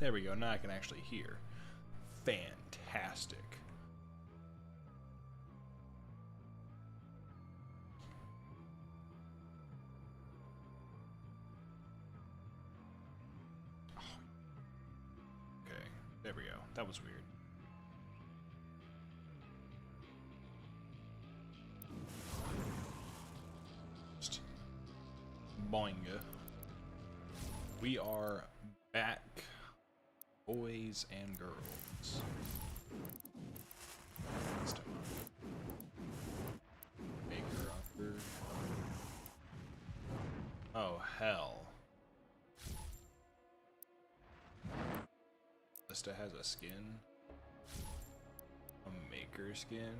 There we go. Now I can actually hear. Fantastic. Okay, there we go. That was weird. Just boinga. We are back, boys and girls. Maker upper. Oh hell. Lista has a skin. A maker skin.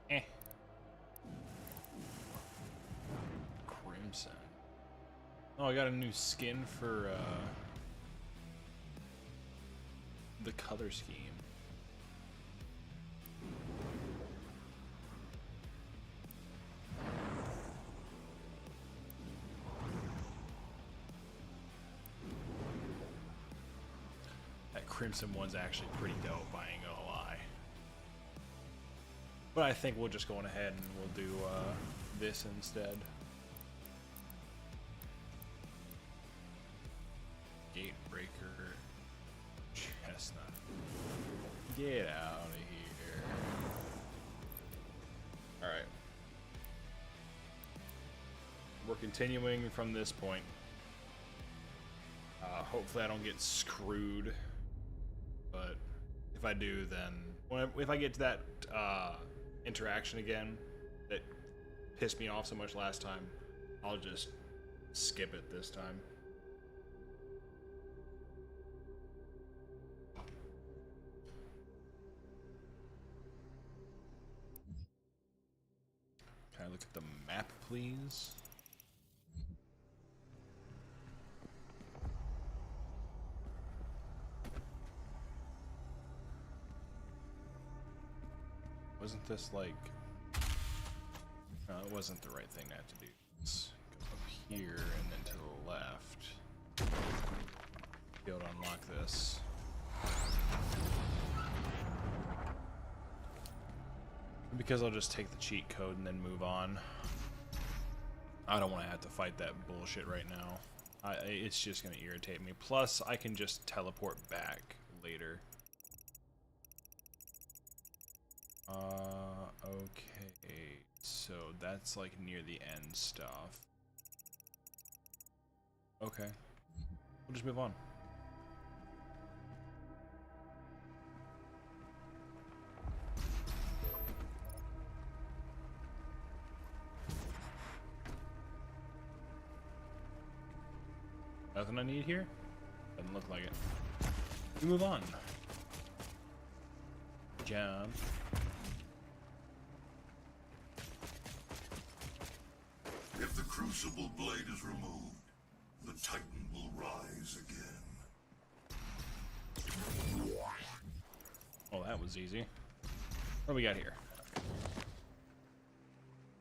Eh. Crimson. Oh, I got a new skin for the color scheme. That crimson one's actually pretty dope, I ain't gonna lie. But I think we'll just go on ahead and we'll do this instead. Gatebreaker chestnut. Get out of here. Alright. We're continuing from this point. Hopefully I don't get screwed. But if I do, then if I get to that interaction again that pissed me off so much last time, I'll just skip it this time. Can I look at the map, please? Wasn't this like... No, it wasn't the right thing I had to do. Let's go up here and then to the left. Be able to unlock this. Because I'll just take the cheat code and then move on. I don't want to have to fight that bullshit right now. It's just going to irritate me. Plus, I can just teleport back later. Okay. So that's like near the end stuff. Okay. We'll just move on. Nothing I need here? Doesn't look like it. We move on. Jump. If the crucible blade is removed, the Titan will rise again. Oh, that was easy. What do we got here?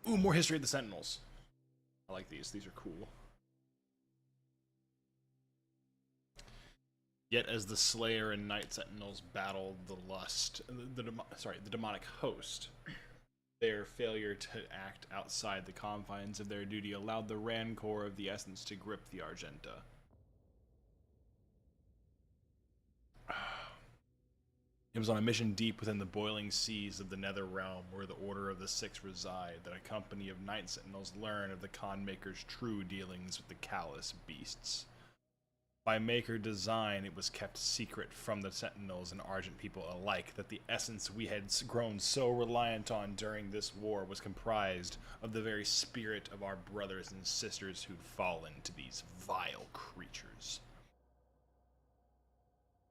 Ooh, more history of the Sentinels. I like these. These are cool. Yet as the Slayer and Night Sentinels battled the the demonic host, their failure to act outside the confines of their duty allowed the Rancor of the Essence to grip the Argenta. It was on a mission deep within the boiling seas of the Nether Realm, where the Order of the Six reside, that a company of Night Sentinels learn of the Khan Maker's true dealings with the Callous Beasts. By Maker design, it was kept secret from the Sentinels and Argent people alike that the essence we had grown so reliant on during this war was comprised of the very spirit of our brothers and sisters who'd fallen to these vile creatures.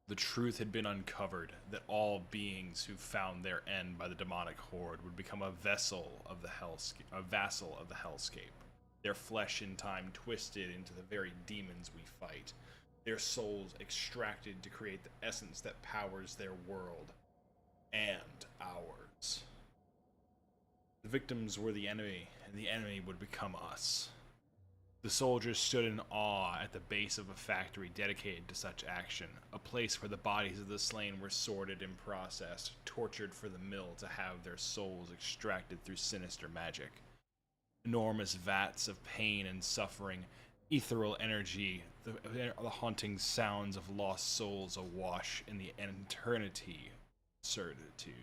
The truth had been uncovered that all beings who found their end by the demonic horde would become a vassal of the hellscape. Their flesh in time twisted into the very demons we fight. Their souls extracted to create the essence that powers their world and ours. The victims were the enemy, and the enemy would become us. The soldiers stood in awe at the base of a factory dedicated to such action, a place where the bodies of the slain were sorted and processed, tortured for the mill to have their souls extracted through sinister magic. Enormous vats of pain and suffering, ethereal energy, the haunting sounds of lost souls awash in the eternity of certitude,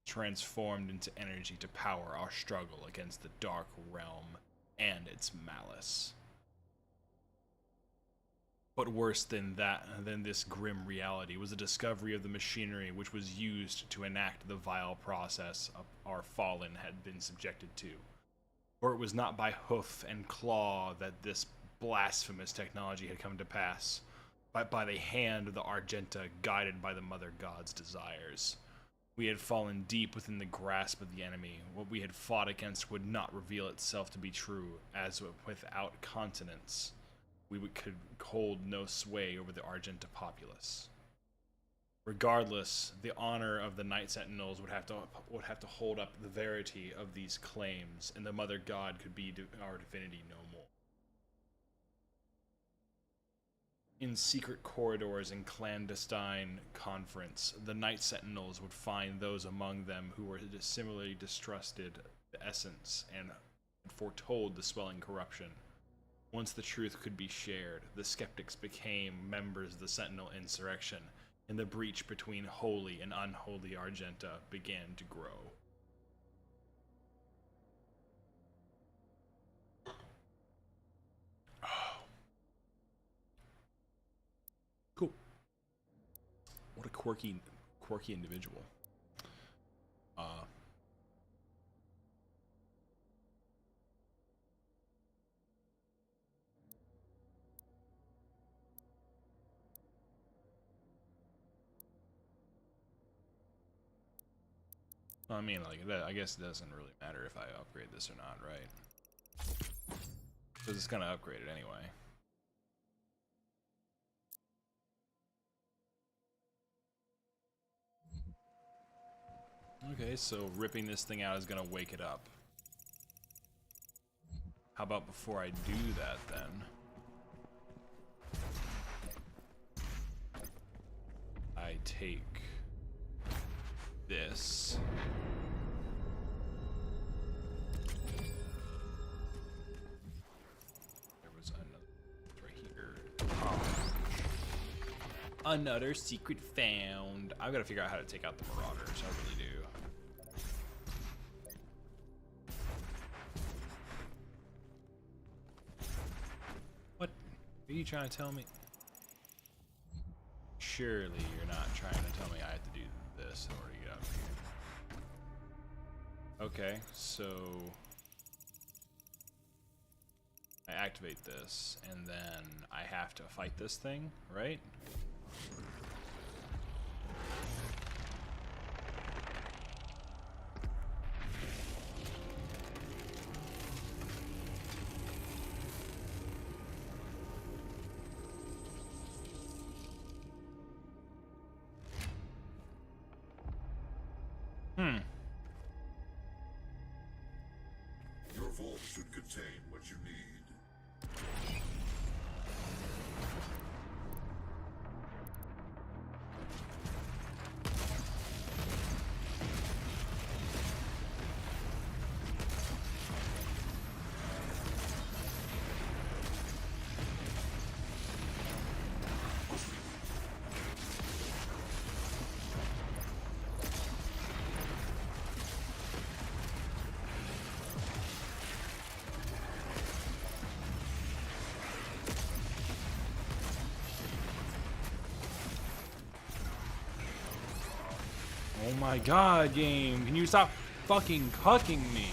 transformed into energy to power our struggle against the dark realm and its malice. But worse than this grim reality was the discovery of the machinery which was used to enact the vile process our fallen had been subjected to. For it was not by hoof and claw that this blasphemous technology had come to pass, but by the hand of the Argenta guided by the Mother God's desires. We had fallen deep within the grasp of the enemy. What we had fought against would not reveal itself to be true, as without continence, could hold no sway over the Argenta populace. Regardless, the honor of the Night Sentinels would have to hold up the verity of these claims, and the Mother God could be our divinity no more. In secret corridors and clandestine conference, the Night Sentinels would find those among them who were similarly distrusted the essence and foretold the swelling corruption. Once the truth could be shared, the skeptics became members of the Sentinel insurrection, and the breach between holy and unholy Argenta began to grow. Cool. What a quirky individual. I mean, like, I guess it doesn't really matter if I upgrade this or not, right? Because it's gonna upgrade it anyway. Okay, so ripping this thing out is gonna wake it up. How about before I do that, then? I take this. There was another right here. Oh. Another secret found. I've got to figure out how to take out the Marauders. I really do. What are you trying to tell me? Surely you're not trying to tell me I have to do this in order to get out of here. Okay, so I activate this, and then I have to fight this thing, right? Your vault should contain what you need. Oh my god, game. Can you stop fucking cucking me?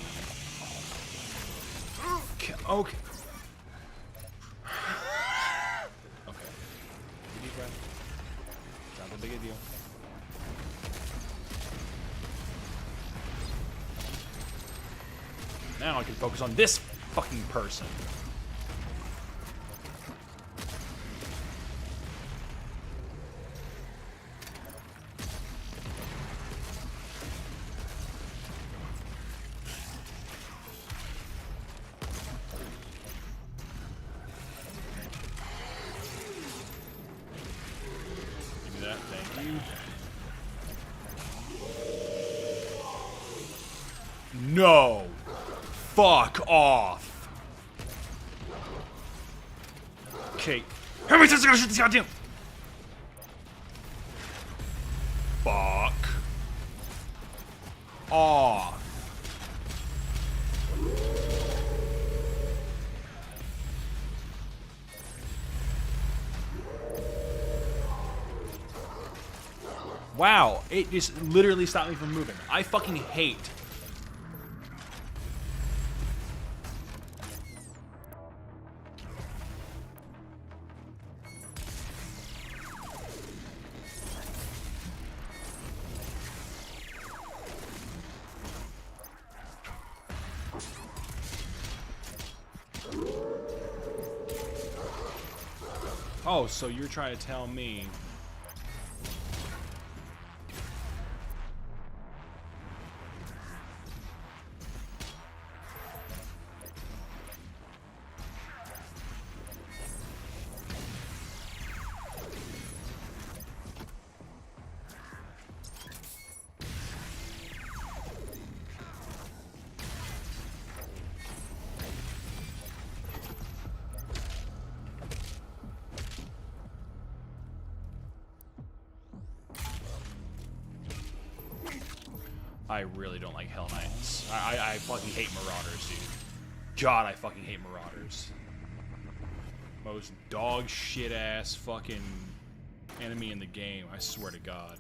Okay. Okay. Deep breath. Not that big a deal. Now I can focus on this fucking person. Fuck off. Okay. How many times am I gonna shoot this goddamn? Fuck off. Wow, it just literally stopped me from moving. I fucking hate. Oh, so you're trying to tell me I really don't like Hell Knights. I fucking hate Marauders, dude. God, I fucking hate Marauders. Most dog shit ass fucking enemy in the game, I swear to God.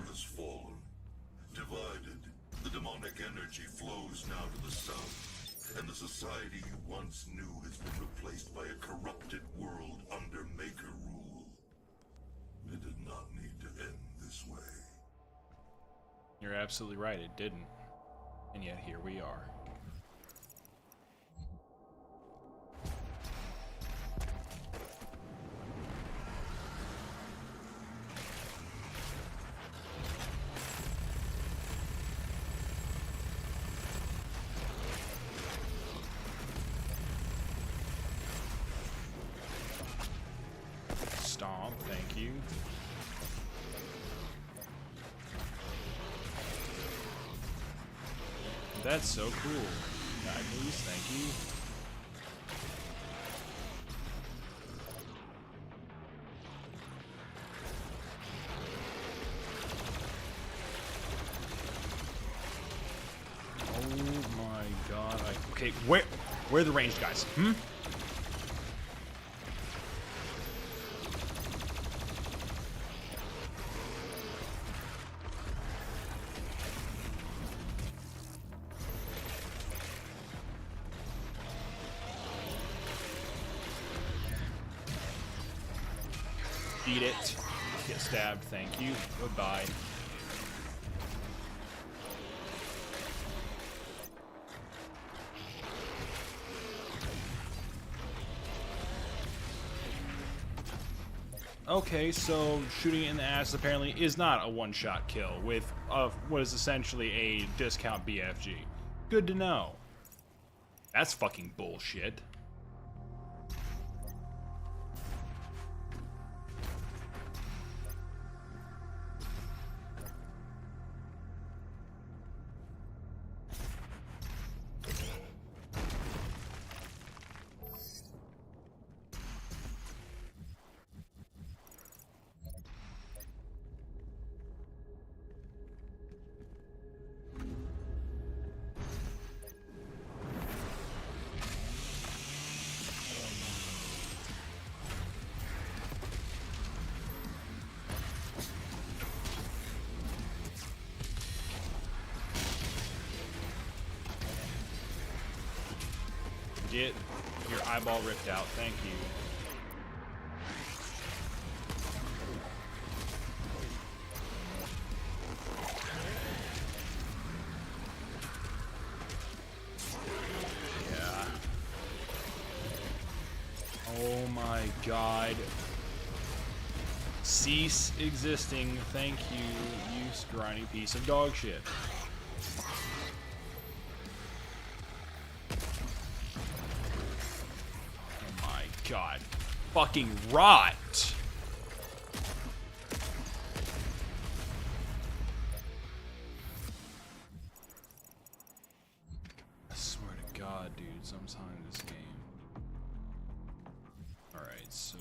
Has fallen. Divided, the demonic energy flows now to the south, and the society you once knew has been replaced by a corrupted world under Maker rule. It did not need to end this way. You're absolutely right, it didn't. And yet here we are. Stomp, thank you. That's so cool. Guy, please, thank you. Oh my god. Okay, where are the ranged guys? Hmm? Eat it. Get stabbed, thank you. Goodbye. Okay, so shooting it in the ass apparently is not a one-shot kill with what is essentially a discount BFG. Good to know. That's fucking bullshit. Get your eyeball ripped out, thank you. Yeah. god. Cease existing. Thank you, you scrawny piece of dog shit. Oh my god. Fucking rot! I swear to god, dude, sometime in this game. Alright, so...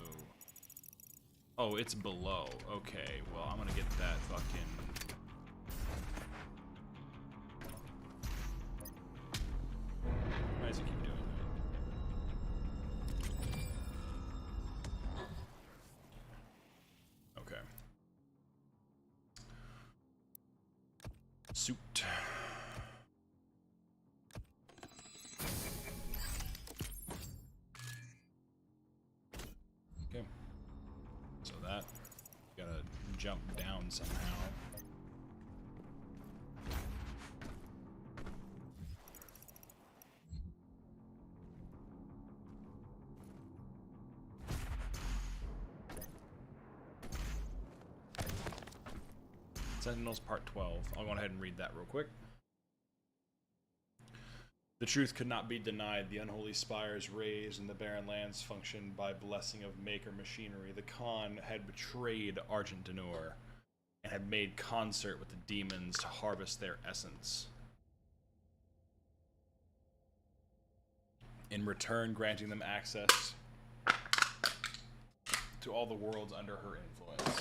Oh, it's below. Okay, well, I'm gonna get that fucking... Why does it keep doing that? Okay. Suit. Okay. So that, gotta jump down somehow. Sentinels Part 12. I'll go ahead and read that real quick. The truth could not be denied. The unholy spires raised and the barren lands functioned by blessing of maker machinery. The Khan had betrayed Argent D'Nur and had made concert with the demons to harvest their essence. In return, granting them access to all the worlds under her influence.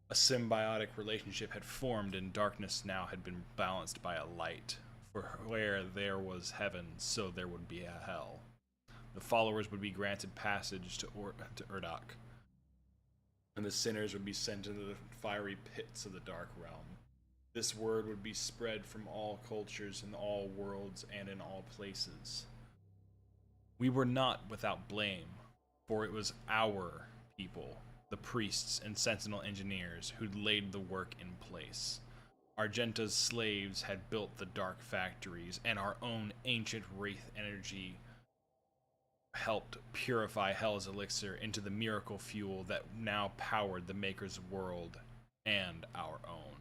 A symbiotic relationship had formed, and darkness now had been balanced by a light. For where there was heaven, so there would be a hell. The followers would be granted passage to Urdak, and the sinners would be sent into the fiery pits of the Dark Realm. This word would be spread from all cultures in all worlds and in all places. We were not without blame, for it was our people, the priests and sentinel engineers, who'd laid the work in place. Argenta's slaves had built the dark factories, and our own ancient wraith energy helped purify Hell's elixir into the miracle fuel that now powered the Maker's world and our own.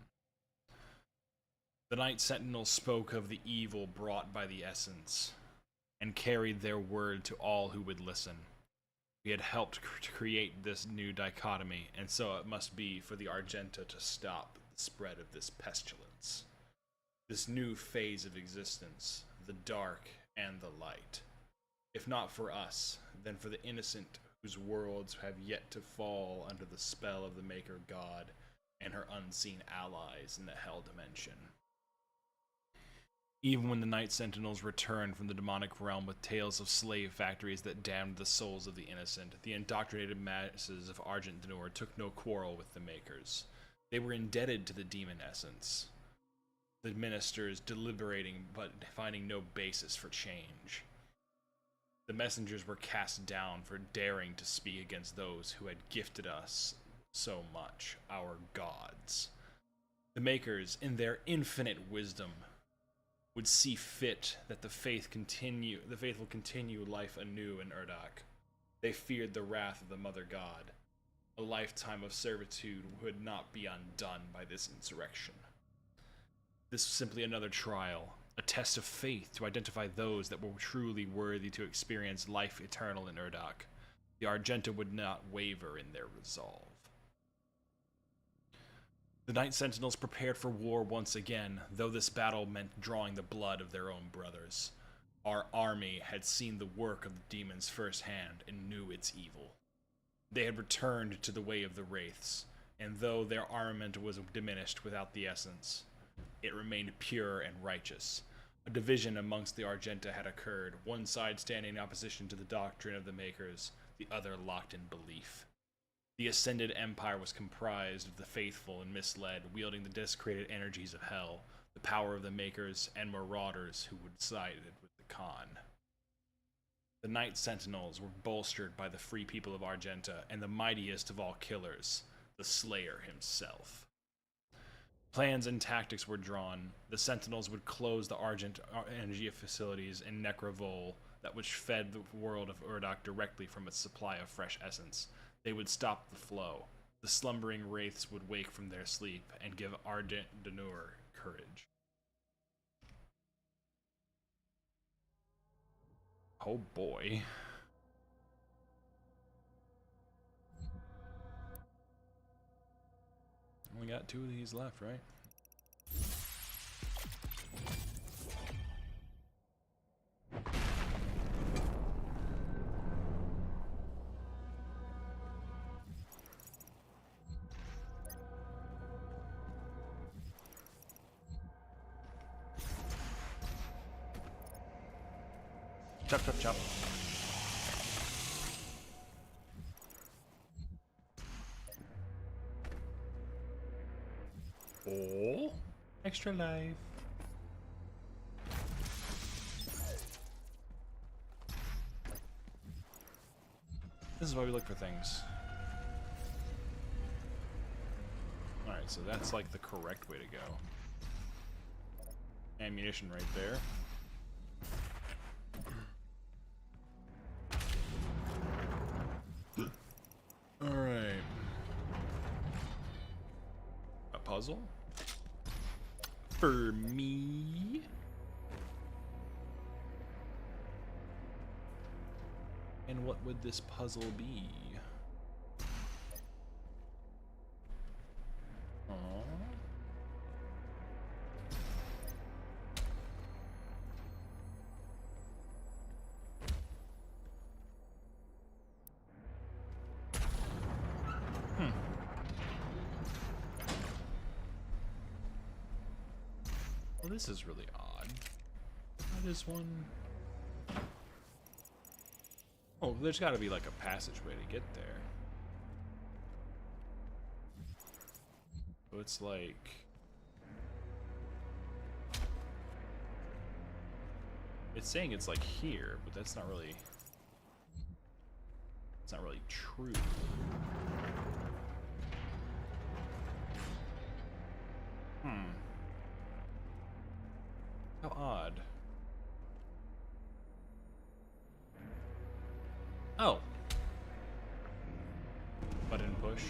The Night Sentinels spoke of the evil brought by the essence, and carried their word to all who would listen. We had helped to create this new dichotomy, and so it must be for the Argenta to stop the spread of this pestilence. This new phase of existence, the dark and the light. If not for us, then for the innocent whose worlds have yet to fall under the spell of the Maker God and her unseen allies in the Hell dimension. Even when the Night Sentinels returned from the demonic realm with tales of slave factories that damned the souls of the innocent, the indoctrinated masses of Argent D'Nur took no quarrel with the Makers. They were indebted to the demon essence. The ministers deliberating but finding no basis for change. The messengers were cast down for daring to speak against those who had gifted us so much, our gods. The Makers, in their infinite wisdom, would see fit that the faithful continue life anew in Urdak. They feared the wrath of the Mother God. A lifetime of servitude would not be undone by this insurrection. This was simply another trial, a test of faith to identify those that were truly worthy to experience life eternal in Urdak. The Argenta would not waver in their resolve. The Night Sentinels prepared for war once again, though this battle meant drawing the blood of their own brothers. Our army had seen the work of the demons firsthand and knew its evil. They had returned to the way of the Wraiths, and though their armament was diminished without the essence, it remained pure and righteous. A division amongst the Argenta had occurred, one side standing in opposition to the doctrine of the Makers, the other locked in belief. The Ascended Empire was comprised of the faithful and misled, wielding the desecrated energies of hell, the power of the Makers, and marauders who would side with the Khan. The Night Sentinels were bolstered by the free people of Argenta and the mightiest of all killers, the Slayer himself. Plans and tactics were drawn. The Sentinels would close the Argent energy facilities in Necrovol, that which fed the world of Urdak directly from its supply of fresh essence. They would stop the flow. The slumbering wraiths would wake from their sleep and give Ardent Danur courage. Oh boy. Only got 2 of these left, right? Chop, chop, chop. Oh, extra life. This is why we look for things. Alright, so that's like the correct way to go. Ammunition right there. Alright. A puzzle? For me? And what would this puzzle be? Well, this is really odd. What is one? Oh, there's got to be like a passageway to get there. So it's like... It's saying it's like here, but that's not really... It's not really true. How odd. Oh. Button push.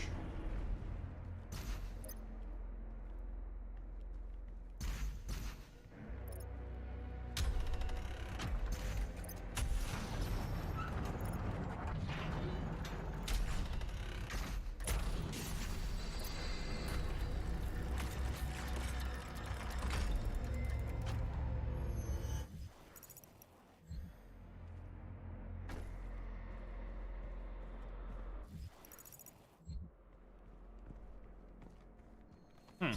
What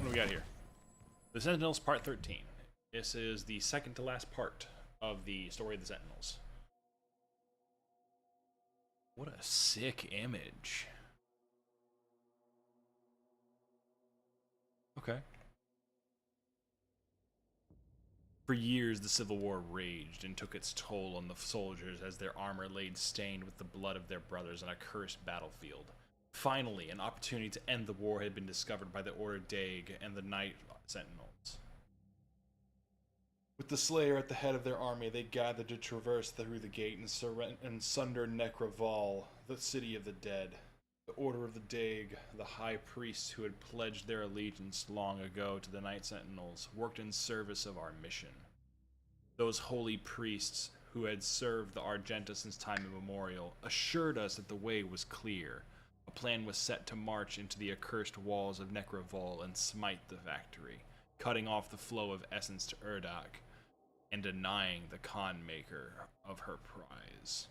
do we got here? The Sentinels, Part 13. This is the second to last part of the story of the Sentinels. What a sick image. Okay. For years, the Civil War raged and took its toll on the soldiers as their armor laid stained with the blood of their brothers on a cursed battlefield. Finally, an opportunity to end the war had been discovered by the Order Daig and the Night Sentinels. With the Slayer at the head of their army, they gathered to traverse through the gate and sunder Necraval, the city of the dead. The Order of the Daig, the high priests who had pledged their allegiance long ago to the Night Sentinels, worked in service of our mission. Those holy priests, who had served the Argenta since time immemorial, assured us that the way was clear. A plan was set to march into the accursed walls of Necraval and smite the factory, cutting off the flow of essence to Urdak, and denying the Khan Maker of her prize.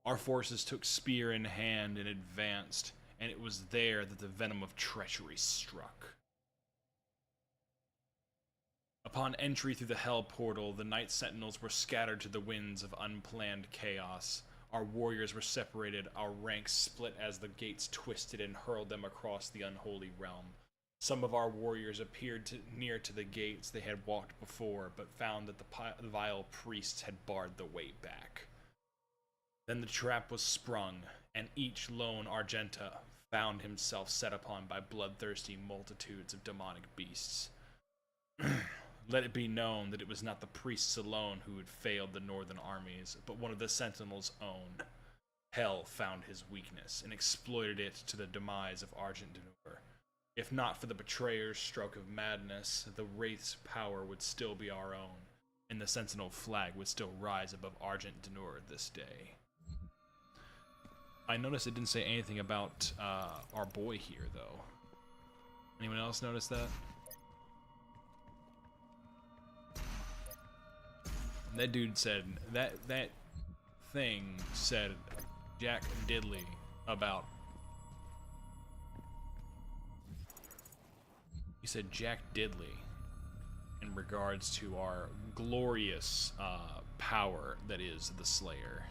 Our forces took spear in hand and advanced, and it was there that the venom of treachery struck. Upon entry through the Hell Portal, the Night Sentinels were scattered to the winds of unplanned chaos. Our warriors were separated, our ranks split as the gates twisted and hurled them across the unholy realm. Some of our warriors appeared near to the gates they had walked before, but found that the vile priests had barred the way back. Then the trap was sprung, and each lone Argenta found himself set upon by bloodthirsty multitudes of demonic beasts. Let it be known that it was not the priests alone who had failed the northern armies, but one of the Sentinel's own. Hell found his weakness and exploited it to the demise of Argent D'Nur. If not for the betrayer's stroke of madness, the Wraith's power would still be our own, and the Sentinel flag would still rise above Argent D'Nur this day. I noticed it didn't say anything about our boy here, though. Anyone else notice that? That dude said, that thing said Jack Diddley about... He said Jack Diddley in regards to our glorious power that is the Slayer.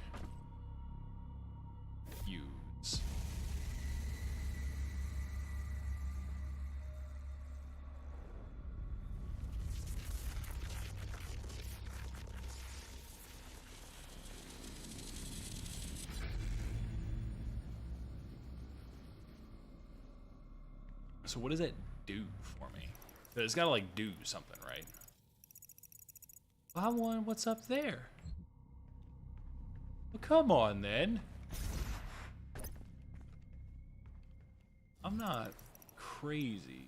Use. So what does that do for me? It's gotta like do something, right? I want what's up there. Well, come on then. I'm not crazy.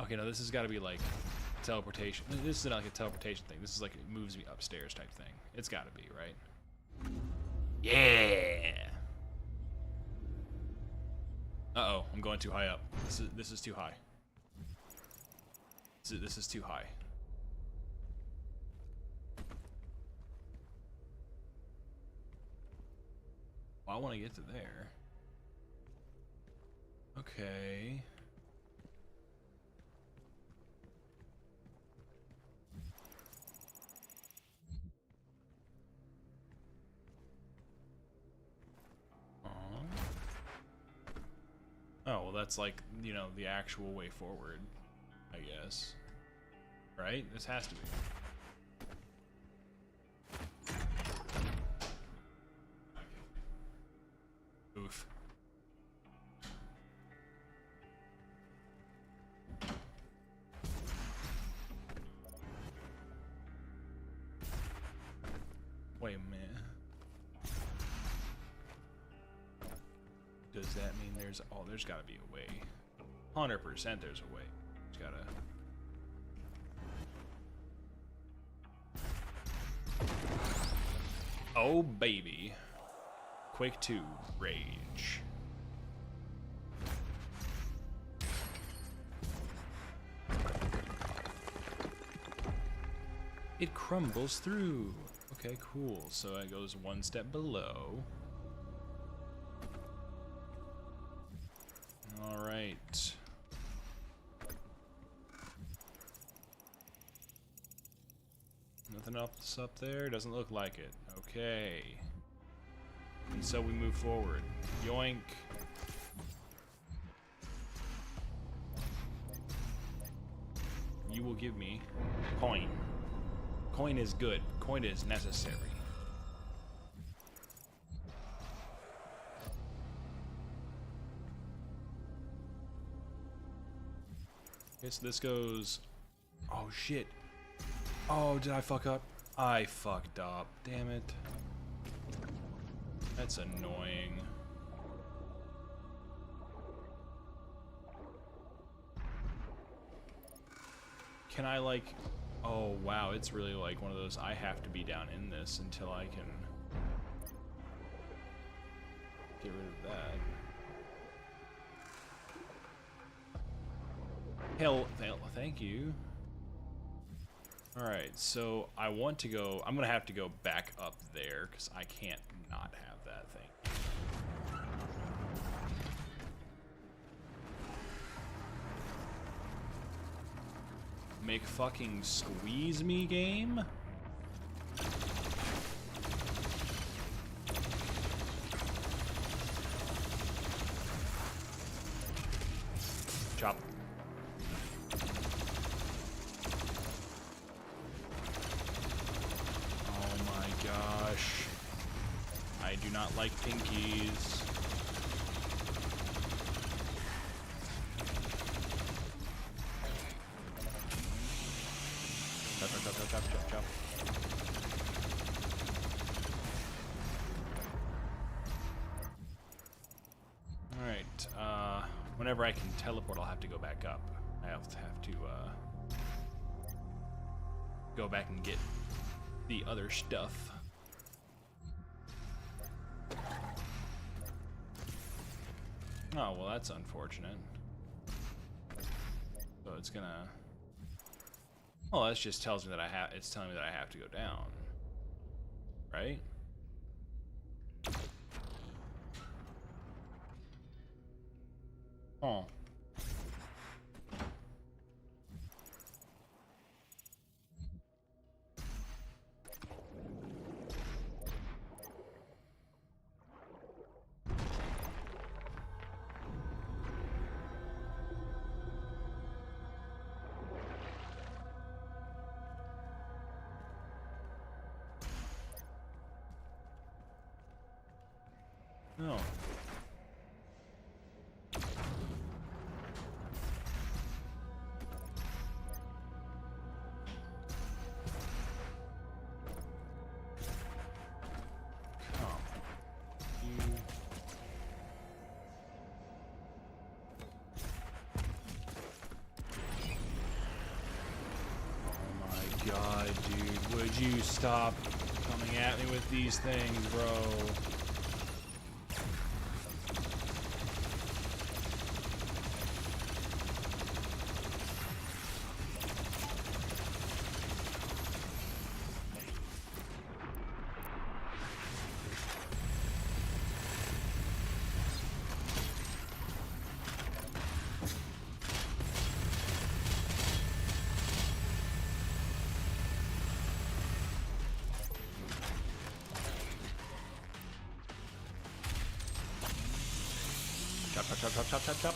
Okay, no, this has got to be like teleportation. This is not like a teleportation thing. This is like it moves me upstairs type thing. It's got to be, right? Yeah. Uh-oh, I'm going too high up. This is too high. This is too high. Well, I want to get to there. Okay. Oh, well, that's like, you know, the actual way forward, I guess. Right? This has to be. Oof. Wait a minute. Does that mean there's... Oh, there's gotta be a way. 100% there's a way. Just gotta... Oh, baby. Quake 2 Rage. It crumbles through. Okay, cool. So it goes one step below. All right. Nothing else up there? Doesn't look like it. Okay. And so we move forward. Yoink. You will give me coin. Coin is good. Coin is necessary. Okay, so this goes... Oh, shit. Oh, did I fuck up? I fucked up. Damn it. That's annoying. Can I, like... Oh, wow, it's really like one of those, I have to be down in this until I can get rid of that. Hell, thank you. Alright, so I want to go, I'm gonna have to go back up there, because I can't not have that thing. Make fucking squeeze me, game? Chop. Oh my gosh. I do not like pinkies. chop, chop, chop, chop, chop. Alright, whenever I can teleport, I'll have to go back up. I have to go back and get the other stuff. Oh, well, that's unfortunate. So it's gonna... Well, that just tells me that it's telling me that I have to go down. Right? Oh. No. God, dude, would you stop coming at me with these things, bro? Chop, chop, chop, chop, chop, chop, chop.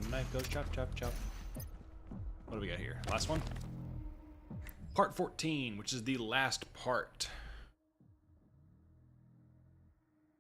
Knife goes chop, chop, chop. What do we got here? Last one? Part 14, which is the last part.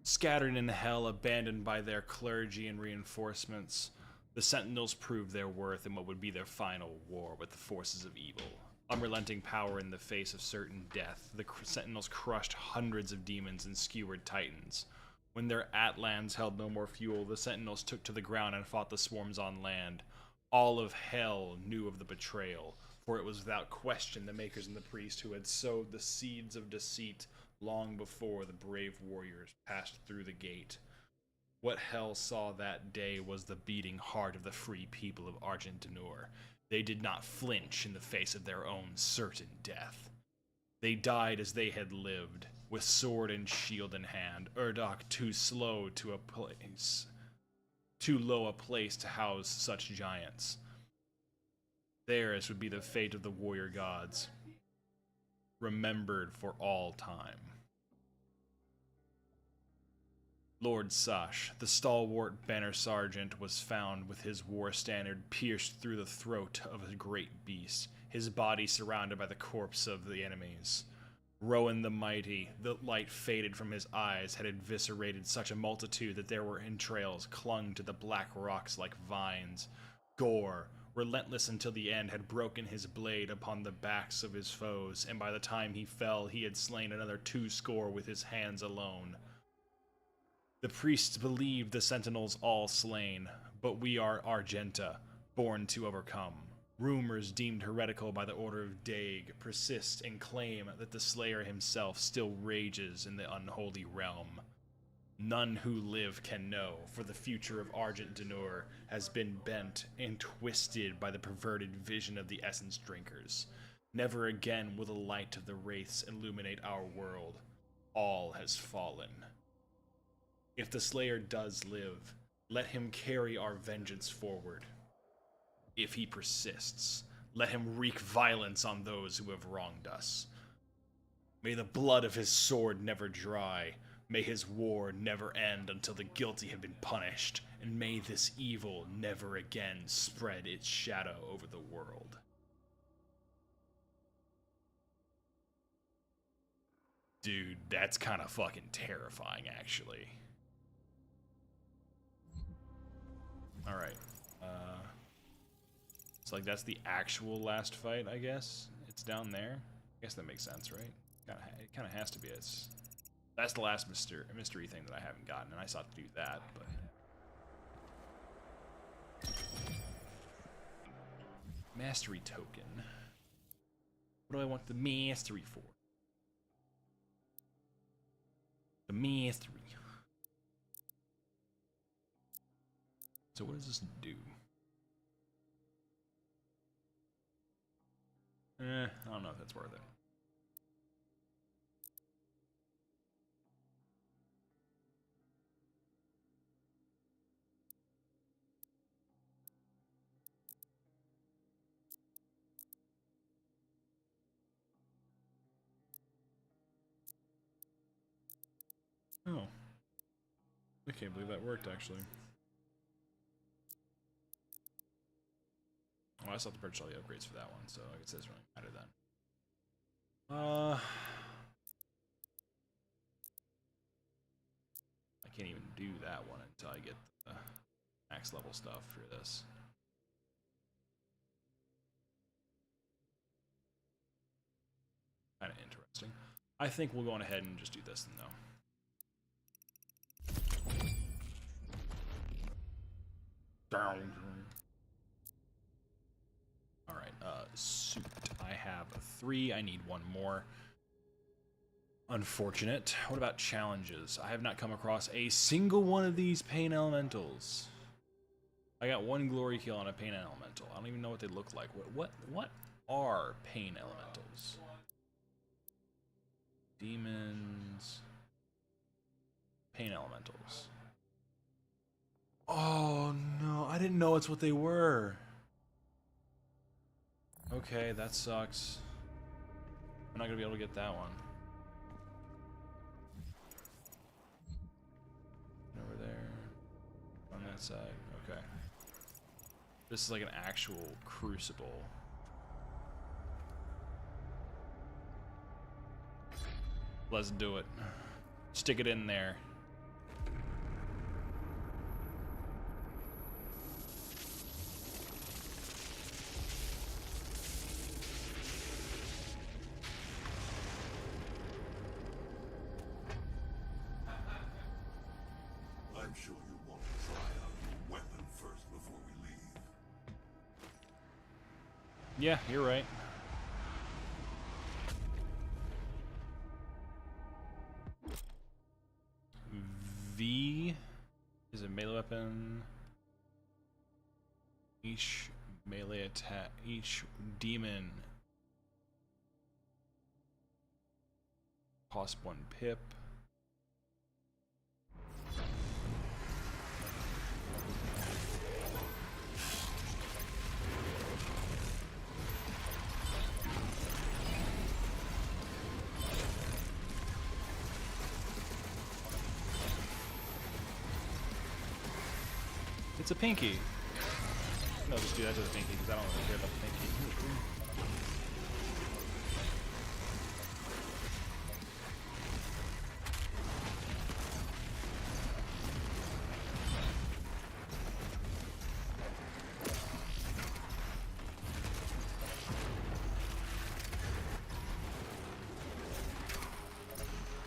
Scattered in hell, abandoned by their clergy and reinforcements, the Sentinels proved their worth in what would be their final war with the forces of evil. Unrelenting power in the face of certain death, the Sentinels crushed hundreds of demons and skewered titans. When their Atlans held no more fuel, the Sentinels took to the ground and fought the swarms on land. All of hell knew of the betrayal, for it was without question the Makers and the Priest who had sowed the seeds of deceit long before the brave warriors passed through the gate. What hell saw that day was the beating heart of the free people of Argent D'Nur. They did not flinch in the face of their own certain death. They died as they had lived, with sword and shield in hand, Urdak too low a place to house such giants. Theirs would be the fate of the warrior gods, remembered for all time. Lord Sash, the stalwart banner sergeant, was found with his war standard pierced through the throat of a great beast, his body surrounded by the corpse of the enemies. Rowan the Mighty, the light faded from his eyes, had eviscerated such a multitude that their entrails clung to the black rocks like vines. Gore, relentless until the end, had broken his blade upon the backs of his foes, and by the time he fell, he had slain another 200 with his hands alone. The priests believed the Sentinels all slain, but we are Argenta, born to overcome. Rumors deemed heretical by the Order of Daeg persist and claim that the Slayer himself still rages in the unholy realm. None who live can know, for the future of Argent D'Nur has been bent and twisted by the perverted vision of the Essence Drinkers. Never again will the light of the Wraiths illuminate our world. All has fallen. If the Slayer does live, let him carry our vengeance forward. If he persists, let him wreak violence on those who have wronged us. May the blood of his sword never dry. May his war never end until the guilty have been punished, and may this evil never again spread its shadow over the world. Dude, that's kind of fucking terrifying, actually. Alright. So, like, that's the actual last fight, I guess. It's down there. I guess that makes sense, right? It kind of has to be. That's the last mystery thing that I haven't gotten, and I sought to do that, but... Mastery token. What do I want the mastery for? The mastery. So what does this do? I don't know if that's worth it. Oh. I can't believe that worked, actually. Oh, I still have to purchase all the upgrades for that one, so I guess it doesn't really matter then. I can't even do that one until I get the max level stuff for this. Kind of interesting. I think we'll go on ahead and just do this then, though. Alright, suit. I have a 3. I need one more. Unfortunate. What about challenges? I have not come across a single one of these pain elementals. I got one glory kill on a pain elemental. I don't even know what they look like. What are pain elementals? Demons. Pain elementals. Oh no, I didn't know it's what they were. Okay, that sucks. I'm not gonna be able to get that one. Over there. On that side. Okay. This is like an actual crucible. Let's do it. Stick it in there. I'm sure you want to try out your weapon first before we leave. Yeah, you're right. V is a melee weapon. Each melee attack, each demon costs 1 pip. It's a pinky. No, just do that to the pinky because I don't really care about the pinky.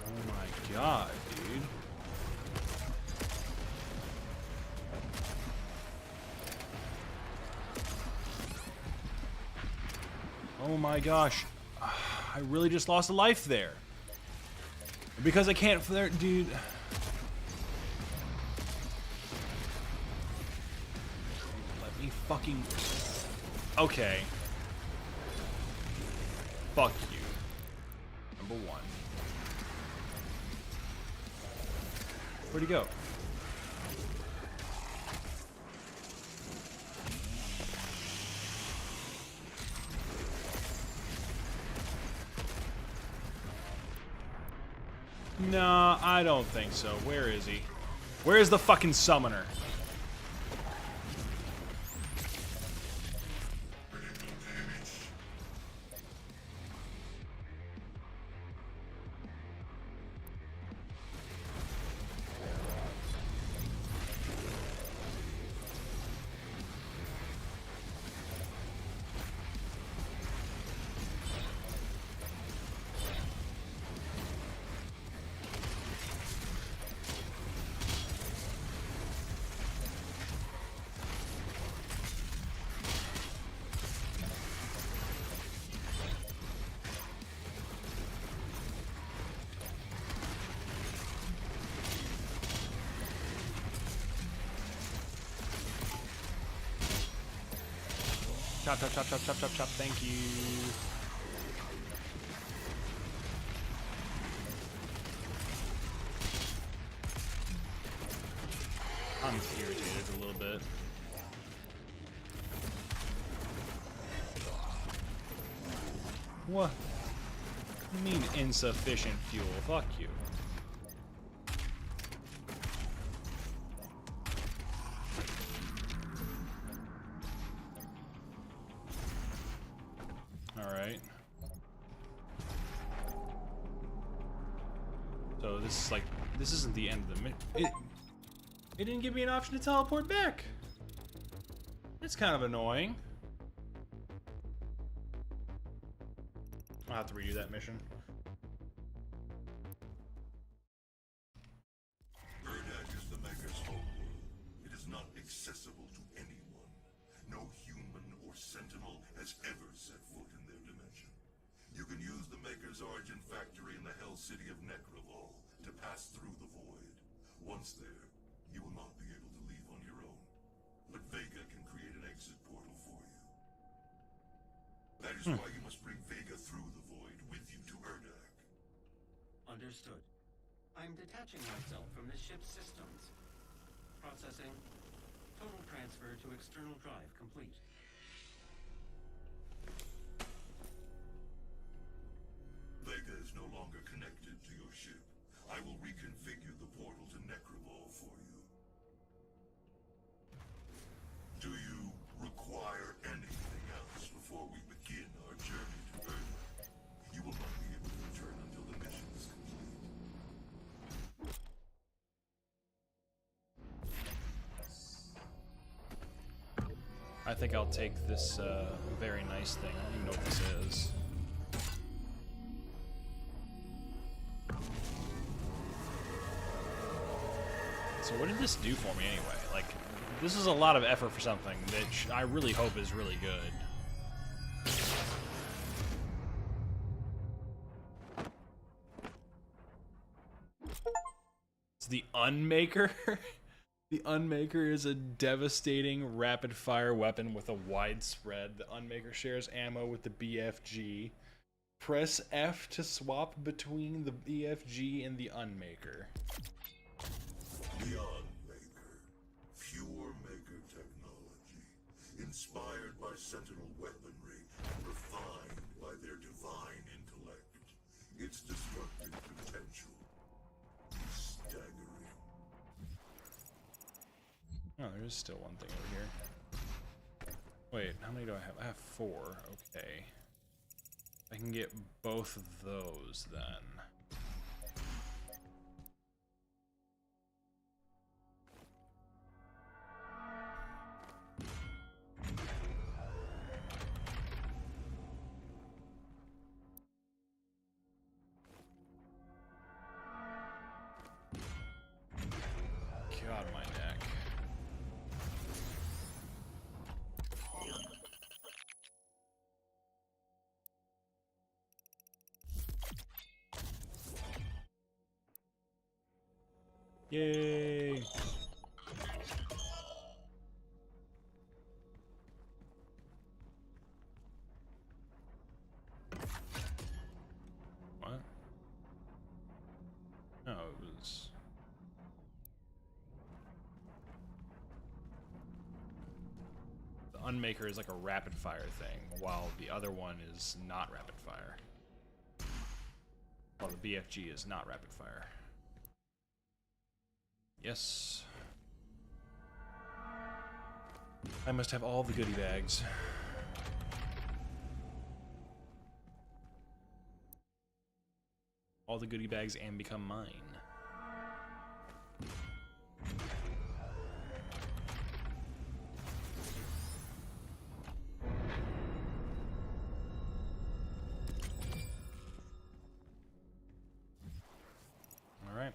Oh my god, dude. Oh my gosh. I really just lost a life there. Because I can't flare, dude. Let me fucking... Okay. Fuck you. Number 1. Where'd he go? No, I don't think so. Where is he? Where is the fucking summoner? Chop, chop, chop, chop, chop, chop, chop. Thank you. I'm irritated a little bit. What? You mean insufficient fuel? Fuck you. Alright. So this is like, this isn't the end of the mission. It didn't give me an option to teleport back. It's kind of annoying. I'll have to redo that mission. Urdak is the Maker's homeworld. It is not accessible to anyone. No human or sentinel has ever set foot in their dimension. You can use the Maker's origin factory in the Hell City of Necravol to pass through the void. Once there, you will not be able to leave on your own. But Vega can create an exit portal for you. That is why you must bring Vega through the void with you to Urdak. Understood. I'm detaching myself from the ship's systems. Processing. Total transfer to external drive complete. Vega is no longer connected to your ship. I will reconfigure the portal to Necravol for you. Do you require anything else before we begin our journey to Earth? You will not be able to return until the mission is complete. I think I'll take this very nice thing. I don't even know what this is. So what did this do for me anyway? Like, this is a lot of effort for something that I really hope is really good. It's the Unmaker. The Unmaker is a devastating rapid-fire weapon with a wide spread. The Unmaker shares ammo with the BFG. Press F to swap between the BFG and the Unmaker. The Unmaker. Pure Maker technology. Inspired by Sentinel weaponry and refined by their divine intellect. Its destructive potential is staggering. Oh, there's still one thing over here. Wait, how many do I have? I have 4. Okay. I can get both of those then. God, my neck. Yay! What? No, it was... The Unmaker is like a rapid fire thing, while the other one is not rapid fire. While the BFG is not rapid fire. Yes. I must have all the goodie bags. All the goodie bags and become mine. Alright.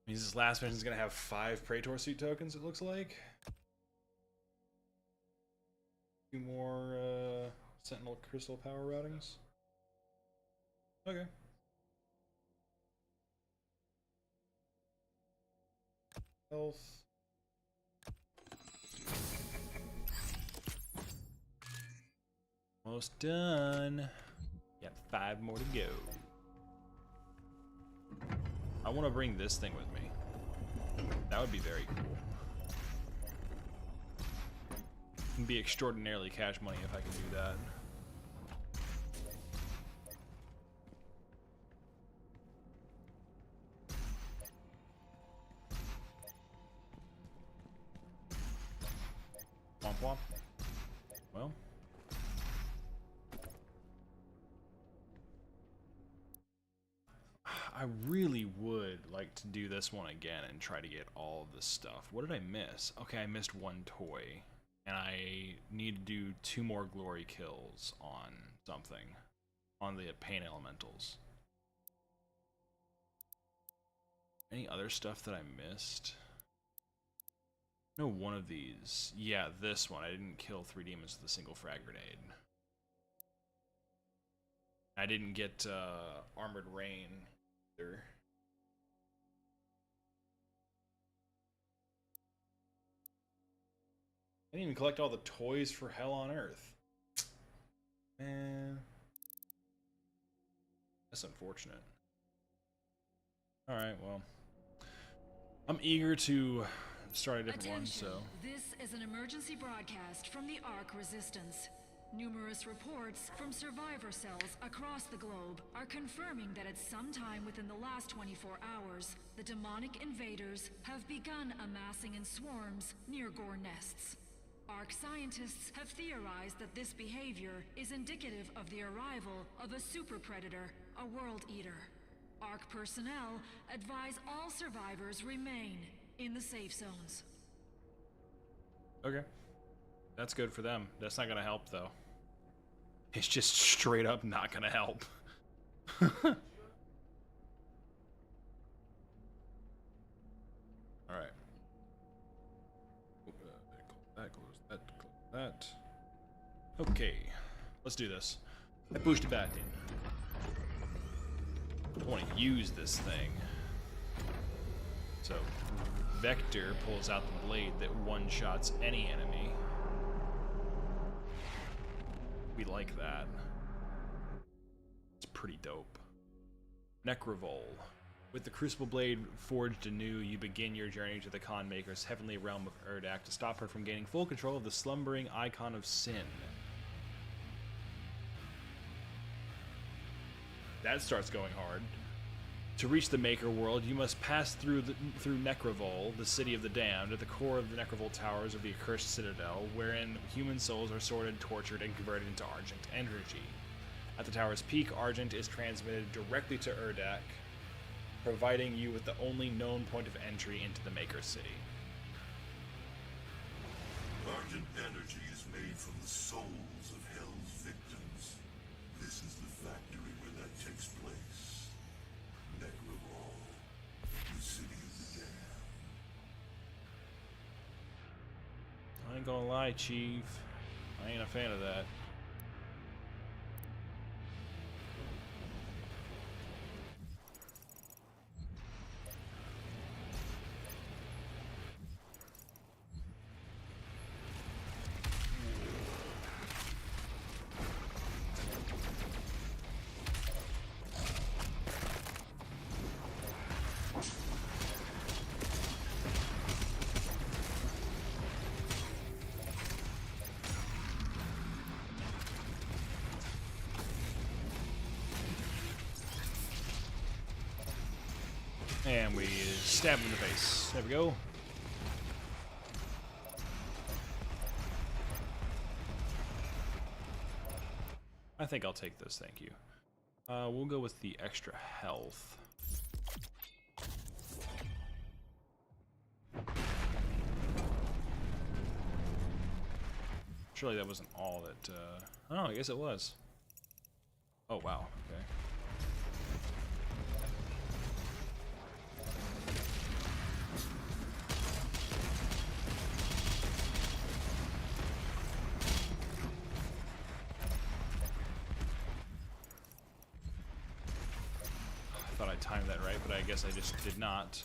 Means this last mission is gonna have 5 Praetor suit tokens, it looks like. 2 more Sentinel crystal power routings. Okay. Health. Almost done. Got 5 more to go. I want to bring this thing with me. That would be very cool. It'd be extraordinarily cash money if I can do that. Womp womp. Well. I really would like to do this one again and try to get all of this stuff. What did I miss? Okay, I missed 1 toy. And I need to do 2 more glory kills on something. On the pain elementals. Any other stuff that I missed? No, one of these. Yeah, this one. I didn't kill 3 demons with a single frag grenade. I didn't get Armored Rain either. I didn't even collect all the toys for Hell on Earth. Man. That's unfortunate. Alright, well. I'm eager to start a different one, so. This is an emergency broadcast from the Ark Resistance. Numerous reports from survivor cells across the globe are confirming that at some time within the last 24 hours, the demonic invaders have begun amassing in swarms near Gore nests. Ark scientists have theorized that this behavior is indicative of the arrival of a super predator, a world eater. Ark personnel advise all survivors remain in the safe zones. Okay. That's good for them. That's not gonna help, though. It's just straight up not gonna help. Alright. Close that, close that. Okay. Let's do this. I pushed it back in. I want to use this thing. So, Vector pulls out the blade that one-shots any enemy. We like that. It's pretty dope. Necrovol. With the Crucible Blade forged anew, you begin your journey to the Khan Maker's heavenly realm of Urdak to stop her from gaining full control of the slumbering icon of sin. That starts going hard. To reach the Maker world, you must pass through Necrovol, the city of the damned, at the core of the Necrovol towers of the accursed citadel, wherein human souls are sorted, tortured, and converted into Argent energy. At the tower's peak, Argent is transmitted directly to Urdak, providing you with the only known point of entry into the Maker city. Argent energy is made from the souls of Hell's victims. This is the factory where that takes place. Necrovol, the city of the damned. I ain't gonna lie, Chief. I ain't a fan of that. And we stab him in the face. There we go. I think I'll take this, thank you. We'll go with the extra health. Surely that wasn't all that, oh, I guess it was. Oh, wow, okay. I timed that right, but I guess I just did not.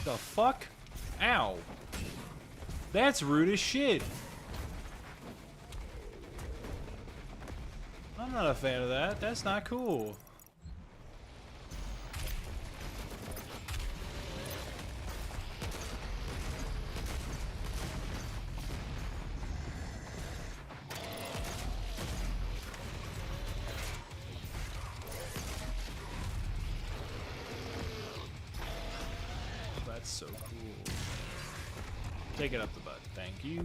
The fuck? Ow. That's rude as shit. I'm not a fan of that. That's not cool. That's so cool. Take it up the butt. Thank you.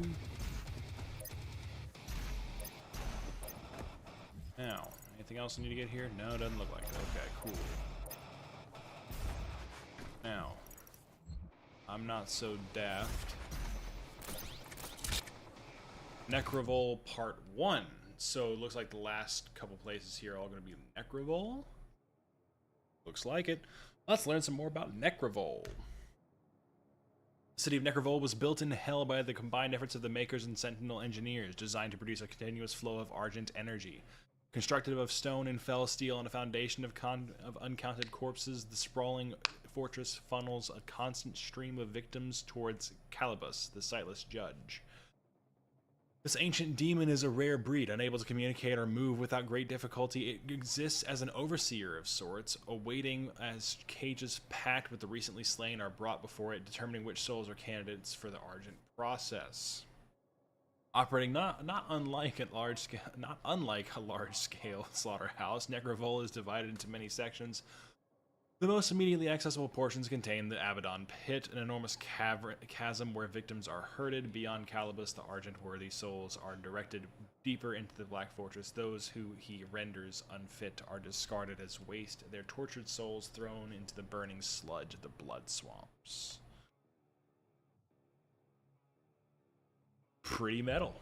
Now, anything else I need to get here? No, it doesn't look like it. Okay, cool. Now, I'm not so daft. Necrovol Part 1. So it looks like the last couple places here are all going to be Necrovol. Looks like it. Let's learn some more about Necrovol. The city of Necrovol was built in hell by the combined efforts of the Makers and Sentinel engineers, designed to produce a continuous flow of Argent energy. Constructed of stone and fell steel on a foundation of uncounted corpses, the sprawling fortress funnels a constant stream of victims towards Calibus, the sightless judge. This ancient demon is a rare breed, unable to communicate or move without great difficulty. It exists as an overseer of sorts, awaiting as cages packed with the recently slain are brought before it, determining which souls are candidates for the Argent process. Operating not unlike a large scale slaughterhouse, Necrovol is divided into many sections. The most immediately accessible portions contain the Abaddon Pit, an enormous chasm where victims are herded. Beyond Calibus, the Argent-worthy souls are directed deeper into the Black Fortress. Those who he renders unfit are discarded as waste, their tortured souls thrown into the burning sludge of the blood swamps. Pretty metal.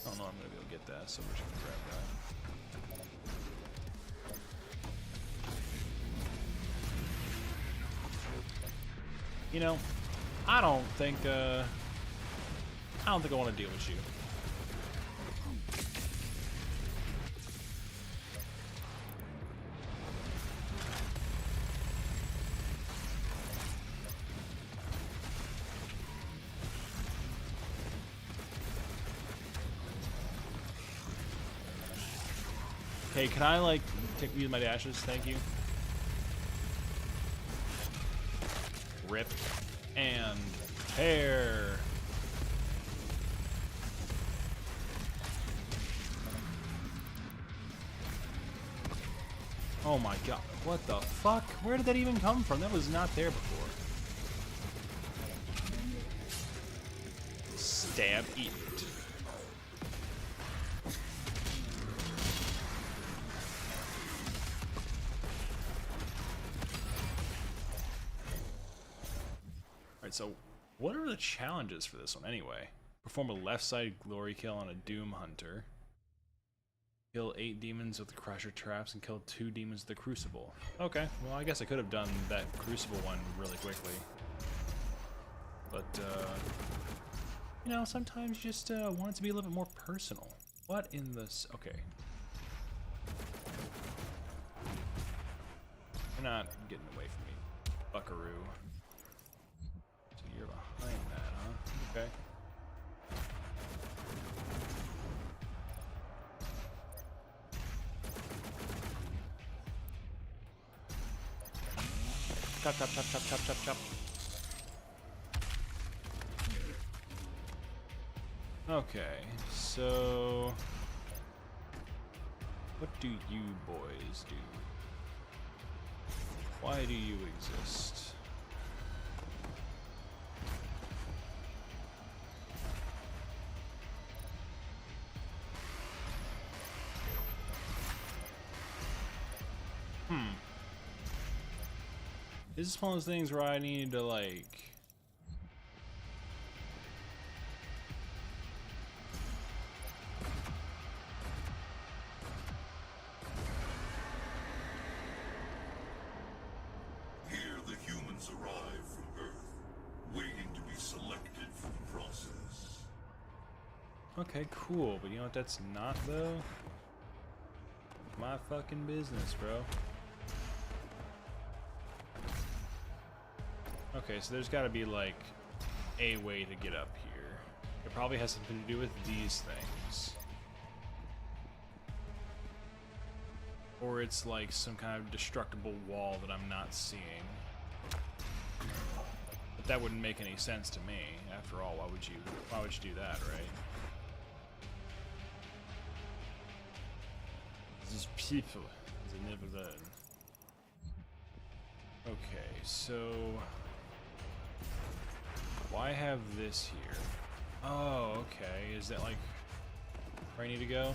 I don't know, I'm gonna be able to get that, so we're just gonna grab that. You know, I don't think I want to deal with you. Hey, can I, like, use my dashes? Thank you. Rip. And tear. Oh my god. What the fuck? Where did that even come from? That was not there before. Stab, eat it. So, what are the challenges for this one anyway? Perform a left side glory kill on a Doom Hunter. Kill 8 demons with the Crusher traps and kill 2 demons with the Crucible. Okay, well I guess I could have done that Crucible one really quickly. But, you know, sometimes you just want it to be a little bit more personal. What in this? Okay. You're not getting away from me, buckaroo. You're behind that, huh? Okay. Chop, chop, chop, chop, chop, chop, chop. Okay, so what do you boys do? Why do you exist? This is one of those things where I need to, like... Here the humans arrive from Earth, waiting to be selected for the process. Okay, cool, but you know what that's not, though? My fucking business, bro. Okay, so there's got to be like a way to get up here. It probably has something to do with these things. Or it's like some kind of destructible wall that I'm not seeing. But that wouldn't make any sense to me. After all, why would you do that, right? These people, they never learn. Okay, so why have this here? Oh, okay. Is that like where I need to go?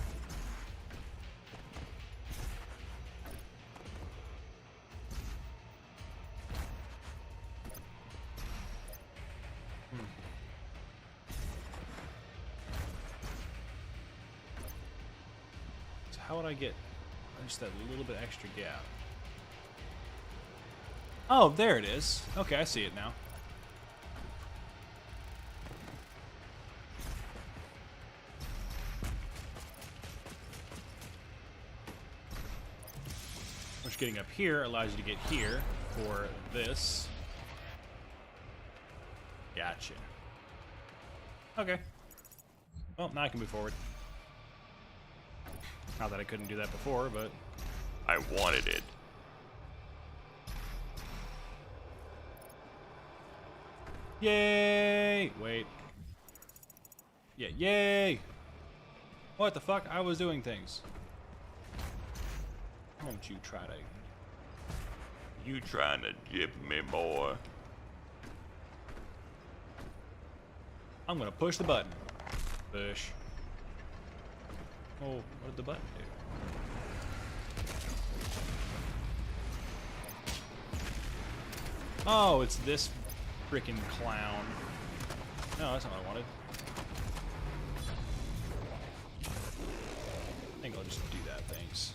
So how would I get just that little bit extra gap? Oh, there it is. Okay, I see it now. Which getting up here allows you to get here for this. Gotcha. Okay. Well, now I can move forward. Not that I couldn't do that before, but I wanted it. yay! Wait. Yeah, yay! What the fuck? I was doing things. Don't you try to... You trying to jip me, boy? I'm gonna push the button. Push. Oh, what did the button do? Oh, it's this freaking clown. No, that's not what I wanted. I think I'll just do that, thanks.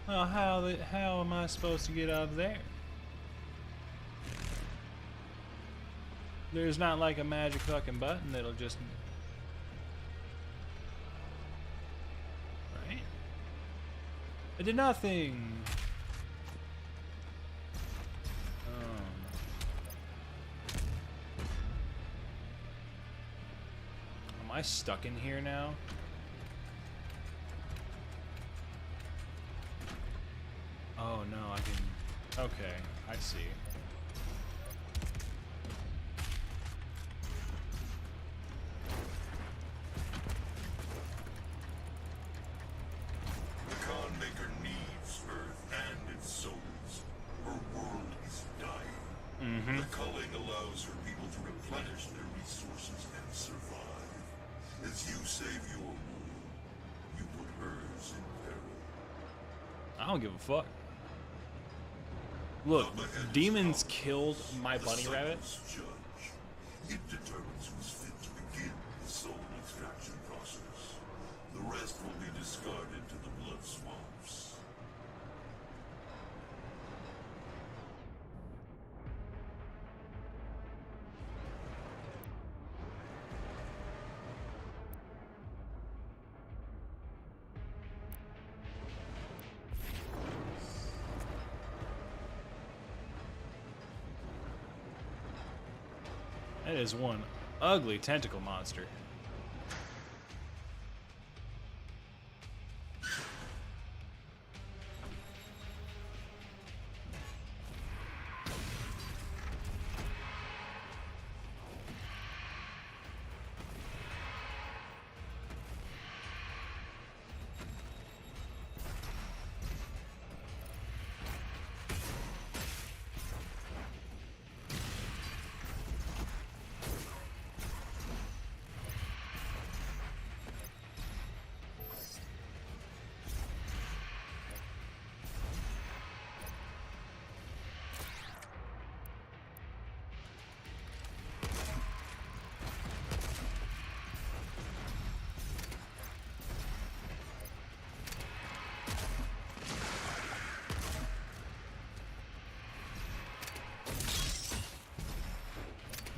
Well, how am I supposed to get up there? There's not like a magic fucking button that'll just... Right? I did nothing! Am I stuck in here now? Oh no, I can... Okay, I see. The Khan Maker needs Earth and its souls. Her world is dying. The culling allows her people to replenish their resources and survive. As you save your world, you put hers in peril. I don't give a fuck. Look, demons killed my bunny rabbit. Judge. It determines who's fit to begin the soul extraction process. The rest will be discarded to the blood swamps. That is one ugly tentacle monster.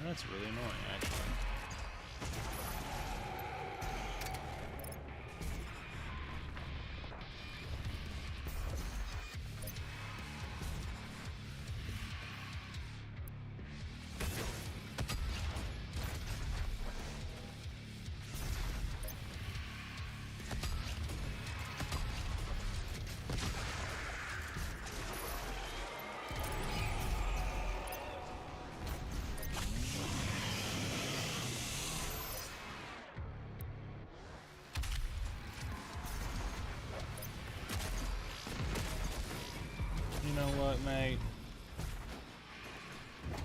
That's really annoying, actually. up, mate?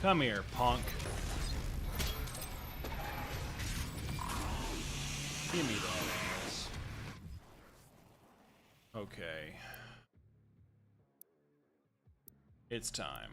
Come here, punk. Give me that ass. Okay. It's time.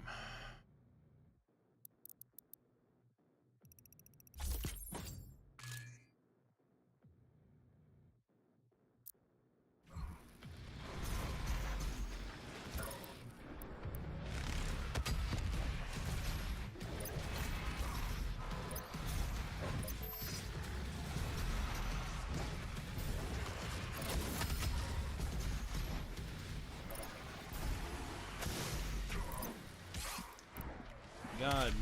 God.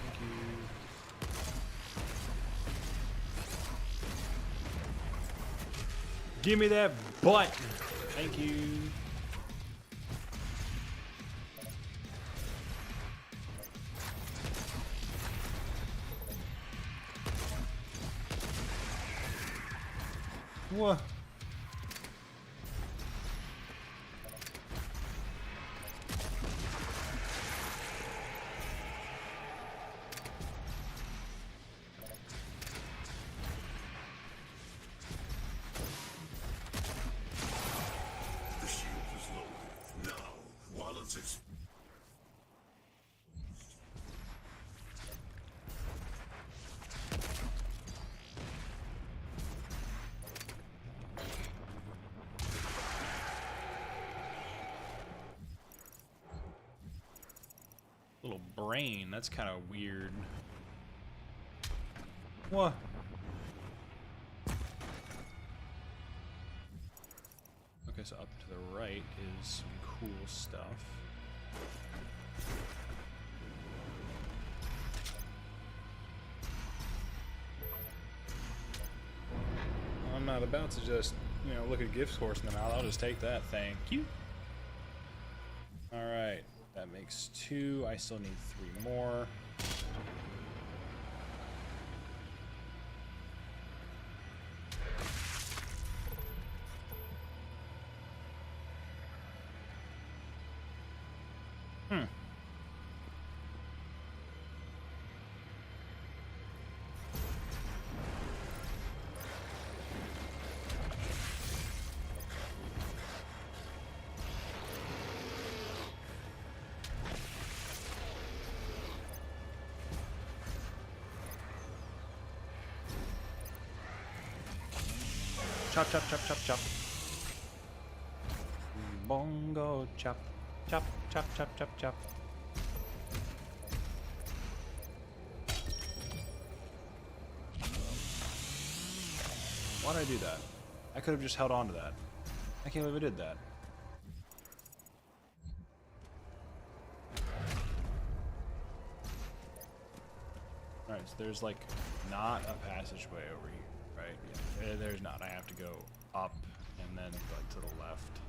Thank you. Give me that butt. Thank you. What? The shield is low. Now, while it's Little brain. That's kind of weird. What? Okay, so up to the right is some cool stuff. I'm not about to just, look at gift horse in the mouth. I'll just take that. Thank you. Alright, that makes 2. I still need 3 more. Chop, chop, chop, chop, chop. Bongo chop, chop, chop, chop, chop, chop. Why'd I do that? I could have just held on to that. I can't believe I did that. Alright, so there's like not a passageway over here. Right, yeah. There's not. I have to go up and then like to the left.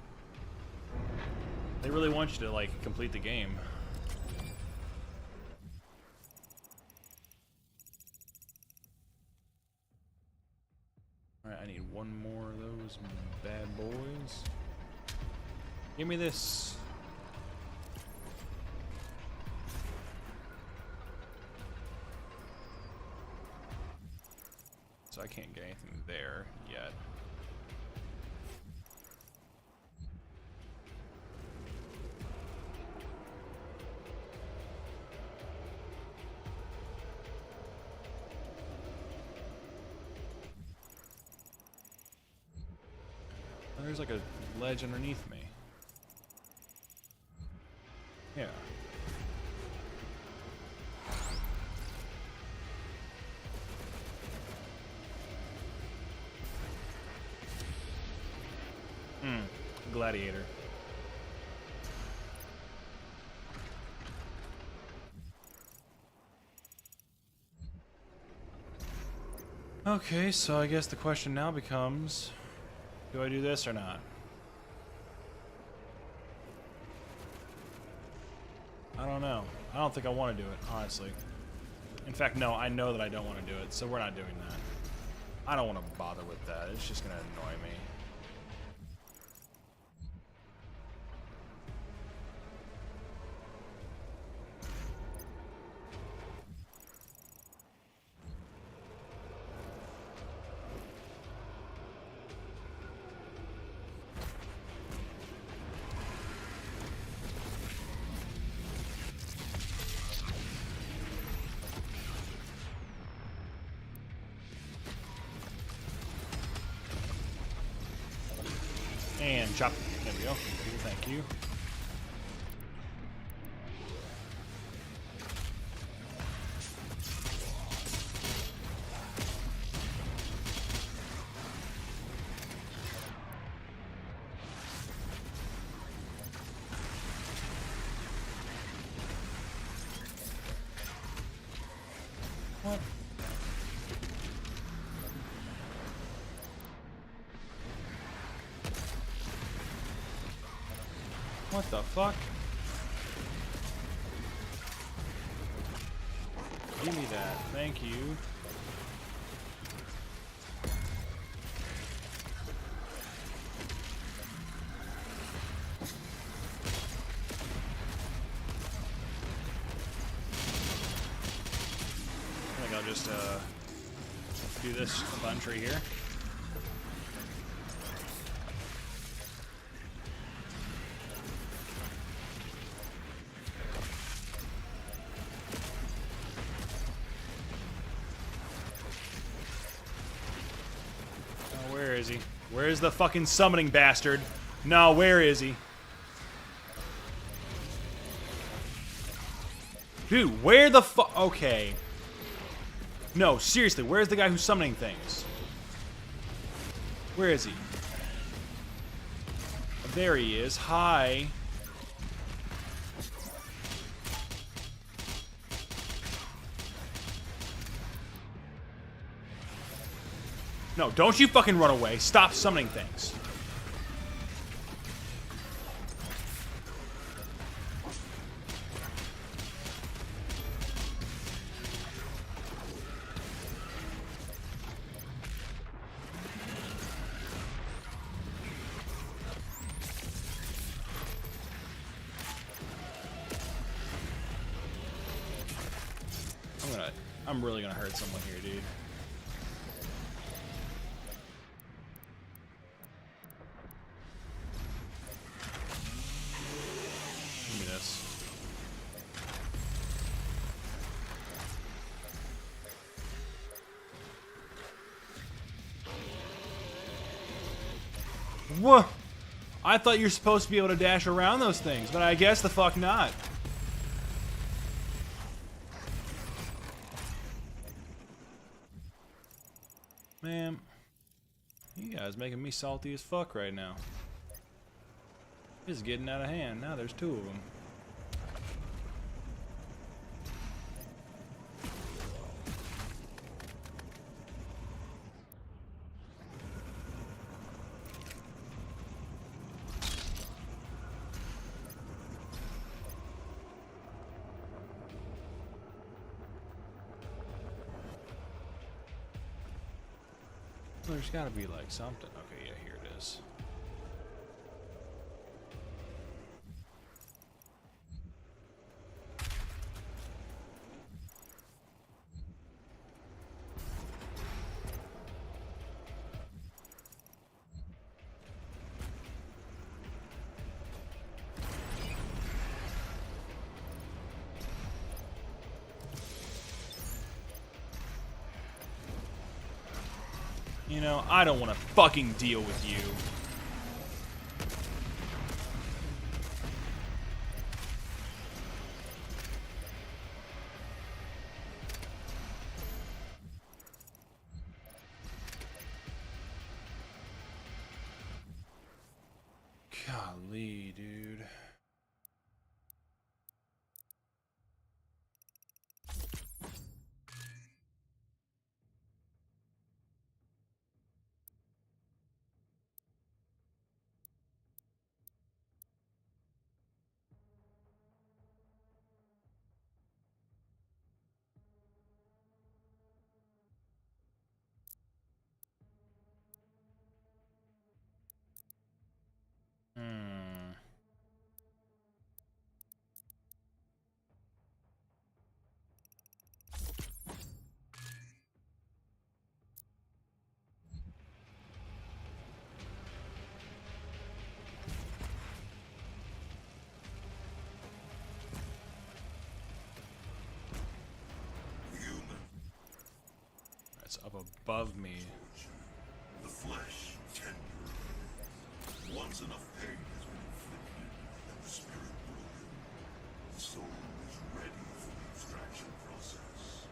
They really want you to like complete the game. Alright, I need 1 more of those bad boys. Give me this. So I can't get anything there yet. There's like a ledge underneath me. Yeah. Gladiator. Okay, so I guess the question now becomes, do I do this or not? I don't know. I don't think I want to do it, honestly. In fact, no, I know that I don't want to do it, so we're not doing that. I don't want to bother with that. It's just going to annoy me. and chop. There we go. Thank you. What? What the fuck? Give me that. Thank you. I think I'll just do this a bunch right here. Where is he? Where is the fucking summoning bastard? No, where is he? Dude, where the fuck? Okay. No, seriously, where's the guy who's summoning things? Where is he? There he is. Hi. No, don't you fucking run away. Stop summoning things. I'm really gonna hurt someone here, dude. Give me this. What? I thought you're supposed to be able to dash around those things, but I guess the fuck not. Man, you guys making me salty as fuck right now. This is getting out of hand. Now there's two of them. There's gotta be like something. Okay, yeah, here it is. You know, I don't want to fucking deal with you. Golly, dude. That's up above me. The flesh tender, Once enough pain has been inflicted and the spirit broken, the soul is ready for the extraction process.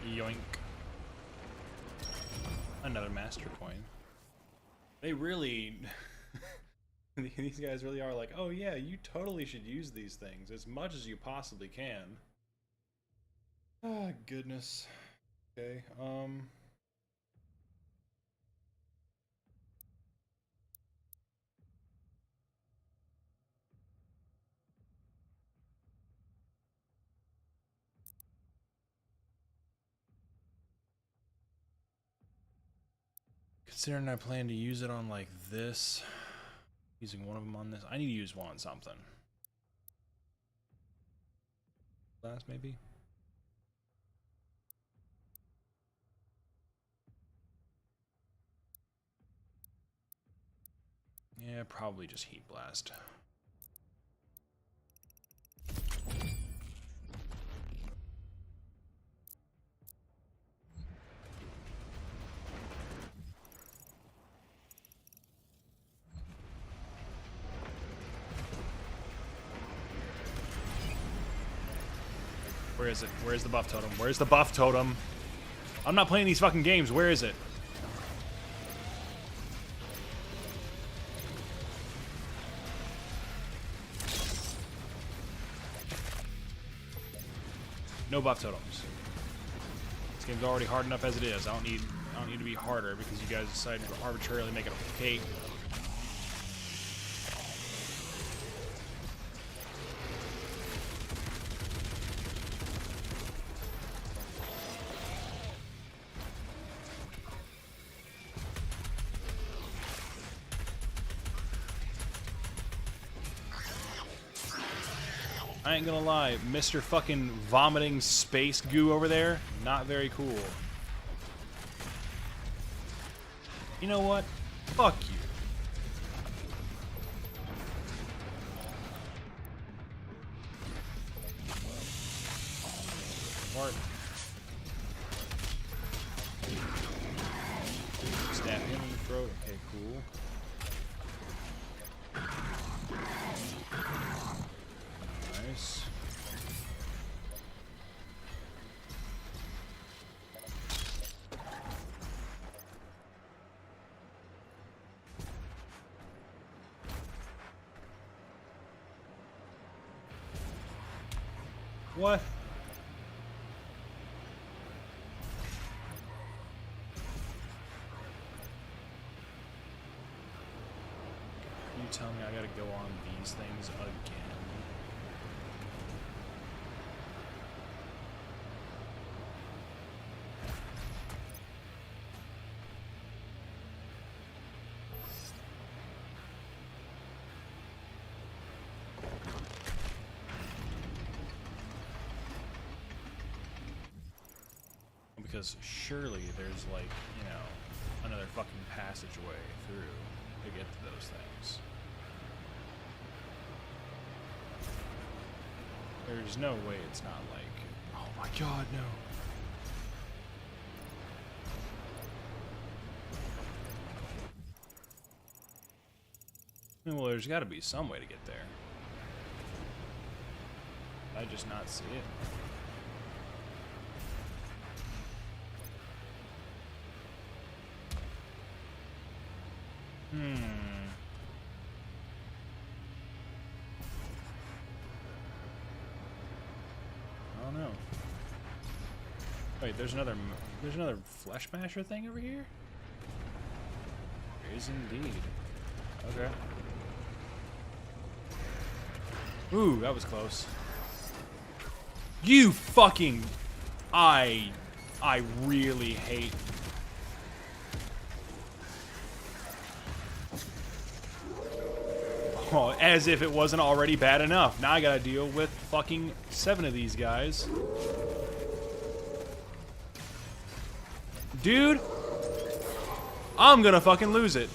Yoink. Another master coin. They really... These guys really are like, oh yeah, you totally should use these things as much as you possibly can. Ah, goodness. Okay, considering I plan to use it on like this, using one of them on this, I need to use one on something. Last maybe? Yeah, probably just Heat Blast. Where is it? Where's the buff totem? Where's the buff totem? I'm not playing these fucking games. Where is it? No buff totems. This game's already hard enough as it is. I don't need to be harder because you guys decided to arbitrarily make it okay. I ain't gonna lie, Mr. fucking vomiting space goo over there, not very cool. You know what? Fuck you. Smart. Stab him in the throat. Okay, cool. Nice. What? You tell me I gotta go on these things again? Because surely there's, like, you know, another fucking passageway through to get to those things. There's no way it's not like, oh my god, no. Well, there's gotta be some way to get there. I just not see it. I don't know. Wait, there's another Flesh Masher thing over here? There is indeed. Okay. Ooh, that was close. You fucking... I really hate Well, as if it wasn't already bad enough. Now I gotta deal with fucking 7 of these guys. Dude, I'm gonna fucking lose it.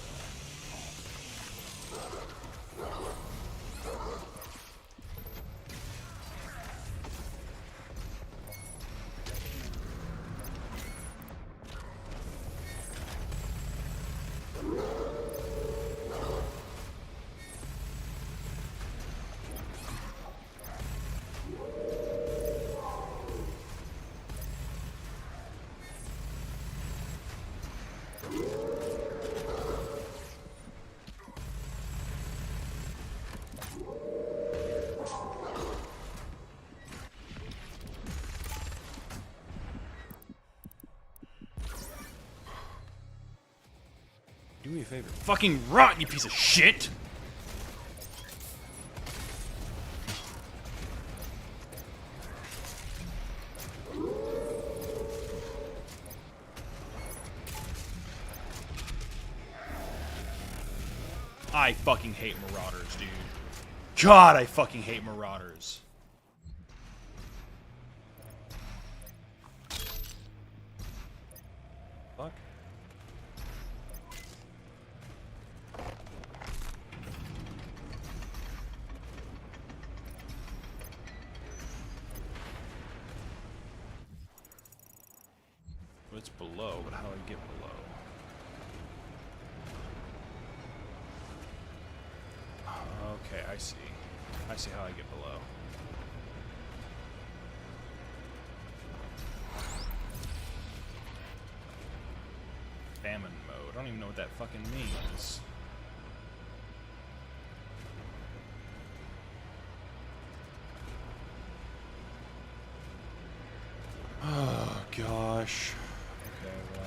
Do me a favor. Fucking rot, you piece of shit! I fucking hate Marauders, dude. God, I fucking hate Marauders. Fuck. Well, it's below, but how do I get below? Okay, I see. I see how I get below. Famine mode. I don't even know what that fucking means. Oh, gosh. Okay, well.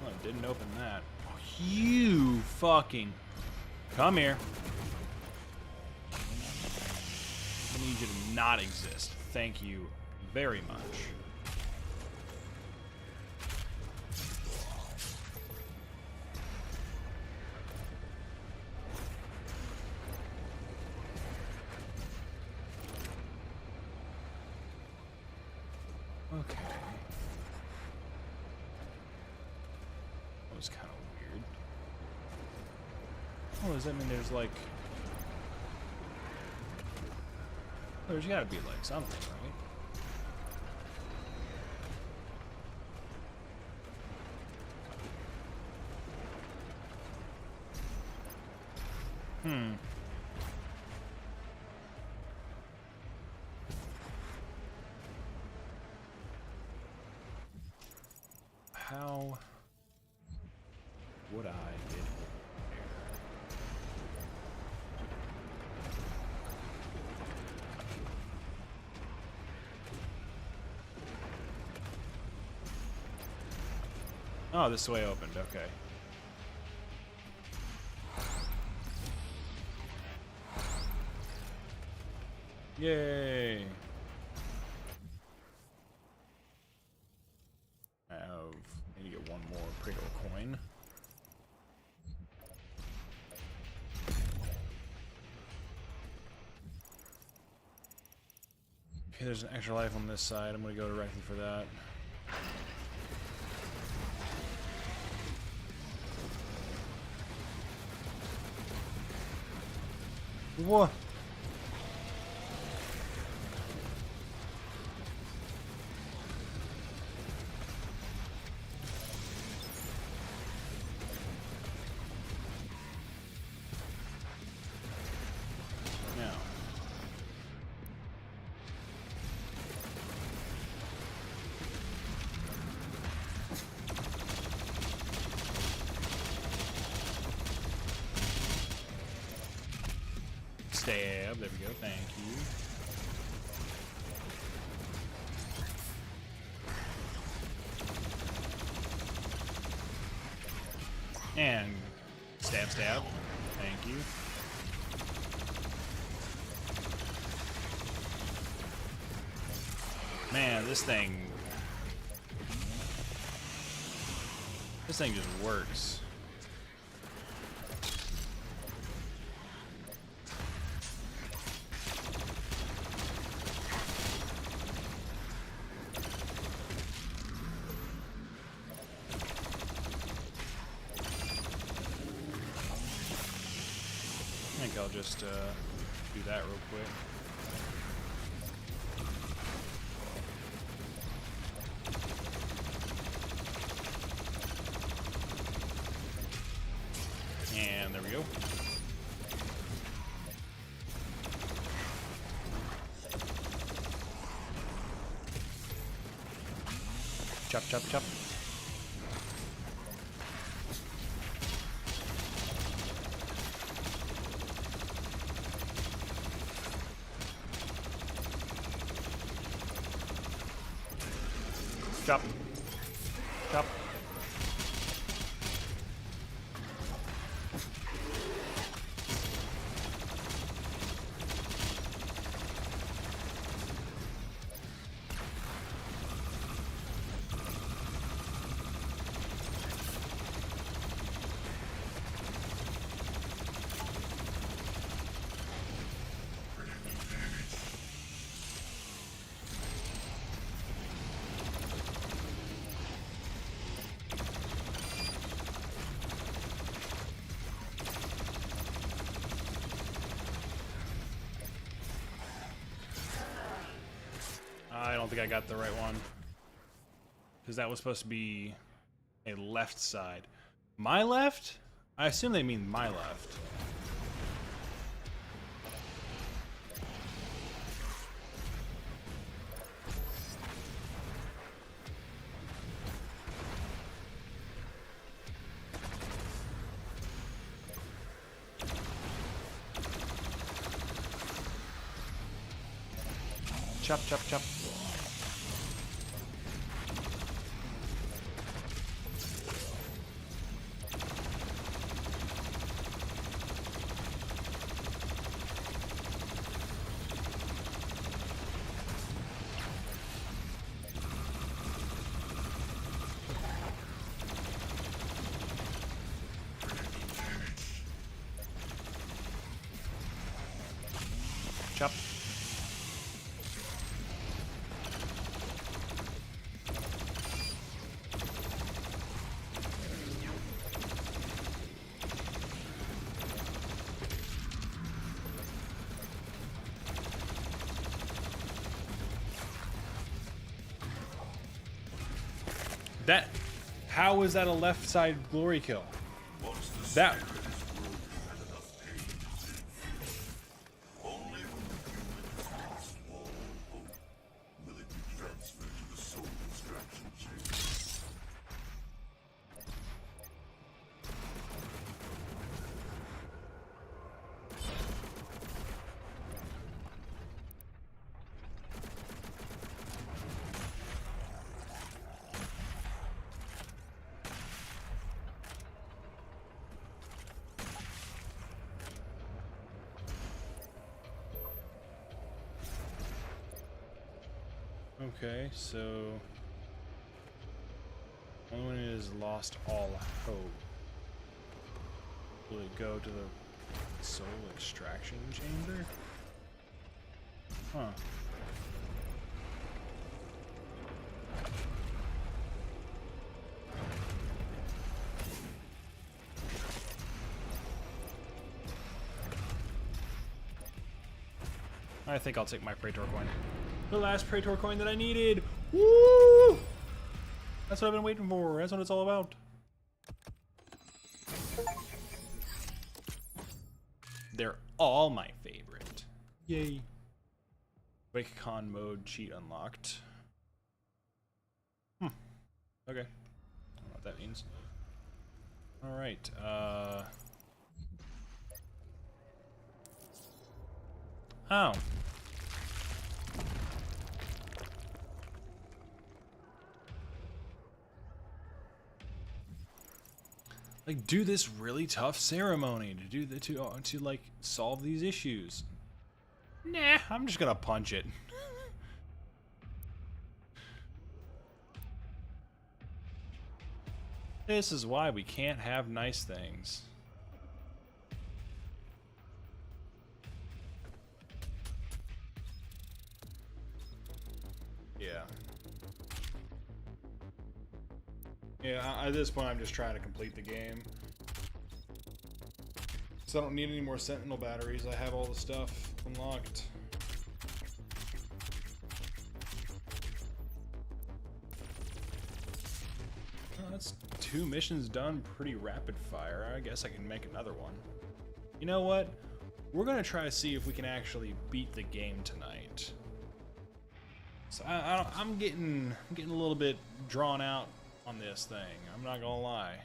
Oh, it didn't open that. Oh, you fucking... Come here. I need you to not exist. Thank you very much. Okay. That was kind of weird. Oh, does that mean there's like... There's gotta be like something, right? How would I get there? Oh, this way opened, okay. Yay! I need to get one more Prado coin. Okay, there's an extra life on this side. I'm gonna go directly for that. What? Now. Stab, there we go, thank you. And stab, stab, thank you. Man, this thing just works. I think I'll just do that real quick. And there we go. Chop, chop, chop. Chop. Chop. I don't think I got the right one. Because that was supposed to be a left side. My left? I assume they mean my left. Chop, chop, chop. Chop. That, how is that a left side glory kill? Once the That, spirit is broken and enough pain to live, only when the human is small hope will it be transferred to the soul extraction chamber. okay, so only when it has lost all hope will it go to the soul extraction chamber? Huh. I think I'll take my Praetor coin. The last Praetor coin that I needed! Woo! That's what I've been waiting for. That's what it's all about. They're all my favorite. Yay. WakeCon mode cheat unlocked. Okay. I don't know what that means. Alright, oh. Like, do this really tough ceremony to do the to like solve these issues. Nah, I'm just gonna punch it. This is why we can't have nice things. Yeah. Yeah, at this point I'm just trying to complete the game. So I don't need any more Sentinel batteries. I have all the stuff unlocked. That's 2 missions done pretty rapid fire. I guess I can make another one. You know what? We're gonna try to see if we can actually beat the game tonight. So I'm getting a little bit drawn out on this thing. I'm not gonna lie.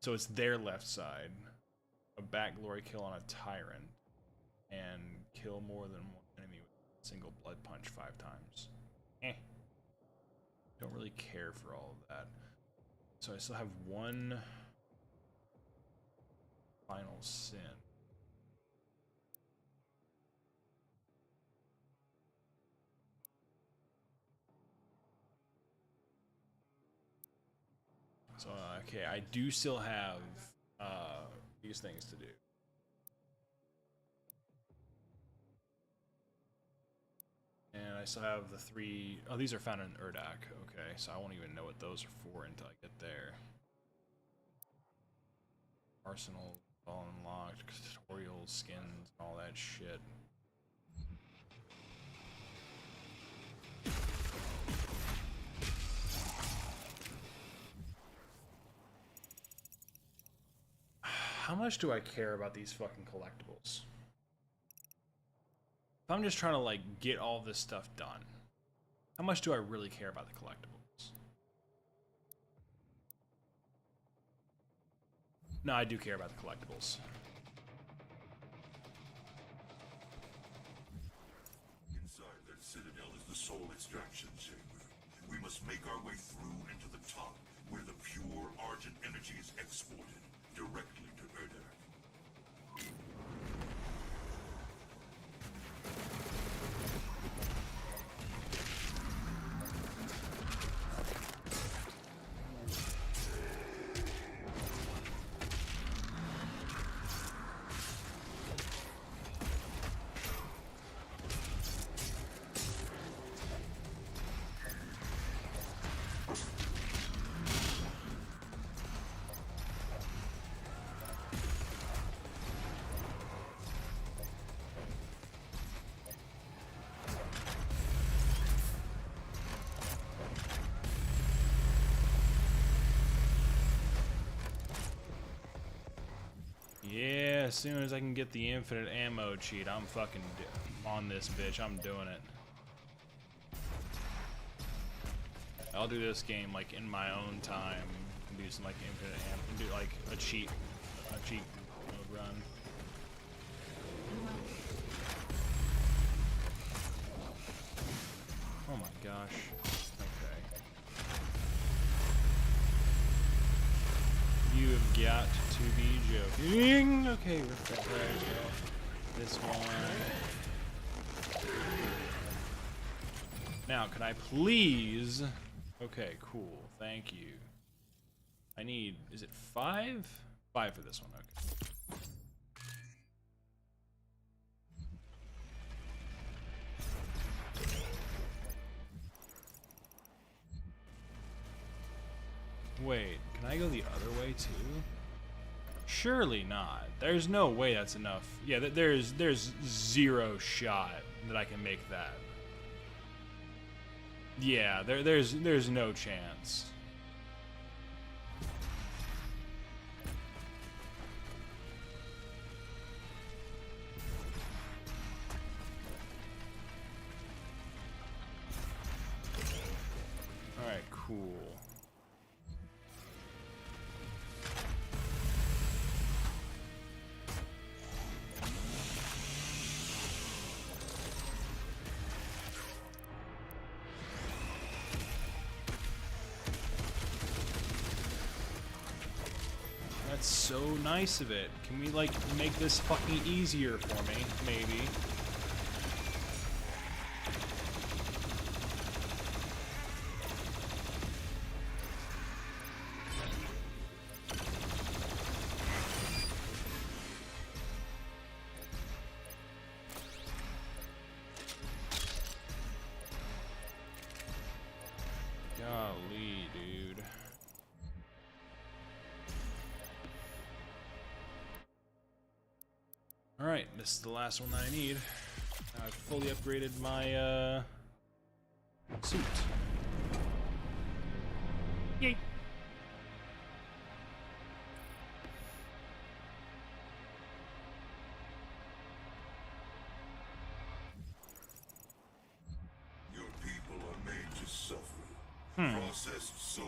So it's their left side. A back glory kill on a tyrant. And kill more than one enemy with a single blood punch 5 times. Don't really care for all of that. So I still have one final sin. So, okay, I do still have these things to do. And I still have the 3... Oh, these are found in Urdak. Okay, so I won't even know what those are for until I get there. Arsenal all unlocked, tutorials, skins, all that shit. How much do I care about these fucking collectibles? If I'm just trying to, like, get all this stuff done, how much do I really care about the collectibles? No, I do care about the collectibles. Inside that citadel is the soul extraction chamber. We must make our way through into the top, where the pure Argent energy is exported directly to Urdak. Yeah, as soon as I can get the infinite ammo cheat, I'm fucking on this bitch. I'm doing it. I'll do this game like in my own time. And do some like infinite ammo. And do like a cheat mode run. Oh my gosh. Okay. You have got to be joking. Okay, refresh this one. Now, can I please? Okay, cool. Thank you. I need, is it 5? 5 for this one, okay. Wait, can I go the other way too? Surely not. There's no way that's enough. Yeah, there's 0 shot that I can make that. Yeah, there's no chance. All right, cool. That's so nice of it. Can we, like, make this fucking easier for me? Maybe. Golly, dude. Alright, this is the last one that I need. I've fully upgraded my suit. Yay! Your people are made to suffer. Processed souls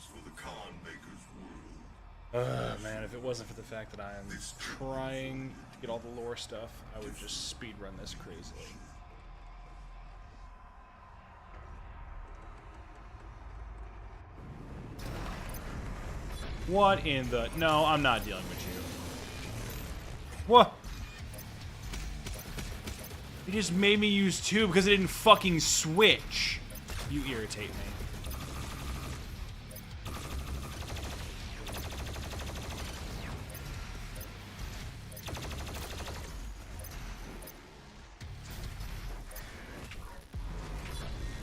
for the Khan Maker's world. Man, if it wasn't for the fact that I am trying to get all the lore stuff, I would just speedrun this crazily. What in the... No, I'm not dealing with you. What? You just made me use 2 because it didn't fucking switch. You irritate me.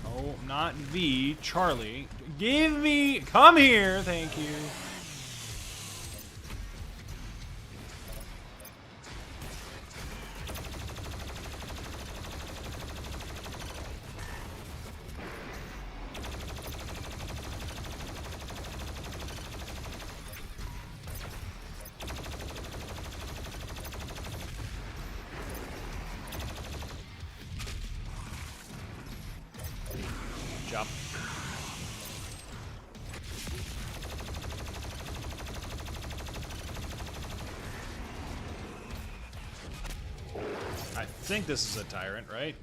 Oh, not V, Charlie. Give me... Come here, thank you. Job. I think this is a tyrant, right?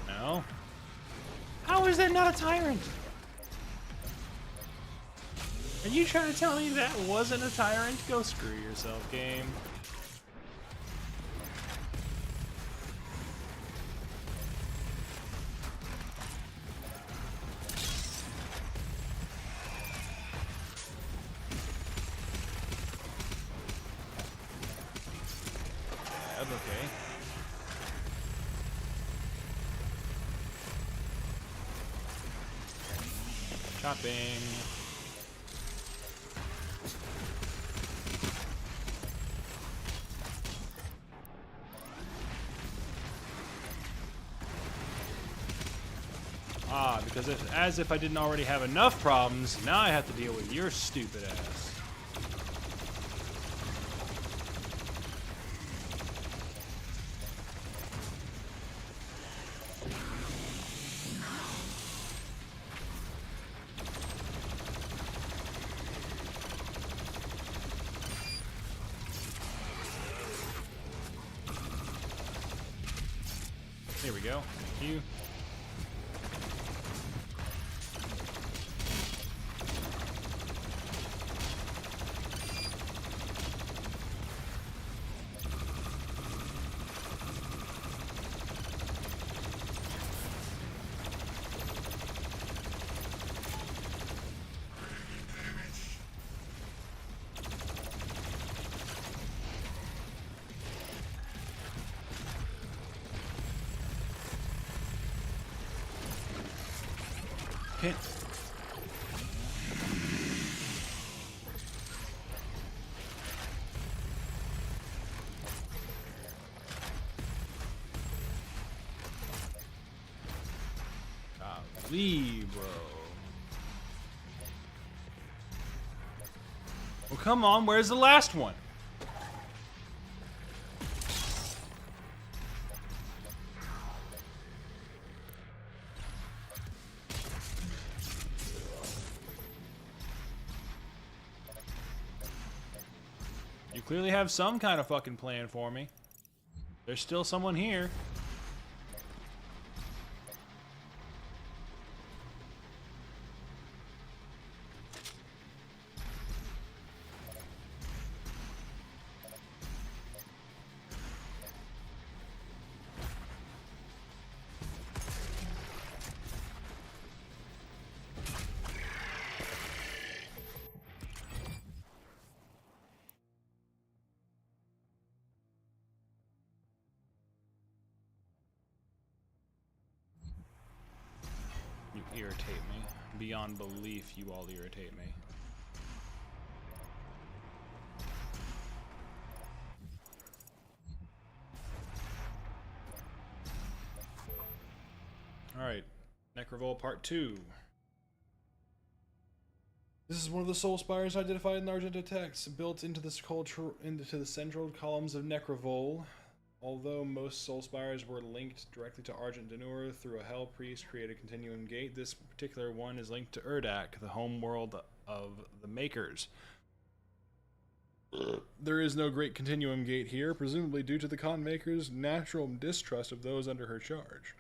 No? How is that not a tyrant? Are you trying to tell me that wasn't a tyrant? Go screw yourself, game. Okay. Chopping. Ah, because as if I didn't already have enough problems, now I have to deal with your stupid ass. There we go. Thank you. Okay. Golly, bro. Well, come on, where's the last one? You clearly have some kind of fucking plan for me. There's still someone here. irritate me. Beyond belief, you all irritate me. Alright, Necrovol Part 2. This is one of the soul spires identified in the Argenta text, built into the central columns of Necrovol. Although most soul spires were linked directly to Argent Danur through a Hell Priest created continuum gate, this particular one is linked to Urdak, the home world of the Makers. There is no great continuum gate here, presumably due to the Con Maker's natural distrust of those under her charge.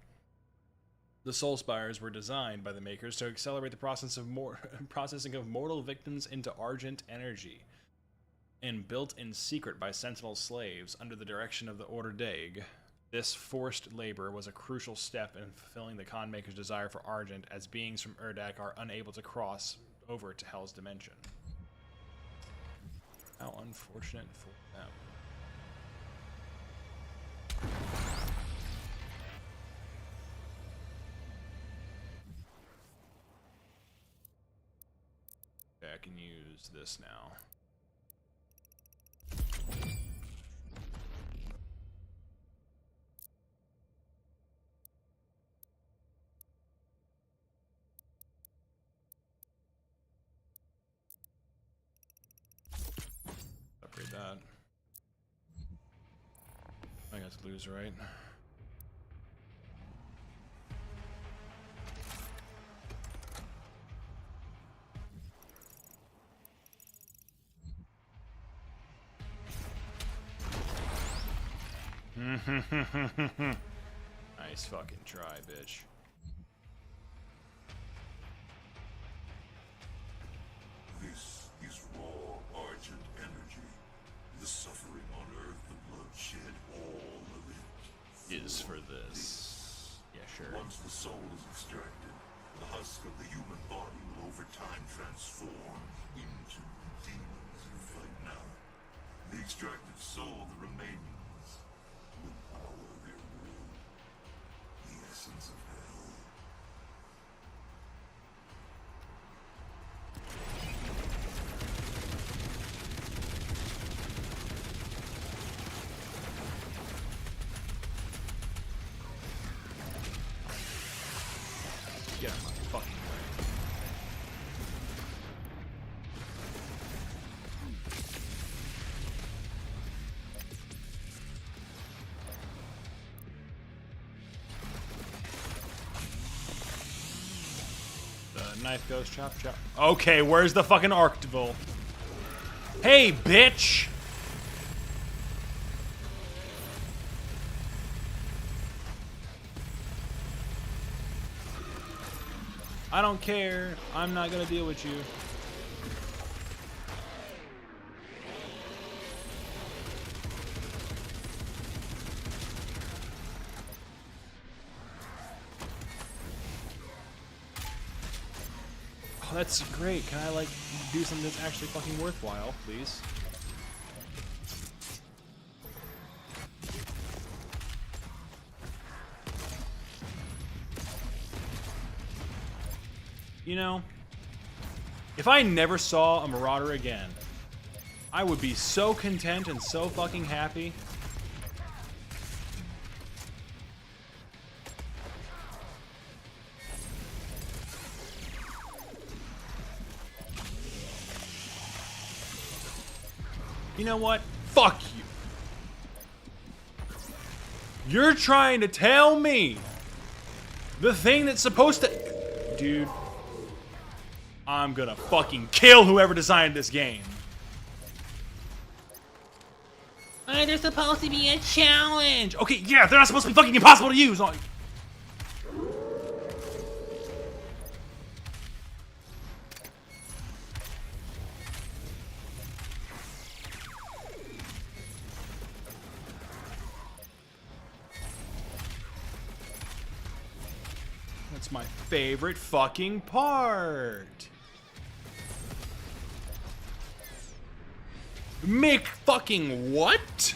The Soul Spires were designed by the Makers to accelerate the processing of mortal victims into Argent energy, and built in secret by Sentinel slaves under the direction of the Order Daig. This forced labor was a crucial step in fulfilling the Con Maker's desire for Argent, as beings from Urdak are unable to cross over to Hell's dimension. How unfortunate for them. Okay, I can use this now. Upgrade that. I got to lose, right? Nice fucking try, bitch. This is raw Argent energy. The suffering on Earth, the bloodshed, all of it. Is for this. Yeah, sure. Once the soul is extracted, the husk of the human body will over time transform into the demons you fight now. The extracted soul, the remains, will power their will. The essence of hell. Get out of my fucking way. The knife goes chop chop. Okay, where's the fucking Arctivil? Hey, bitch! I don't care. I'm not gonna deal with you. Oh, that's great. Can I, like, do something that's actually fucking worthwhile, please? You know, if I never saw a Marauder again, I would be so content and so fucking happy. You know what? Fuck you. You're trying to tell me the thing that's supposed to... Dude. I'm gonna fucking kill whoever designed this game. There's supposed to be a challenge. Okay, yeah, they're not supposed to be fucking impossible to use. That's my favorite fucking part. Mick fucking what?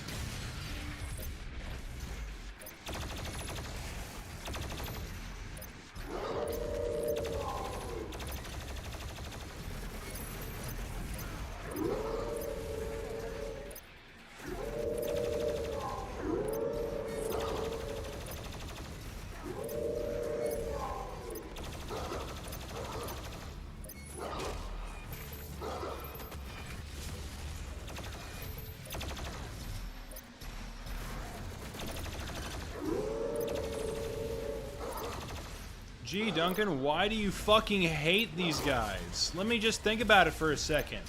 Gee, Duncan, why do you fucking hate these guys? Let me just think about it for a second.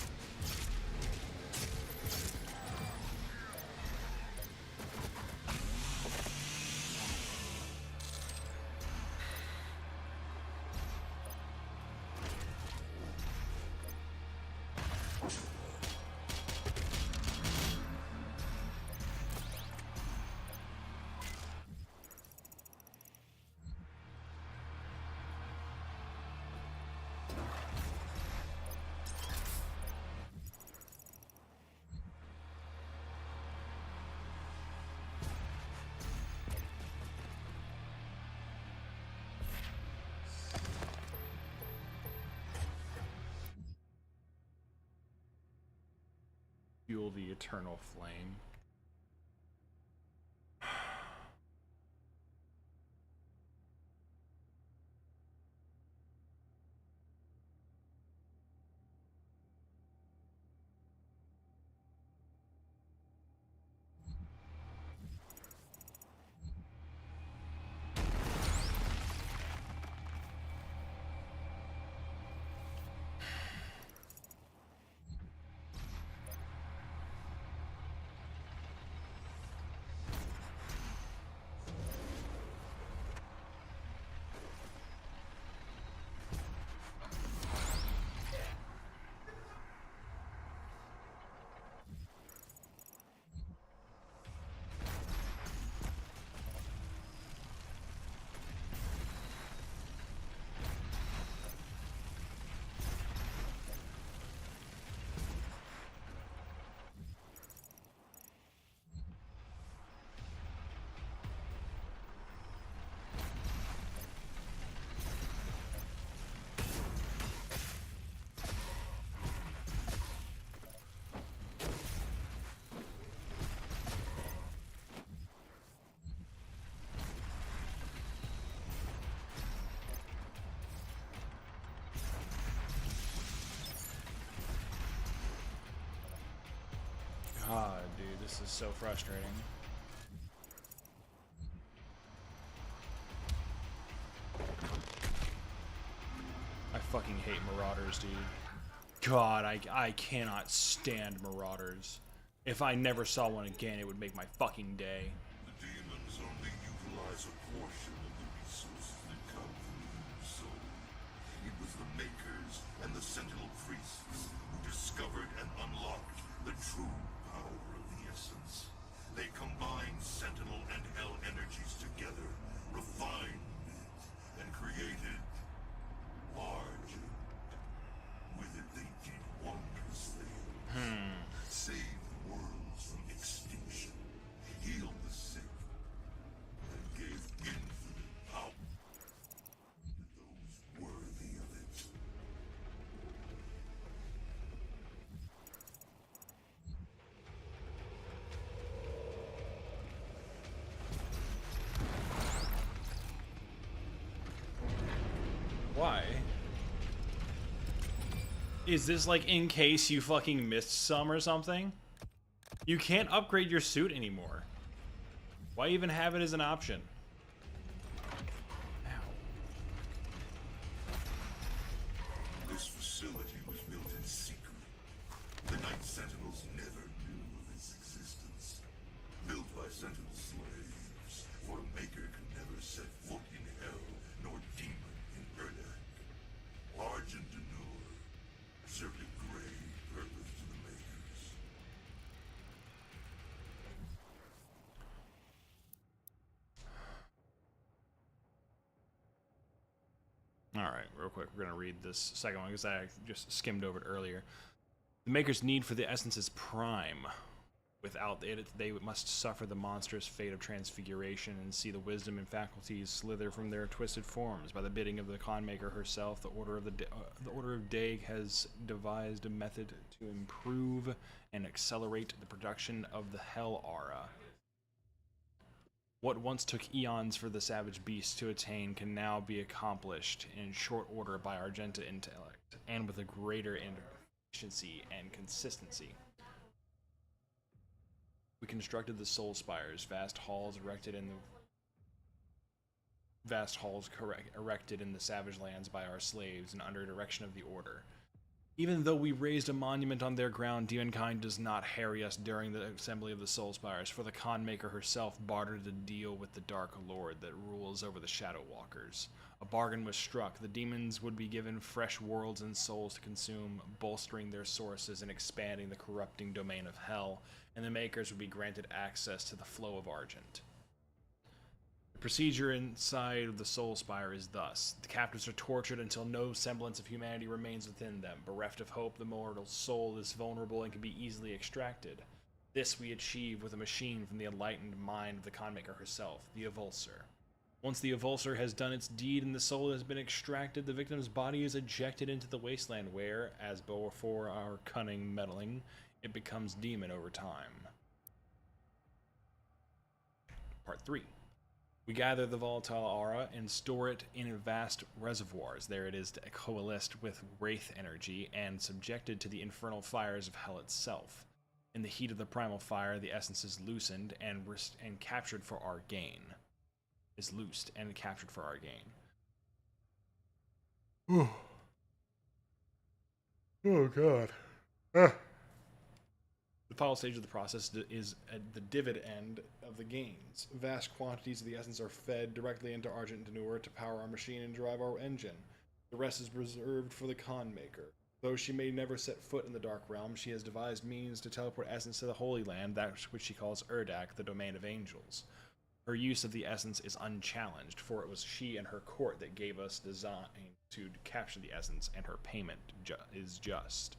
Fuel the eternal flame. God, dude, this is so frustrating. I fucking hate Marauders, dude. God, I cannot stand Marauders. If I never saw one again, it would make my fucking day. The demons only utilize a portion of the resources that come from the human soul. It was the Makers and the Sentinel Priests who discovered and unlocked the true power of the essence. They combined Sentinel and Hell energies together, refined it, and created Argent. With it they did wondrous things. Saved worlds from extinction, healed the sick, and gave infinite power to those worthy of it. Why? Is this like in case you fucking missed some or something? You can't upgrade your suit anymore. Why even have it as an option? Ow. This facility was built in secret. The Night Sentinels never knew of its existence. Built by Sentinel slaves, for a Maker could never set foot in Hell, nor demon in Erdak. Argent Denur served a grave purpose to the Makers. Alright, real quick, we're gonna read this second one because I just skimmed over it earlier. The Maker's need for the essence is prime. Without it, they must suffer the monstrous fate of transfiguration and see the wisdom and faculties slither from their twisted forms. By the bidding of the Con Maker herself, the Order of Daeg has devised a method to improve and accelerate the production of the Hell Aura. What once took eons for the savage beast to attain can now be accomplished in short order by Argenta intellect, and with a greater efficiency and consistency. We constructed the Soul Spires, vast halls erected in vast halls erected in the savage lands by our slaves and under direction of the Order. Even though we raised a monument on their ground, Demonkind does not harry us during the assembly of the Soulspires, for the Khanmaker herself bartered a deal with the Dark Lord that rules over the Shadow Walkers. A bargain was struck. The demons would be given fresh worlds and souls to consume, bolstering their sources and expanding the corrupting domain of Hell, and the Makers would be granted access to the flow of Argent. The procedure inside of the Soulspire is thus. The captives are tortured until no semblance of humanity remains within them. Bereft of hope, the mortal soul is vulnerable and can be easily extracted. This we achieve with a machine from the enlightened mind of the Khanmaker herself, the Avulsor. Once the Avulsor has done its deed and the soul has been extracted, the victim's body is ejected into the wasteland where, as before our cunning meddling, it becomes demon over time. Part 3. We gather the volatile aura and store it in vast reservoirs. There it is coalesced with wraith energy and subjected to the infernal fires of hell itself. In the heat of the primal fire, the essence is loosened and captured for our gain. Is loosed and captured for our gain. Oh God. The final stage of the process is at the divot end of the gains. Vast quantities of the essence are fed directly into Argent D'Nur to power our machine and drive our engine. The rest is reserved for the Khanmaker. Though she may never set foot in the Dark Realm, she has devised means to teleport essence to the Holy Land, that which she calls Urdak, the domain of angels. Her use of the essence is unchallenged, for it was she and her court that gave us design to capture the essence, and her payment is just.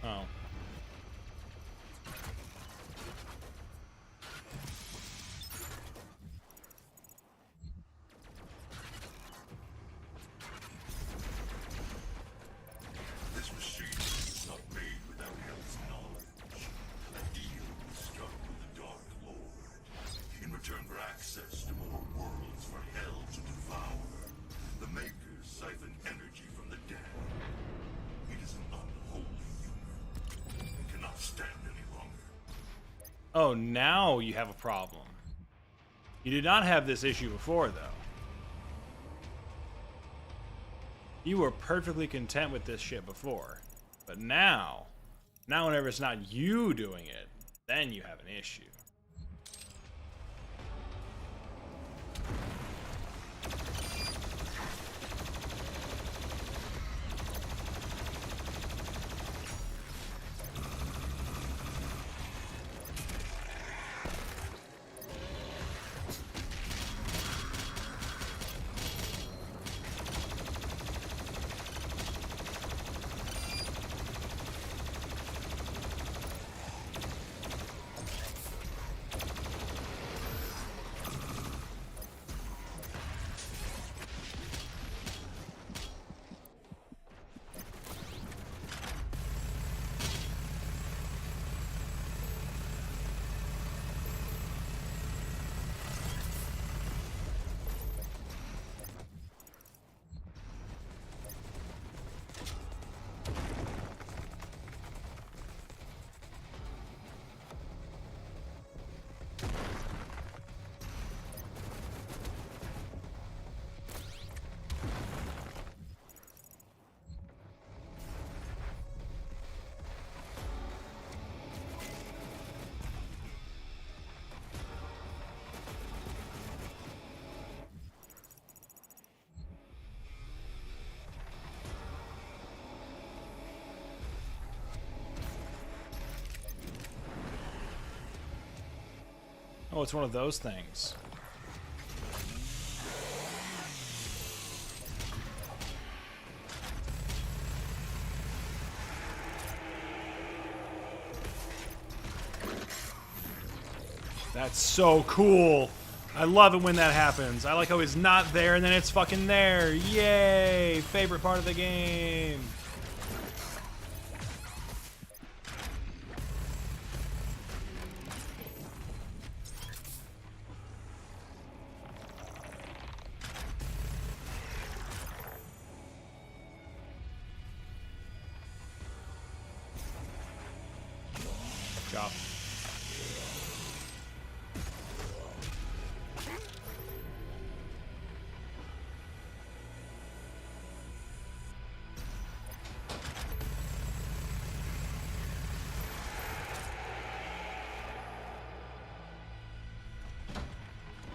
Oh. This machine is not made without Hell's knowledge. A deal was struck with the Dark Lord in return for access to more worlds for Hell to devour. The Makers siphon energy from the dead. It is an unholy union and cannot stand any longer. Oh, now you have a problem. You did not have this issue before, though. You were perfectly content with this shit before. But now whenever it's not you doing it, then you have an issue. Oh, it's one of those things. That's so cool. I love it when that happens. I like how it's not there and then it's fucking there. Yay! Favorite part of the game. Chop.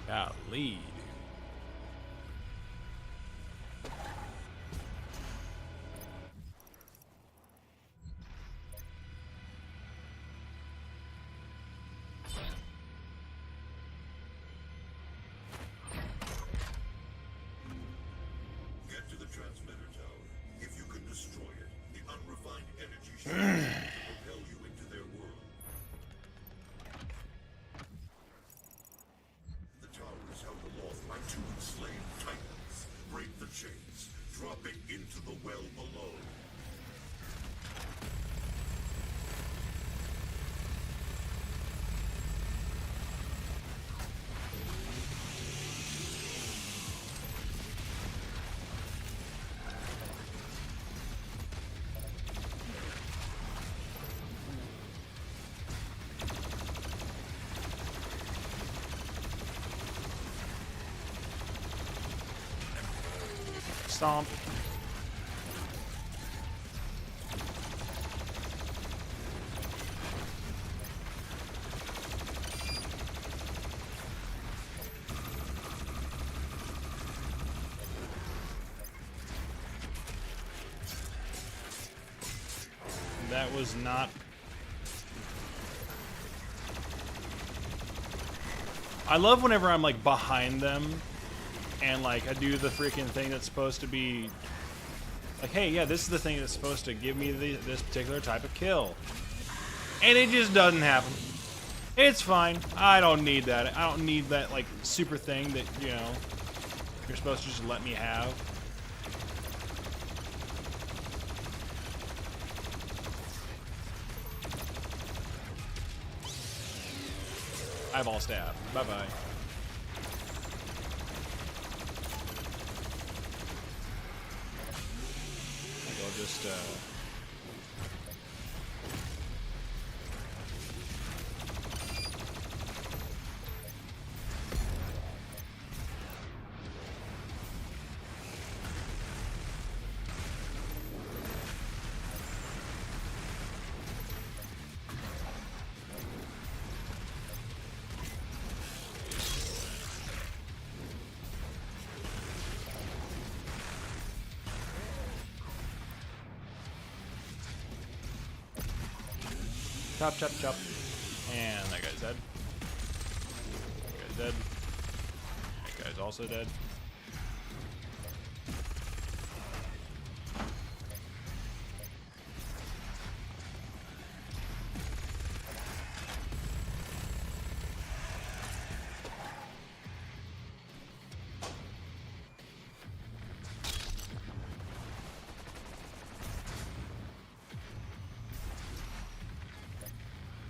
Golly. Get to the transmitter tower. If you can destroy it, the unrefined energy should propel you into their world. The tower is held aloft by two enslaved titans. Break the chains, dropping into the well below. Stomp. That was not... I love whenever I'm like behind them and like I do the freaking thing that's supposed to be like, hey, yeah, this is the thing that's supposed to give me this particular type of kill. And it just doesn't happen. It's fine. I don't need that. I don't need that like super thing that, you know, you're supposed to just let me have. Eyeball stab. Bye-bye. I'll just, chop, chop, chop. And that guy's dead. That guy's dead. That guy's also dead.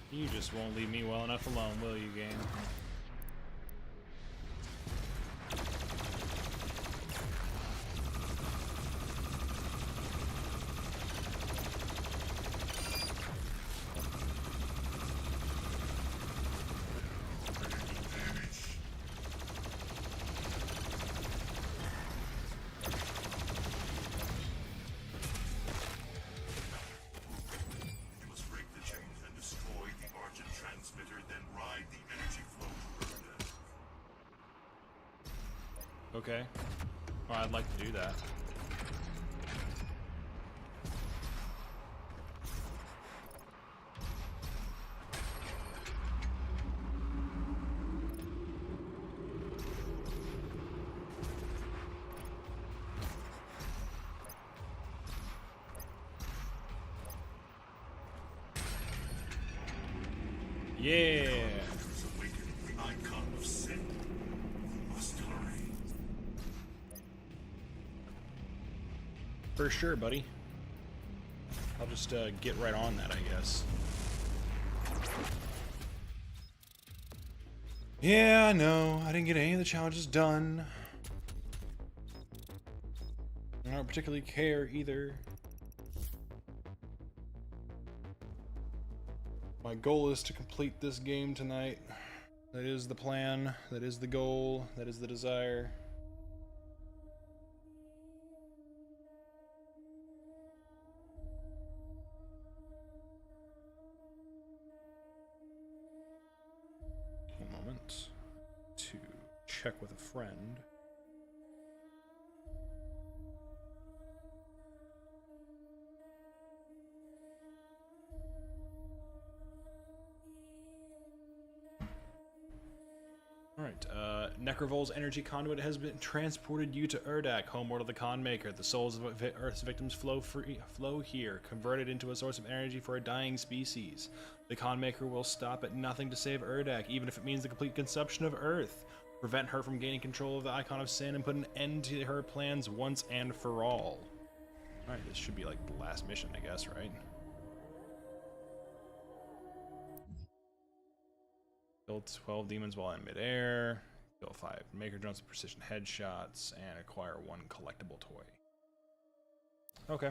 You just won't leave me well enough alone, will you, game? You must break the chains and destroy the Argent transmitter, then ride the energy flow to Earth. Okay. Well, I'd like to do that. Yeah. Awaken the icon of sin. For sure, buddy. I'll just get right on that, I guess. Yeah, no, I didn't get any of the challenges done. I don't particularly care either. My goal is to complete this game tonight. That is the plan, that is the goal, that is the desire. A moment to check with a friend. Alright, Necrovol's energy conduit has been transported you to Urdak, homeworld of the Conmaker. The souls of Earth's victims flow here, converted into a source of energy for a dying species. The Conmaker will stop at nothing to save Urdak, even if it means the complete consumption of Earth. Prevent her from gaining control of the Icon of Sin and put an end to her plans once and for all. Alright, this should be like the last mission, I guess, right? Kill 12 demons while in midair. Kill 5 Maker drones with precision headshots. And acquire 1 collectible toy. Okay.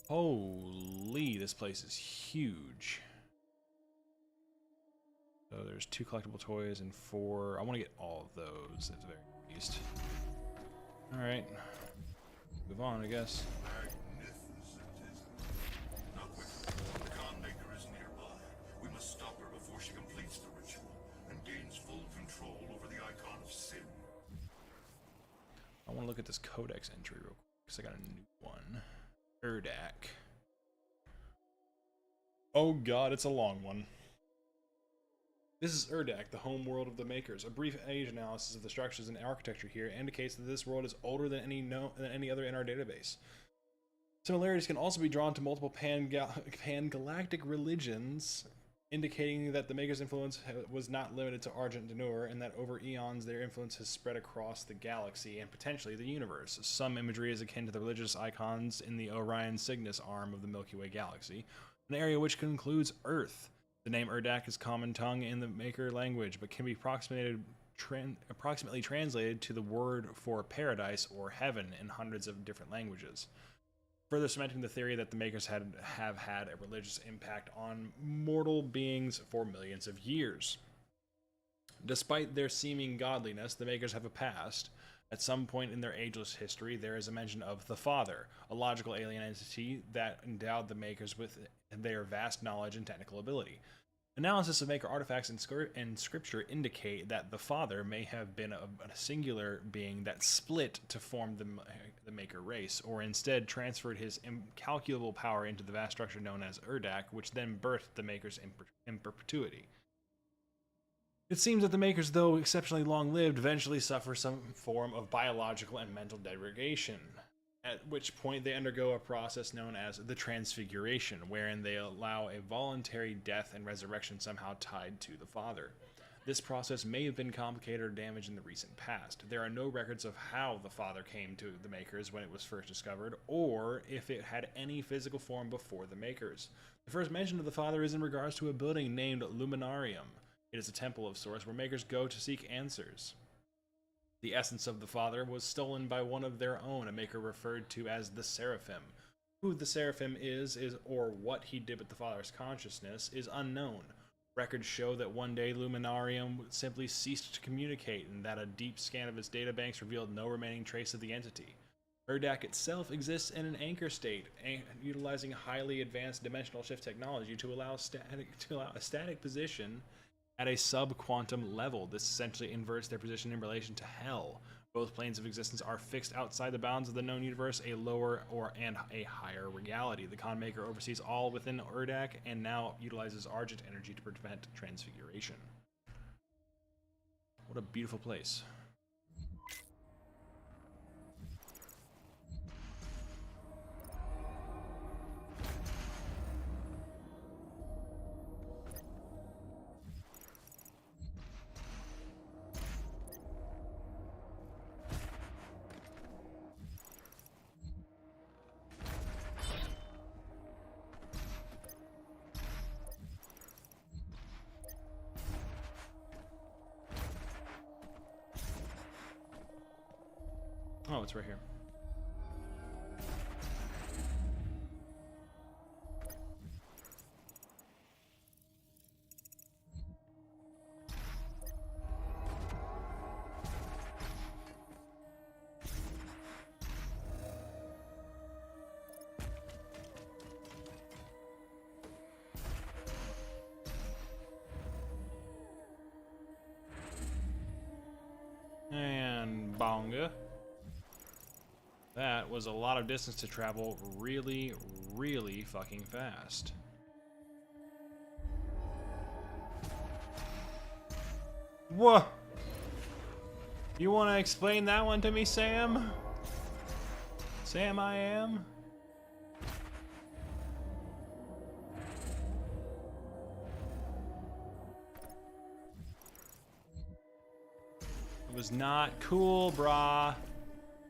Holy, this place is huge. So there's 2 collectible toys and 4. I want to get all of those at the very least. Alright. Move on, I guess. I want to look at this codex entry real quick, because I got a new one. Urdak. Oh god, it's a long one. This is Urdak, the home world of the Makers. A brief age analysis of the structures and architecture here indicates that this world is older than any other in our database. Similarities can also be drawn to multiple pan-galactic religions, indicating that the Maker's influence was not limited to Argent D'Nur, and that over eons their influence has spread across the galaxy and potentially the universe. Some imagery is akin to the religious icons in the Orion Cygnus arm of the Milky Way galaxy, an area which includes Earth. The name Urdak is common tongue in the Maker language, but can be approximately translated to the word for paradise or heaven in hundreds of different languages, further cementing the theory that the Makers have had a religious impact on mortal beings for millions of years. Despite their seeming godliness, the Makers have a past. At some point in their ageless history, there is a mention of the Father, a logical alien entity that endowed the Makers with their vast knowledge and technical ability. Analysis of Maker artifacts and scripture indicate that the Father may have been a singular being that split to form the Maker race, or instead transferred his incalculable power into the vast structure known as Urdak, which then birthed the Makers in perpetuity. It seems that the Makers, though exceptionally long-lived, eventually suffer some form of biological and mental degradation, at which point they undergo a process known as the Transfiguration, wherein they allow a voluntary death and resurrection somehow tied to the Father. This process may have been complicated or damaged in the recent past. There are no records of how the Father came to the Makers when it was first discovered, or if it had any physical form before the Makers. The first mention of the Father is in regards to a building named Luminarium. It is a temple of sorts where Makers go to seek answers. The essence of the Father was stolen by one of their own, a Maker referred to as the Seraphim. Who the Seraphim is or what he did with the Father's consciousness is unknown. Records show that one day Luminarium simply ceased to communicate, and that a deep scan of its databanks revealed no remaining trace of the entity. Urdak itself exists in an anchor state, utilizing highly advanced dimensional shift technology to allow a static position at a sub-quantum level. This essentially inverts their position in relation to Hell. Both planes of existence are fixed outside the bounds of the known universe, a lower and a higher reality. The Conmaker oversees all within Urdak and now utilizes Argent energy to prevent transfiguration. What a beautiful place. it's right here. And bonga. That was a lot of distance to travel really, really fucking fast. Whoa! You want to explain that one to me, Sam? Sam, I am? It was not cool, brah.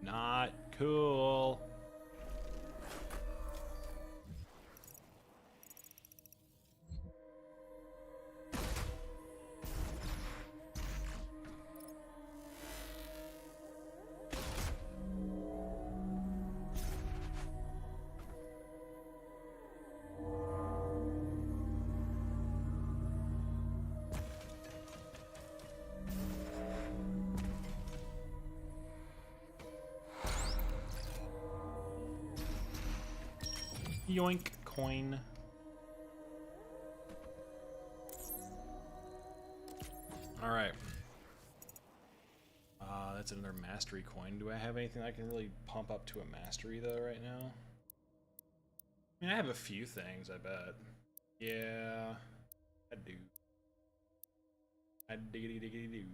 Not cool. Yoink, coin. Alright. That's another mastery coin. Do I have anything I can really pump up to a mastery, though, right now? I mean, I have a few things, I bet. Yeah, I do. I diggity diggity do.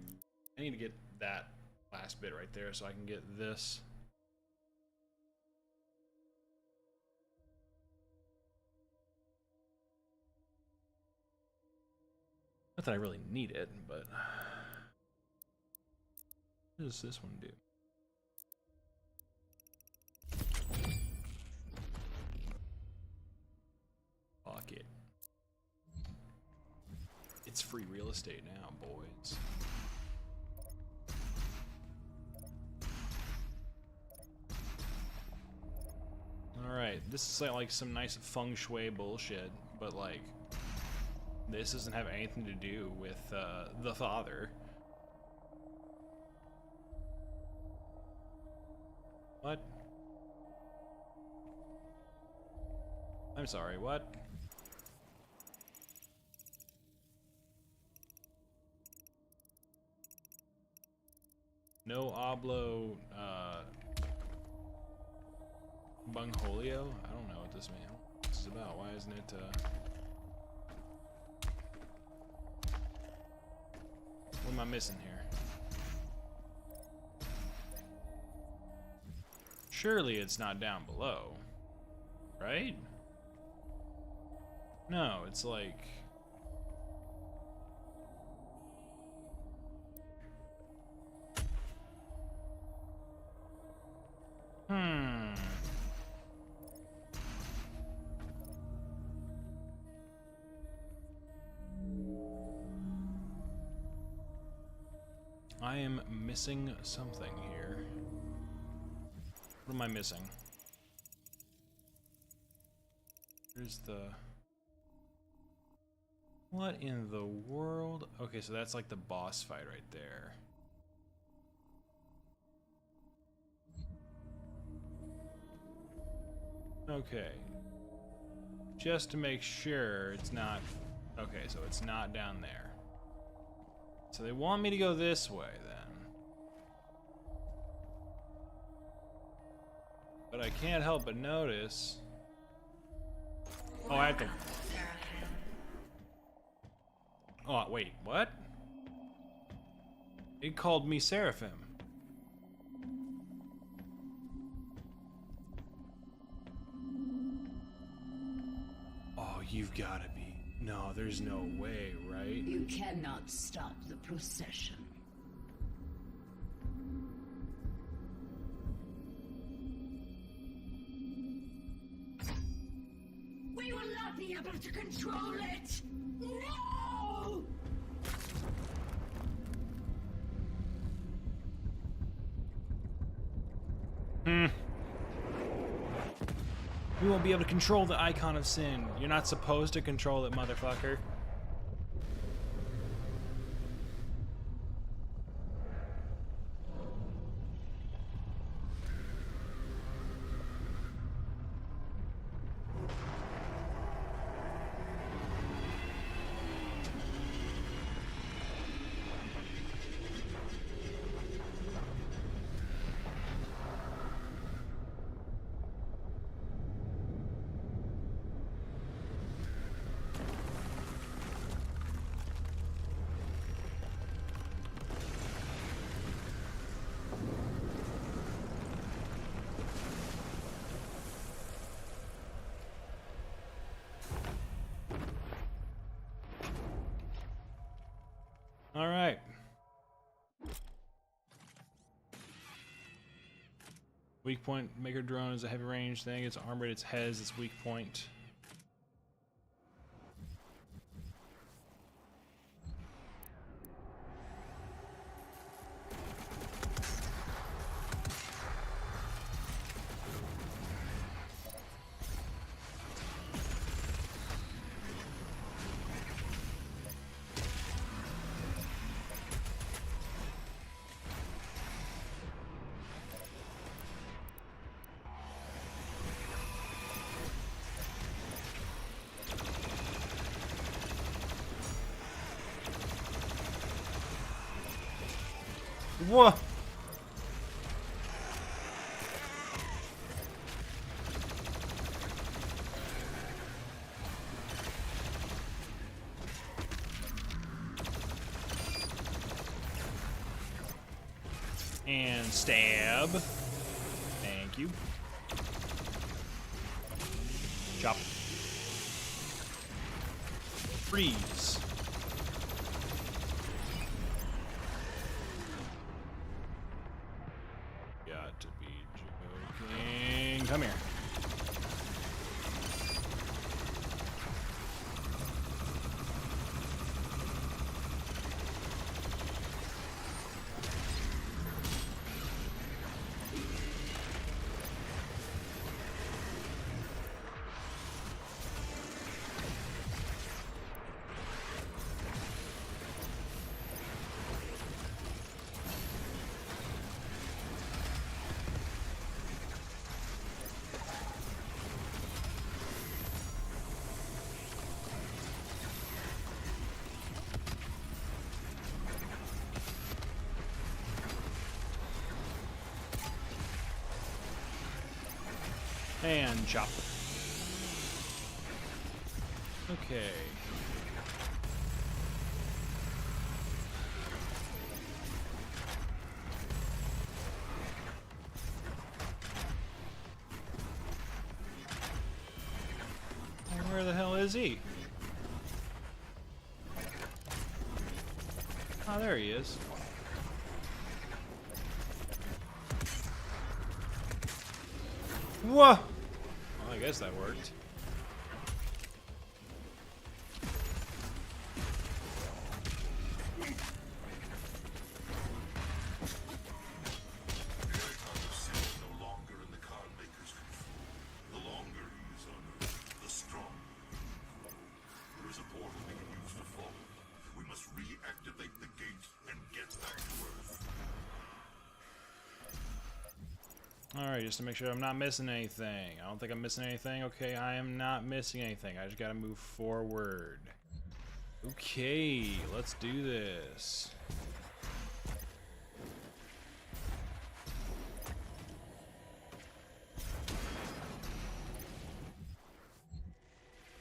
I need to get that last bit right there so I can get this. Not that I really need it, but what does this one do? Fuck it. It's free real estate now, boys. Alright, this is like some nice feng shui bullshit, but like, this doesn't have anything to do with the father. What? I'm sorry, what? No hablo Bungholio? I don't know what this means. What this is about. Why isn't it what am I missing here? Surely it's not down below, right? No, it's like... I am missing something here. What am I missing? Here's the... What in the world? Okay, so that's like the boss fight right there. Okay. Just to make sure it's not... Okay, so it's not down there. So they want me to go this way, then. But I can't help but notice... Oh, I have to... Oh, wait, what? It called me Seraphim. Oh, you've gotta be... No, there's no way, right? You cannot stop the procession. We will not be able to control it! No! You won't be able to control the Icon of Sin. You're not supposed to control it, motherfucker. All right. Weak point maker drone is a heavy range thing. It's armored. Its head is its weak point. Whoa! And stab. Thank you. Chop. Freeze. Got to be joking. Come here. And chop. Okay. And where the hell is he? Oh, there he is. Whoa! Well, I guess that worked. The icon of sin is no longer in the card maker's control. The longer he is on Earth, the stronger. There is a portal we can use to follow. We must reactivate the gate and get back to Earth. Alright, just to make sure I'm not missing anything. I don't think I'm missing anything. Okay, I am not missing anything. I just gotta move forward. Okay, let's do this.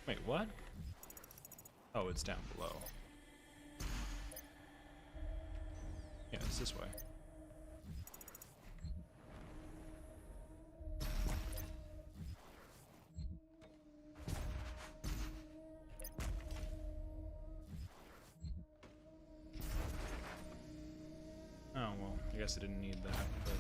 Wait, what? Oh, it's down below. Yeah, it's this way. Oh, well, I guess I didn't need that, but...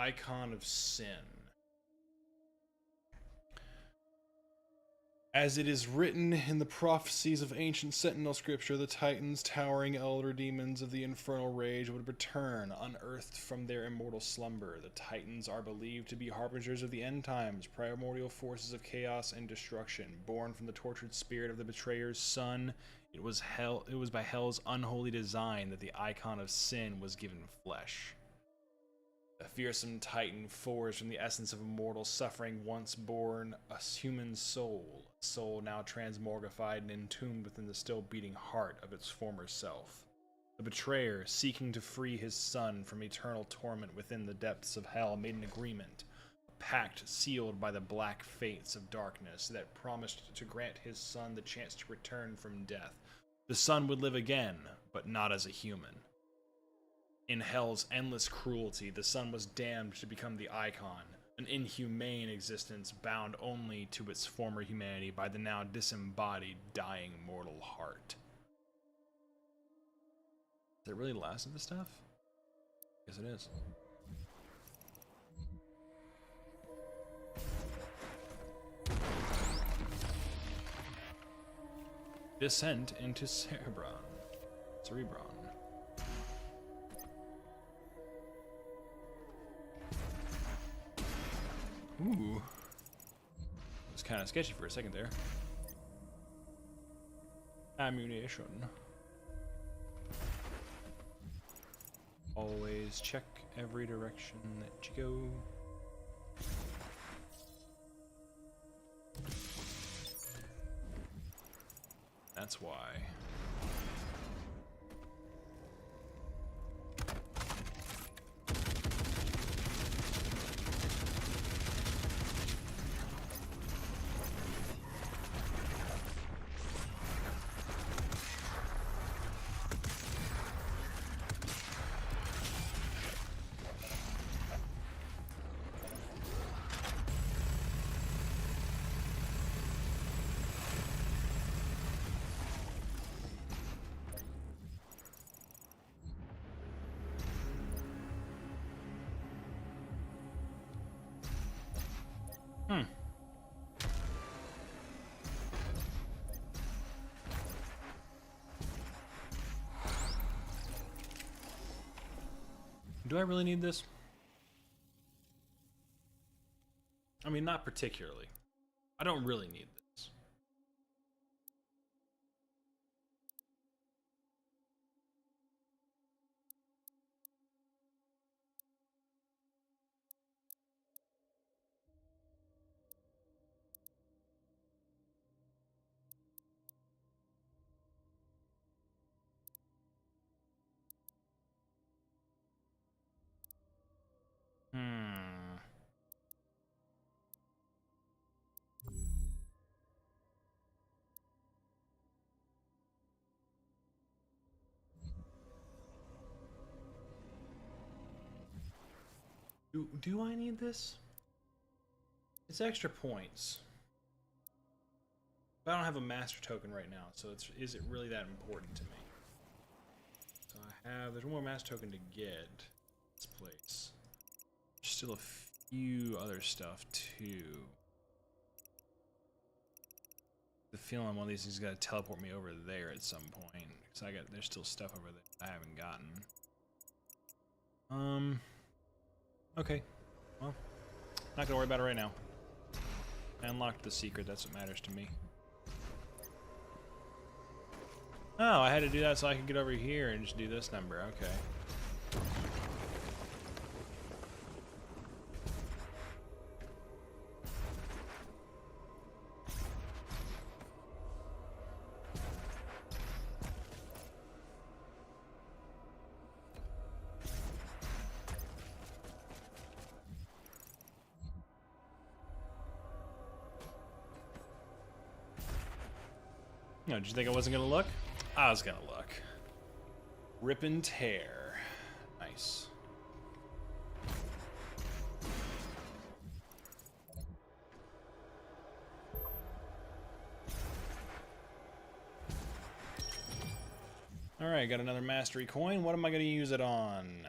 Icon of Sin. As it is written in the prophecies of ancient Sentinel scripture, the Titans, towering elder demons of the infernal rage, would return, unearthed from their immortal slumber. The Titans are believed to be harbingers of the end times, primordial forces of chaos and destruction, born from the tortured spirit of the betrayer's son. It was by Hell's unholy design that the Icon of Sin was given flesh. A fearsome titan forged from the essence of immortal suffering, once born a human soul, a soul now transmogrified and entombed within the still beating heart of its former self. The betrayer, seeking to free his son from eternal torment within the depths of hell, made an agreement, a pact sealed by the black fates of darkness that promised to grant his son the chance to return from death. The son would live again, but not as a human. In Hell's endless cruelty, the son was damned to become the Icon, an inhumane existence bound only to its former humanity by the now disembodied, dying mortal heart. Is that really the last of the stuff? Yes, it is. Descent into Cerebron. Ooh. It was kind of sketchy for a second there. Ammunition. Always check every direction that you go. That's why. Do I really need this? I mean, not particularly. I don't really need this. Do I need this? It's extra points. But I don't have a master token right now, so is it really that important to me? So there's one more master token to get this place. There's still a few other stuff too. The feeling one of these is gonna teleport me over there at some point. Cause there's still stuff over there I haven't gotten. Okay. Well, not gonna worry about it right now. I unlocked the secret, that's what matters to me. Oh, I had to do that so I could get over here and just do this number, okay. No, did you think I wasn't gonna look? I was gonna look. Rip and tear. Nice. Alright, got another mastery coin. What am I gonna use it on?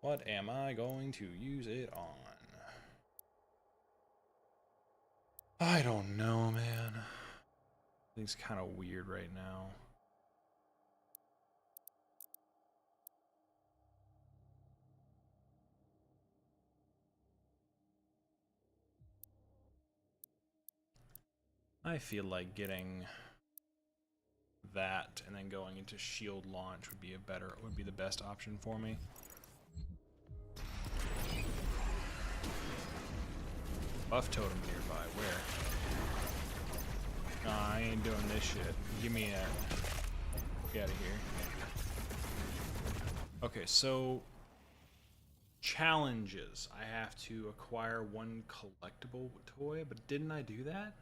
What am I going to use it on? I don't know, man. Things kind of weird right now. I feel like getting that and then going into shield launch would be the best option for me. Buff totem nearby, where? Nah, I ain't doing this shit. Give me a... Get out of here. Okay, so... Challenges. I have to acquire one collectible toy, but didn't I do that?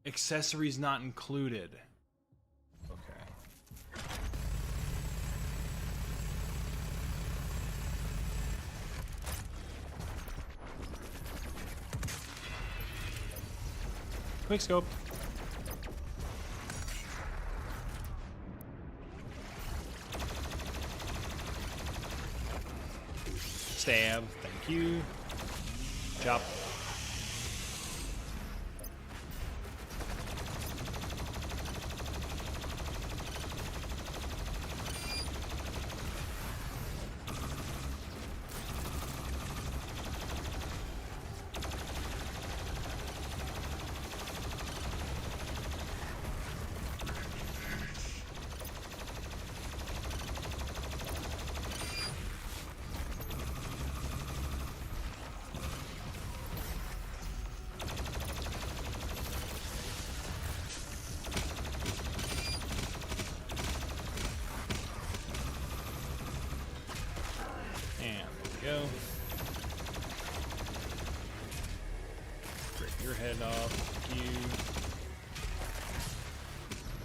Accessories not included. Okay. Quick scope. Stab. Thank you. Chop. Go. Rip your head off. You.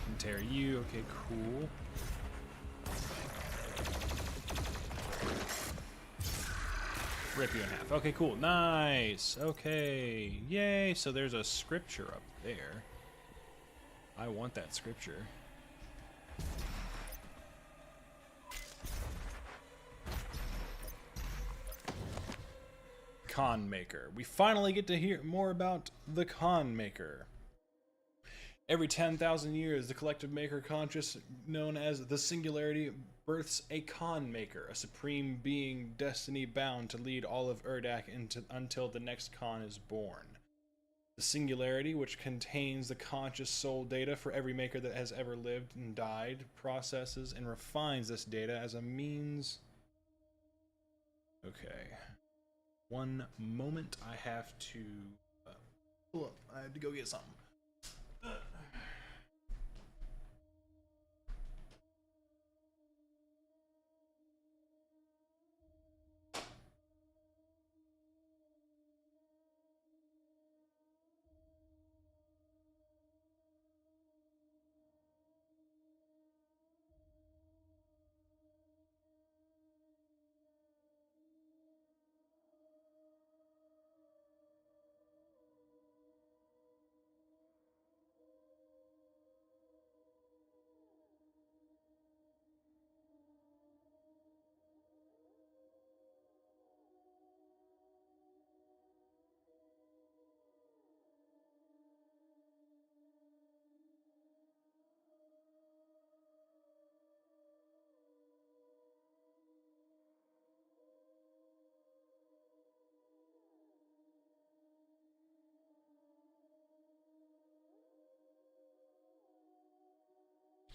And tear you. Okay, cool. Rip you in half. Okay, cool. Nice. Okay. Yay. So there's a scripture up there. I want that scripture. Con Maker. We finally get to hear more about the Con Maker. Every 10,000 years, the collective maker conscious, known as the Singularity, births a Con Maker, a supreme being destiny bound to lead all of Urdak until the next Con is born. The Singularity, which contains the conscious soul data for every maker that has ever lived and died, processes and refines this data as a means... Okay. One moment, I have to pull up. I have to go get something.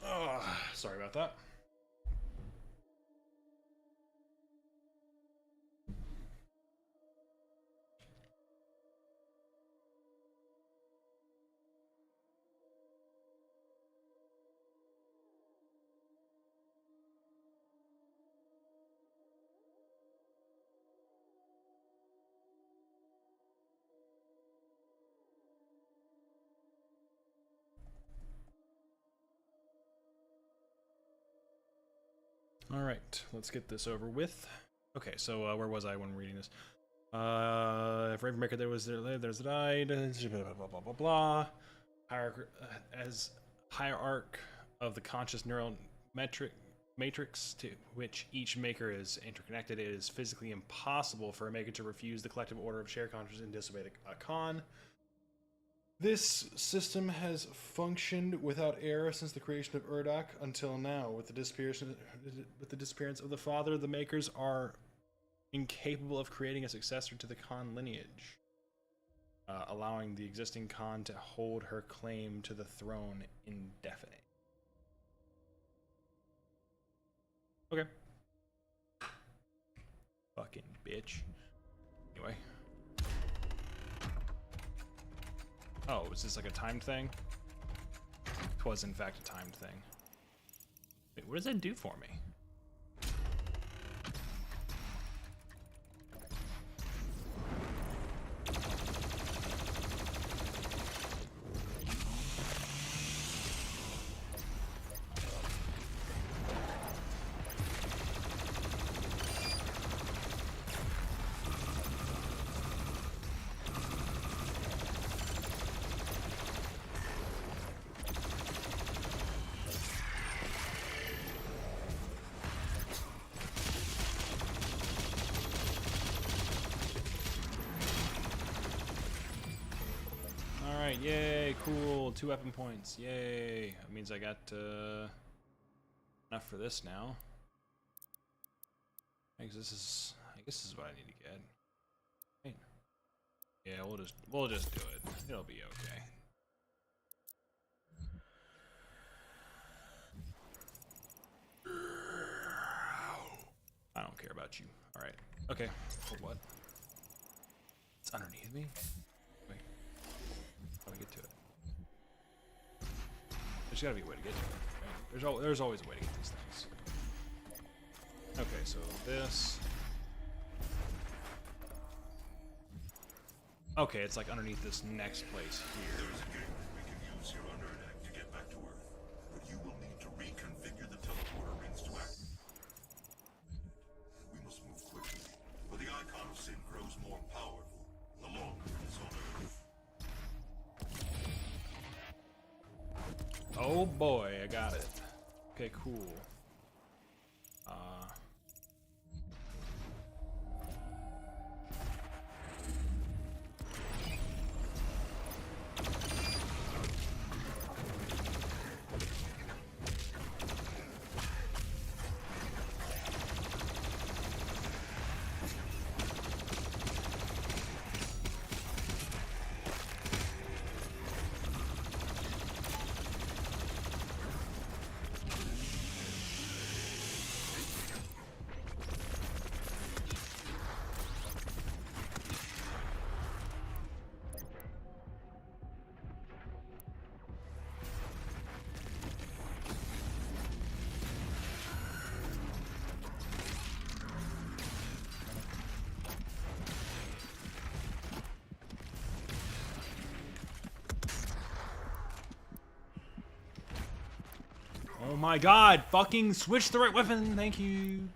Oh, sorry about that. Alright, let's get this over with. Okay, so where was I when reading this? For every maker there's a died, blah blah blah blah blah. As hierarch of the conscious neural metric matrix to which each maker is interconnected, it is physically impossible for a maker to refuse the collective order of shared consciousness and disobey a Khan. This system has functioned without error since the creation of Urdak until now. With the disappearance of the father, the makers are incapable of creating a successor to the Khan lineage, allowing the existing Khan to hold her claim to the throne indefinite. Okay. Fucking bitch. Anyway. Oh, is this like a timed thing? It was in fact a timed thing. Wait, what does that do for me? Alright, yay, cool. 2 weapon points, yay. That means I got enough for this now. I guess this is what I need to get. Right. Yeah, we'll just do it. It'll be okay. I don't care about you. Alright. Okay. For what? It's underneath me? Wait. How do I get to it? There's gotta be a way to get to it. Right? There's always a way to get these things. Okay, so this. Okay, it's like underneath this next place here. There is a gateway we can use here on Urdak to get back to Earth, but you will need to reconfigure the teleporter rings to act. We must move quickly, for the Icon of Sin grows more powerful the longer it is on Earth. Oh boy, I got it. Okay, cool. Oh my god, fucking switch the right weapon, thank you.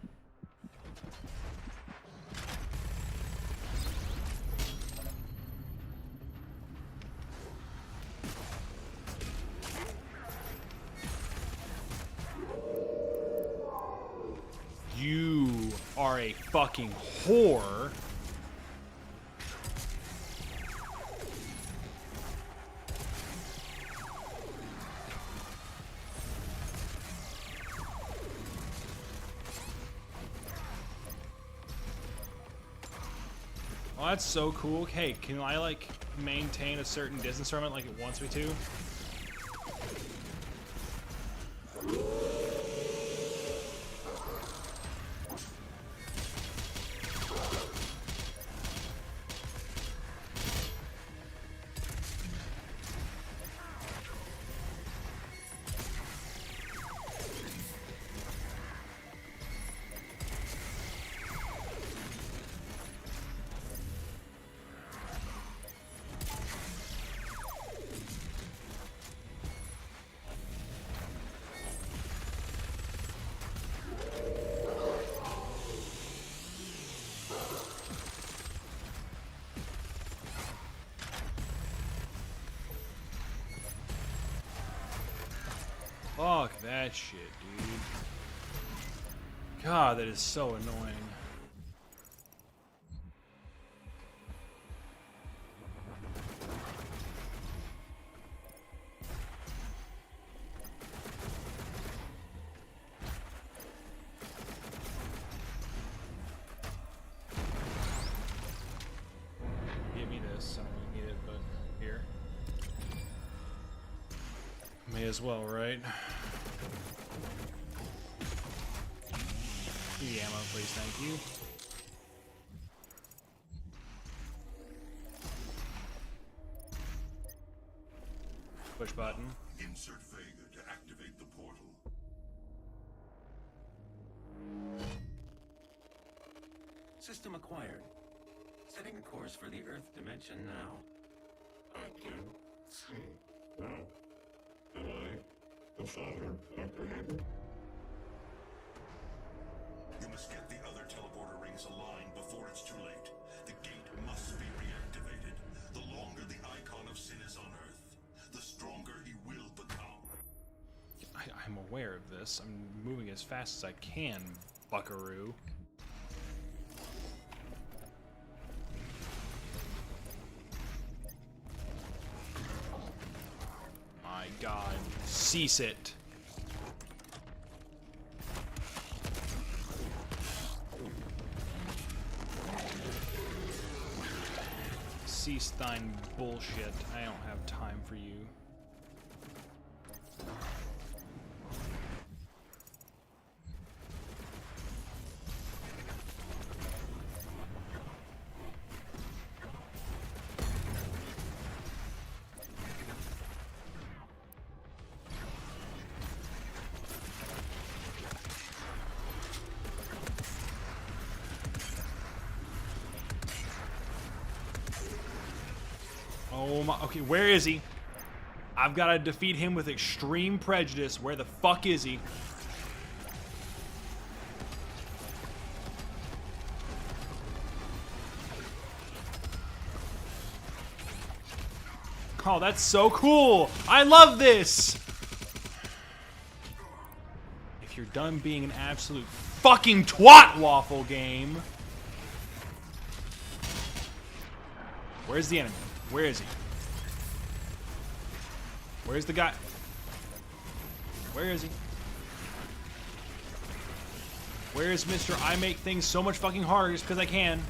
You are a fucking whore. Oh, that's so cool. Hey, can I like maintain a certain distance from it like it wants me to? Fuck that shit, dude. God, that is so annoying. Give me this. I don't really need it, but here. May as well, right? The ammo, please, thank you. Push button. Insert Vega to activate the portal. System acquired. Setting a course for the Earth dimension now. I can see now. Am I the father apprehended? You must get the other teleporter rings aligned before it's too late. The gate must be reactivated. The longer the icon of sin is on Earth, the stronger he will become. I'm aware of this. I'm moving as fast as I can, buckaroo. My God. Cease it. Cease thine bullshit. I don't have time for you. Oh my, okay, where is he? I've got to defeat him with extreme prejudice. Where the fuck is he? Oh, that's so cool. I love this. If you're done being an absolute fucking twat, Waffle Game. Where's the enemy? Where is he? Where's the guy? Where is he? Where is Mr. I make things so much fucking harder just because I can?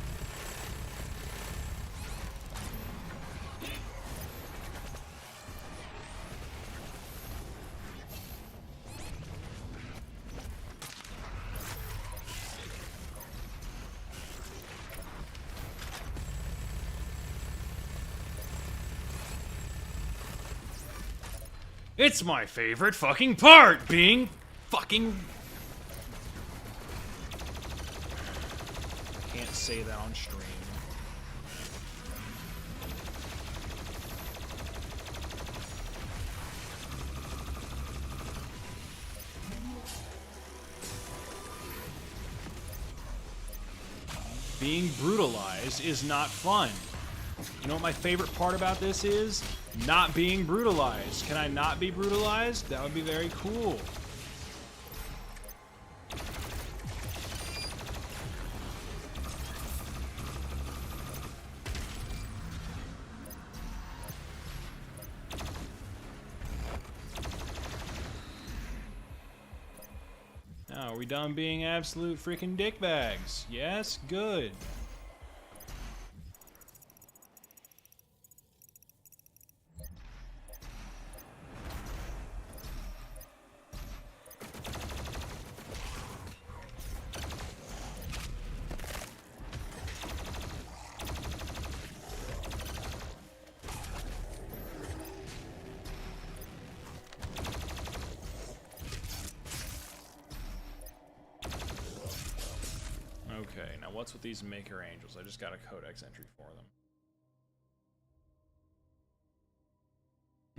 It's my favorite fucking part, being fucking... I can't say that on stream. Being brutalized is not fun. You know what my favorite part about this is? Not being brutalized. Can I not be brutalized? That would be very cool. Now, are we done being absolute freaking dickbags? Yes? Good. Okay, now what's with these Maker Angels? I just got a codex entry for them.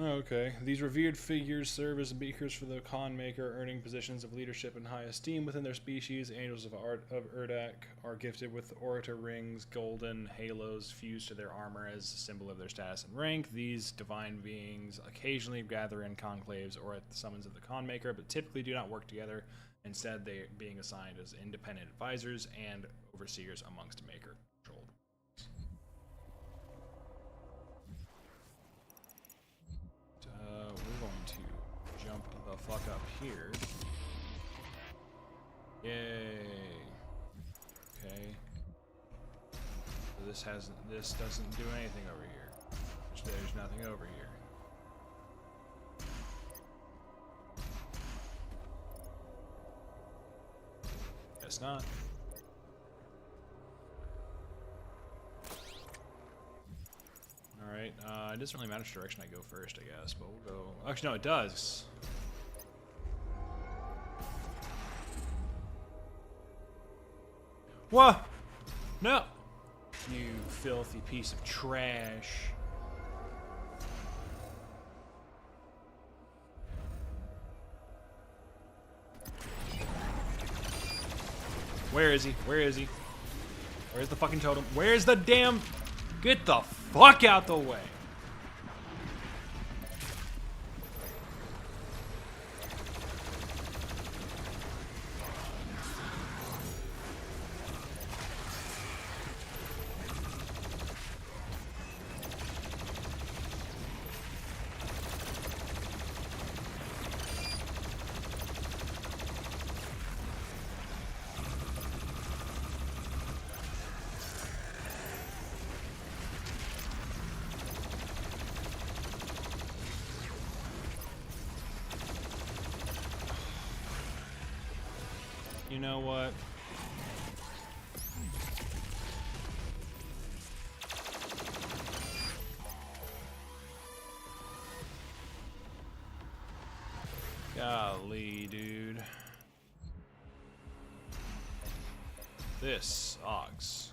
Okay, these revered figures serve as beacons for the Con Maker, earning positions of leadership and high esteem within their species. Angels of Urdak are gifted with Orator rings, golden halos fused to their armor as a symbol of their status and rank. These divine beings occasionally gather in conclaves or at the summons of the Con Maker, but typically do not work together. instead they being assigned as independent advisors and overseers amongst Maker controlled. We're going to jump the fuck up here. Yay! Okay. So this doesn't do anything over here. There's nothing over here. Guess not. Alright, it doesn't really matter which direction I go first, I guess, but we'll go... Actually, no, it does. Whoa! No! You filthy piece of trash. Where is he? Where is he? Where's the fucking totem? Where's the damn... Get the fuck out the way! You know what? Golly, dude. This sucks.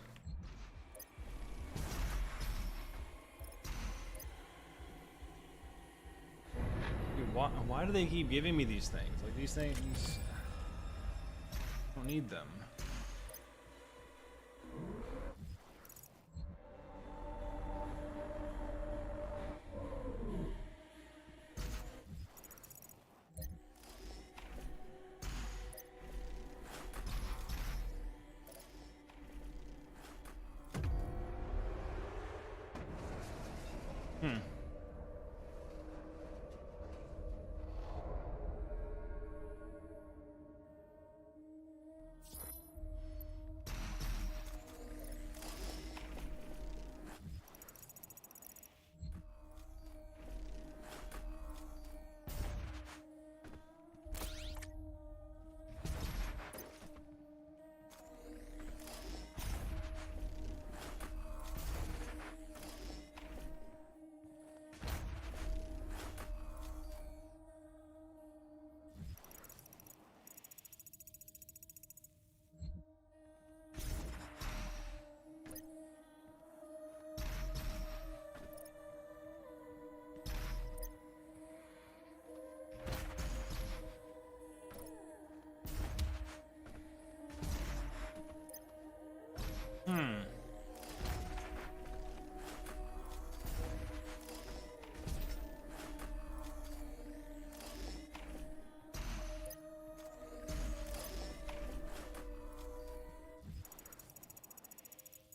Dude, why do they keep giving me these things? Like, these things... I don't need them.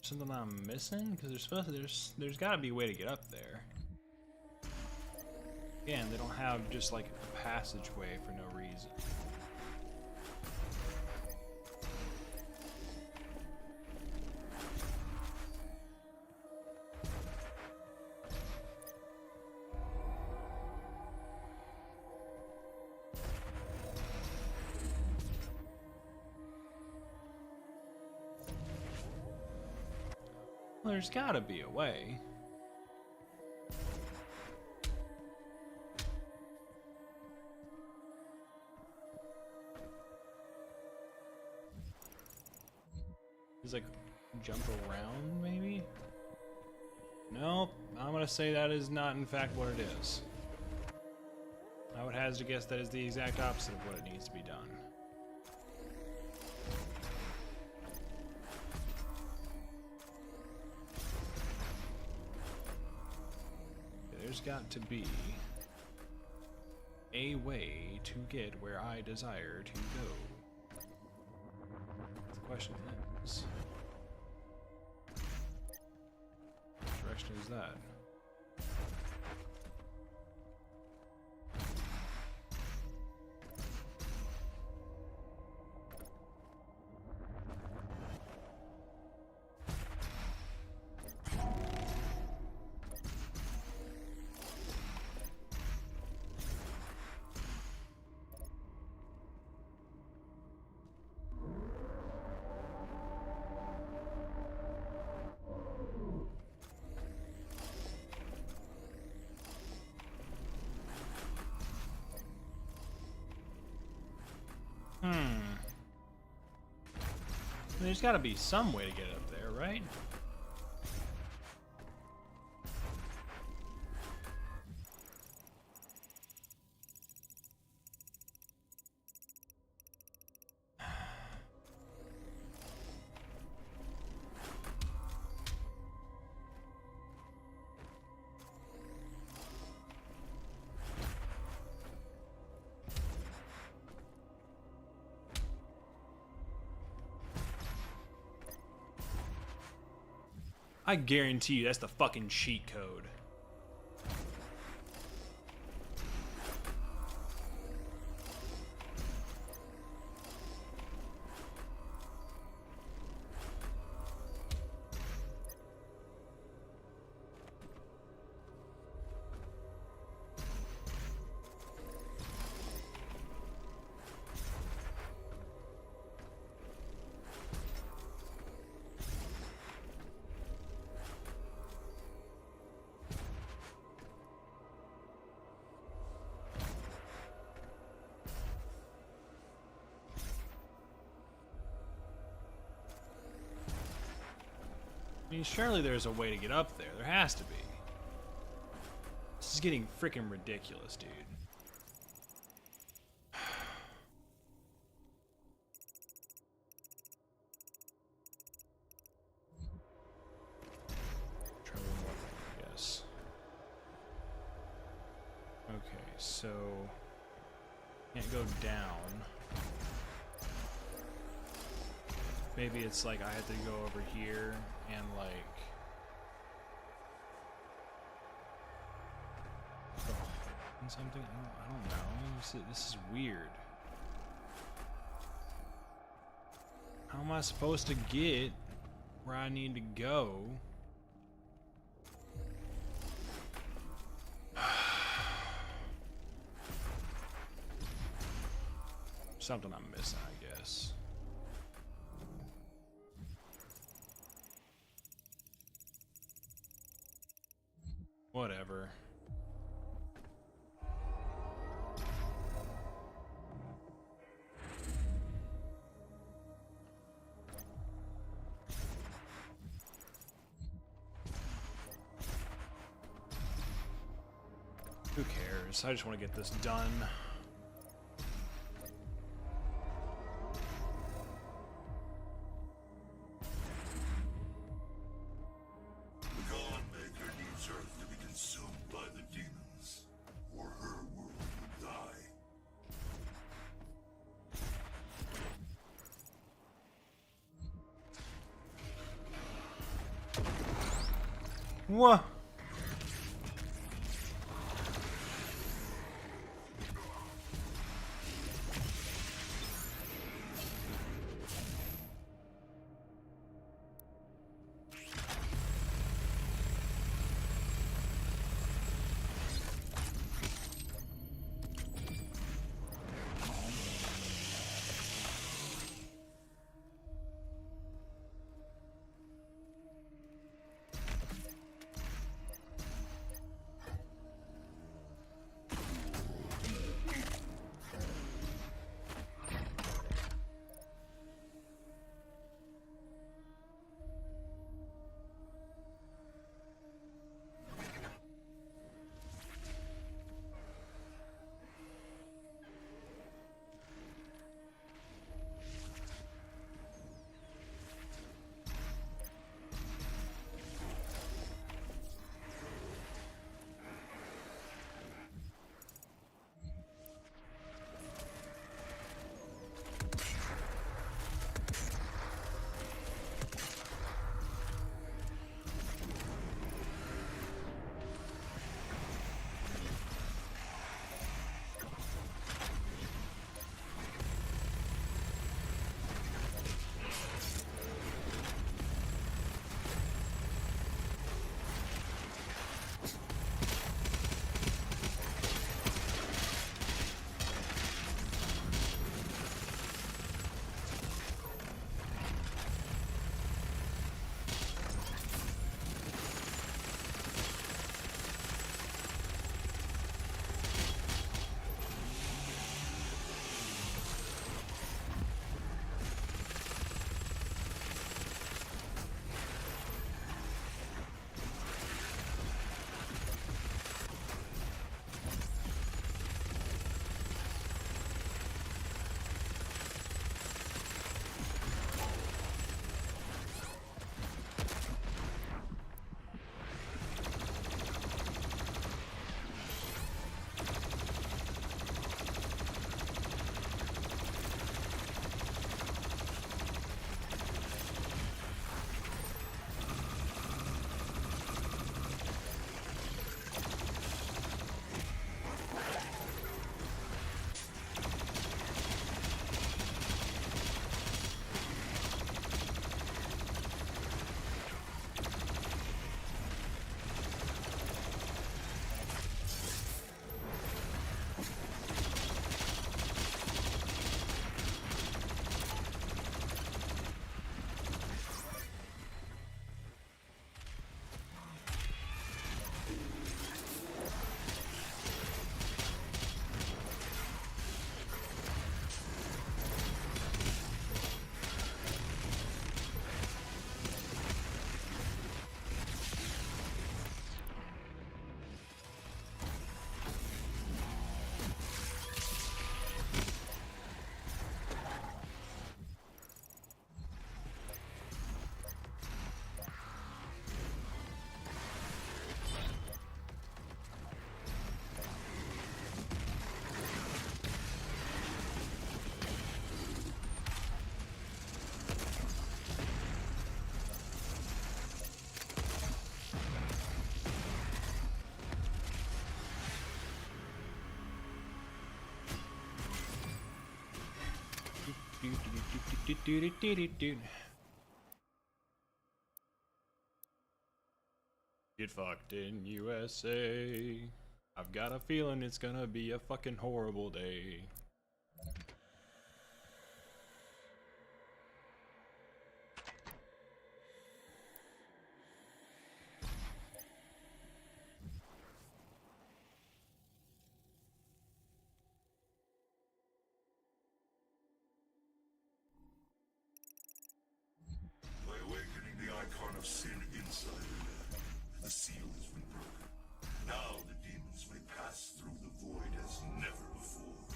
Something I'm missing? Because there's got to be a way to get up there. Again, they don't have just like a passageway for no reason. Well, there's gotta be a way. He's like, jump around, maybe? Nope, I'm gonna say that is not in fact what it is. I would hazard to guess that is the exact opposite of what it needs to be done. There's got to be a way to get where I desire to go. question is, which direction is that? There's got to be some way to get up there, right? I guarantee you that's the fucking cheat code. I mean, surely there's a way to get up there. There has to be. This is getting freaking ridiculous, dude. Try one more thing, I guess. Okay, so can't go down. Maybe it's like I have to go over here and like something. I don't know. This is weird. How am I supposed to get where I need to go? Something I'm missing, I guess. Whatever. Who cares? I just want to get this done. What? Get fucked in USA. I've got a feeling it's gonna be a fucking horrible day. By awakening the icon of sin inside her, the seal has been broken. Now the demons may pass through the void as never before.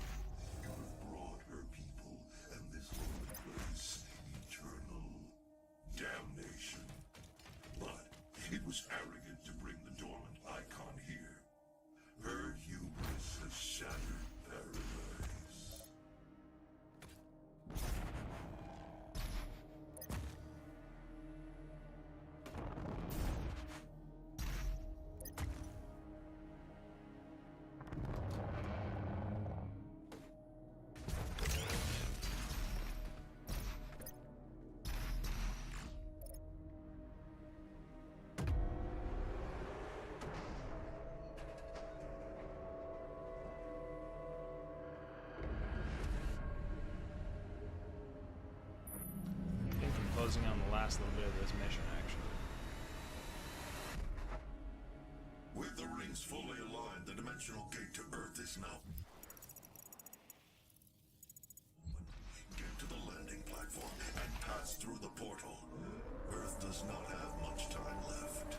You have brought her people and this holy place eternal damnation. But it was arrogant to bring the dormant icon here. Her hubris has shattered paradise. I think I'm closing on the last little bit of this mission, actually. With the rings fully aligned, the dimensional gate to Earth is now. Get to the landing platform and pass through the portal. Earth does not have much time left.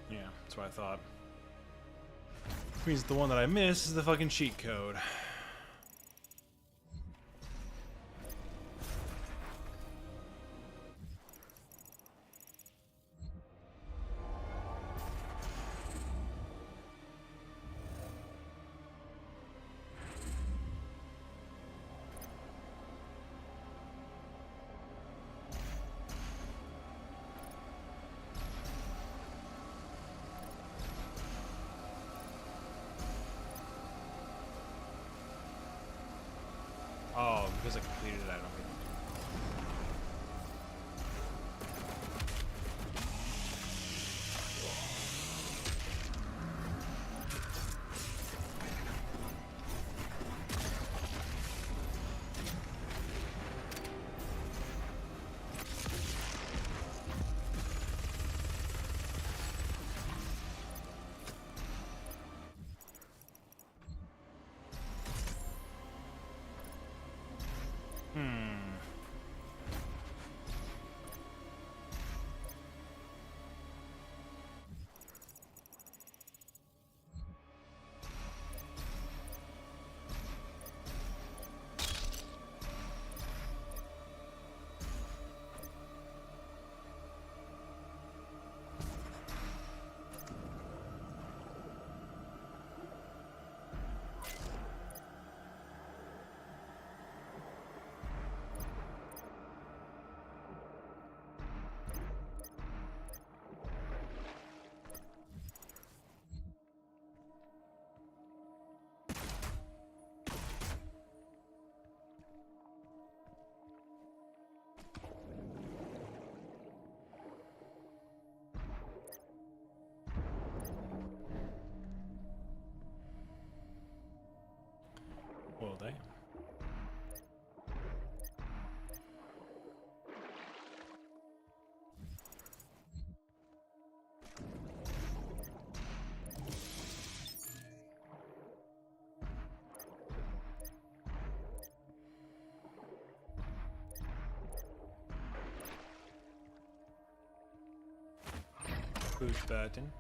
Yeah, that's what I thought. Which means the one that I missed is the fucking cheat code. Oh, because I completed it, I don't get it. Will they? Push button.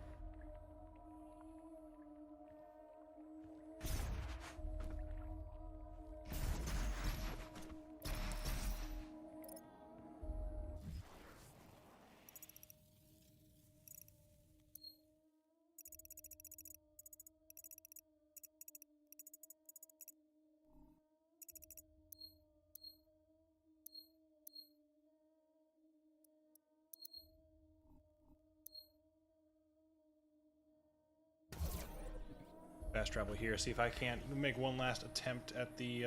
Fast travel here. See if I can't make one last attempt at the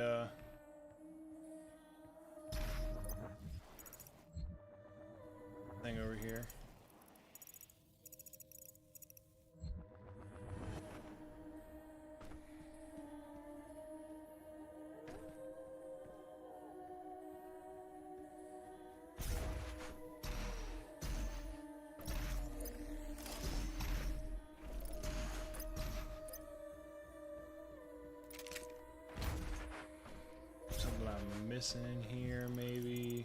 thing over here. Something I'm missing here, maybe.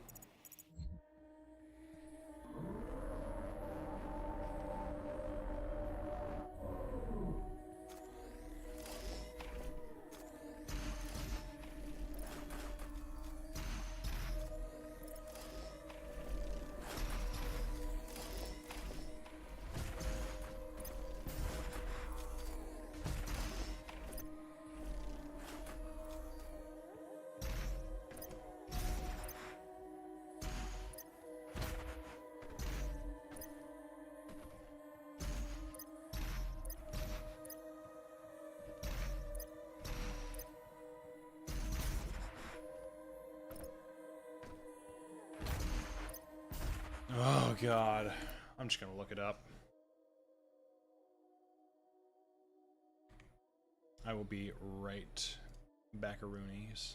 Oh god. I'm just gonna look it up. I will be right backaroonies.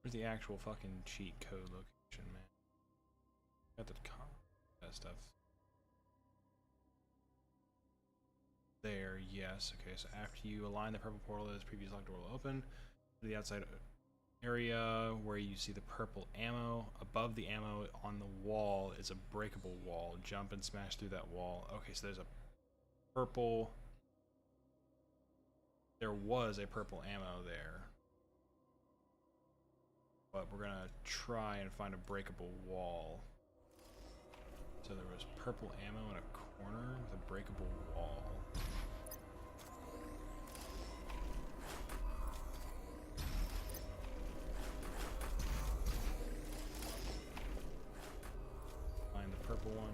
Where's the actual fucking cheat code location, man? Got the that stuff. There, yes. Okay, so after you align the purple portal as previous locked door will open to the outside area where you see the purple ammo. Above the ammo on the wall is a breakable wall. Jump and smash through that wall. Okay, so there's a purple... There was a purple ammo there. But we're gonna try and find a breakable wall. So there was purple ammo in a corner with a breakable wall. Find the purple one.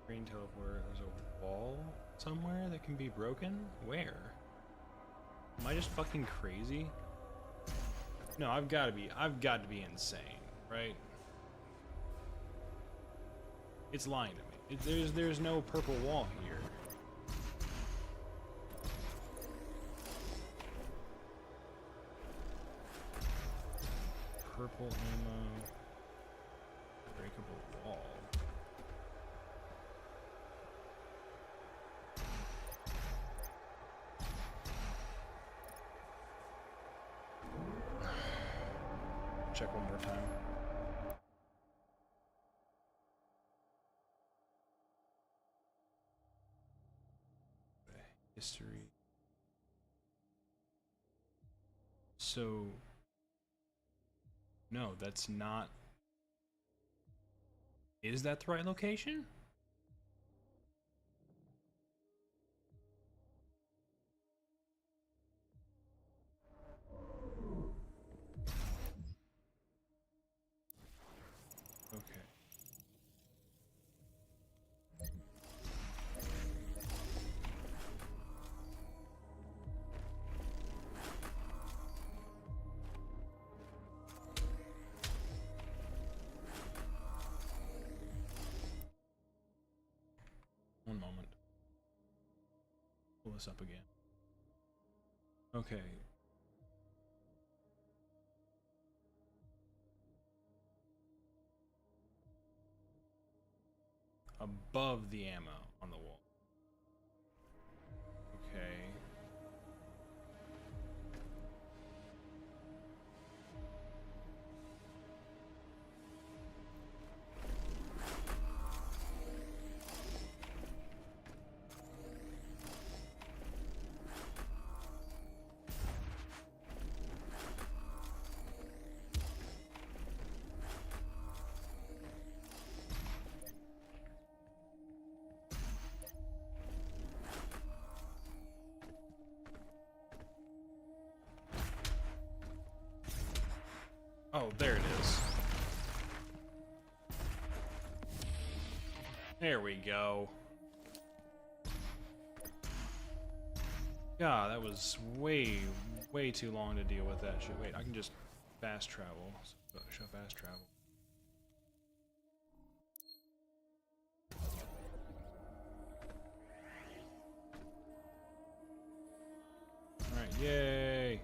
Green teleport. There's a wall somewhere that can be broken? Where? Am I just fucking crazy? No, I've got to be insane, right? It's lying to me. There's no purple wall here. Purple ammo. Breakable wall. Check one more time. History. So, no, that's not. Is that the right location? Okay. One moment. Pull this up again. Okay. Above the ammo on the wall. Okay. Oh, there it is. There we go. God, that was way too long to deal with that shit. Wait, I can just fast travel. Show fast travel. Alright, yay!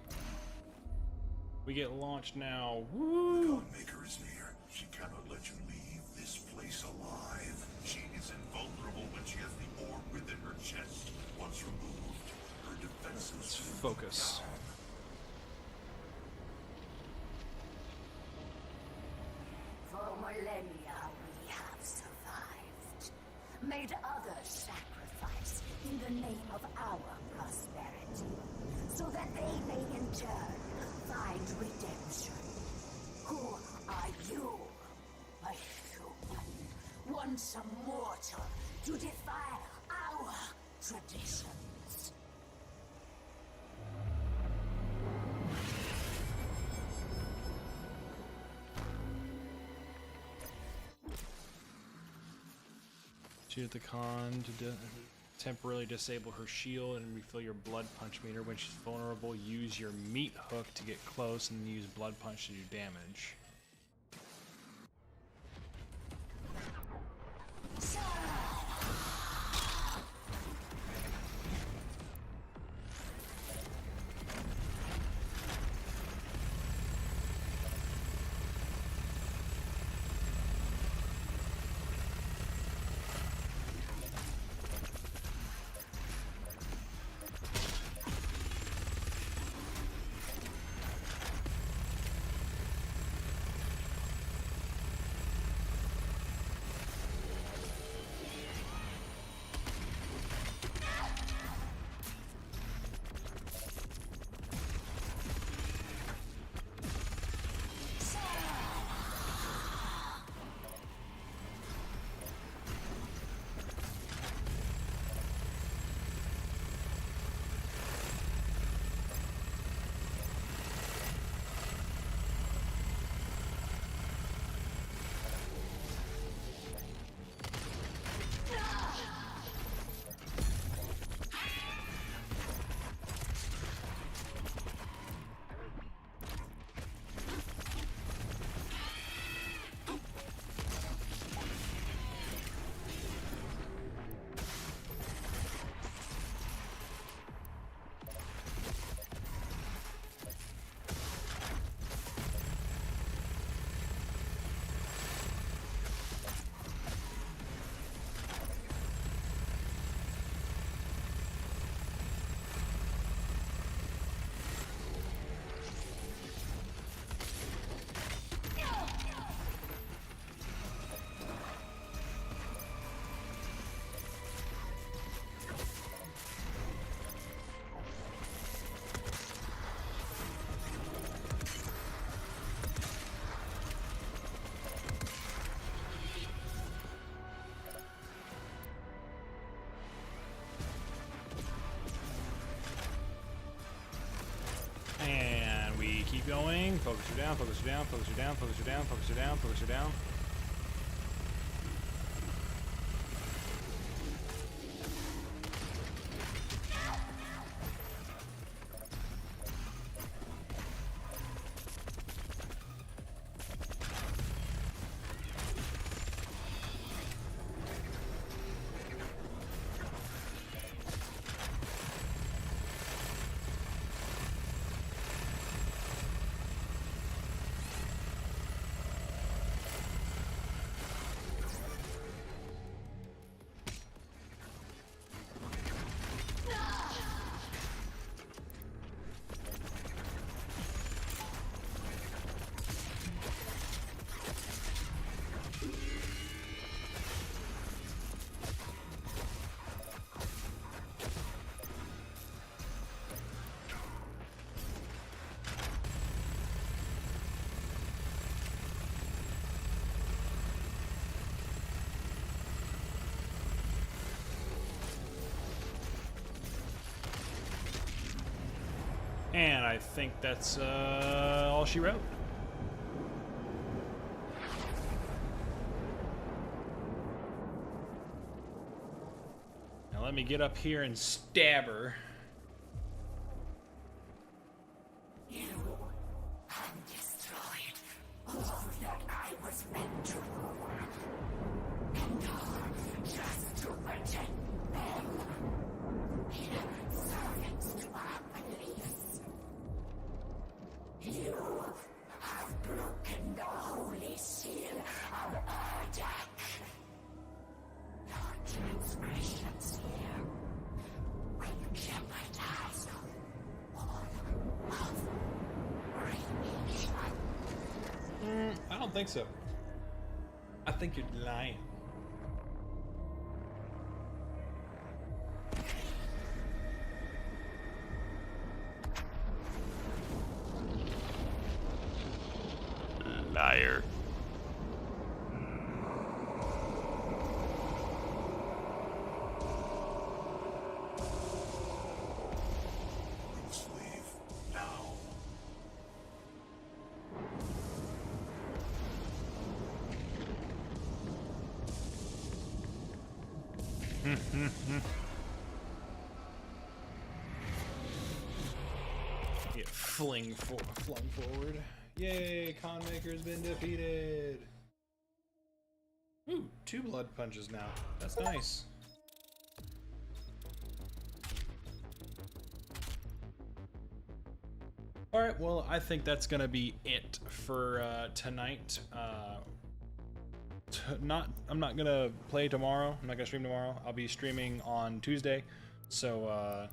We get launched now. Woo! Maker is near. She cannot let you leave this place alive. She is invulnerable when she has the orb within her chest. Once removed, her defenses Let's will go focus. down. For millennia we have survived. Made others sacrifice in the name of our prosperity. So that they may in turn find redemption. Who are you? A human, once a mortal, to defy our traditions. Shoot at the con to temporarily disable her shield and refill your blood punch meter. When she's vulnerable, use your meat hook to get close and use blood punch to do damage. going. Focus her down, focus her down, focus her down, focus her down, focus her down, focus her down. And I think that's all she wrote. Now let me get up here and stab her. You have destroyed all that I was meant to rule. And all just to protect them. Servants to our beliefs. You have broken the holy seal of Urdak. Your transgressions here will jeopardize all of creation. I don't think so. I think you're lying. Liar. Bruce, leave now. Get flung forward. Yay, Conmaker's been defeated. Ooh, 2 blood punches now. That's nice. Alright, well, I think that's gonna be it for tonight. I'm not gonna play tomorrow. I'm not gonna stream tomorrow. I'll be streaming on Tuesday. So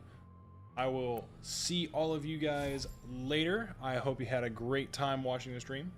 I will see all of you guys later. I hope you had a great time watching the stream.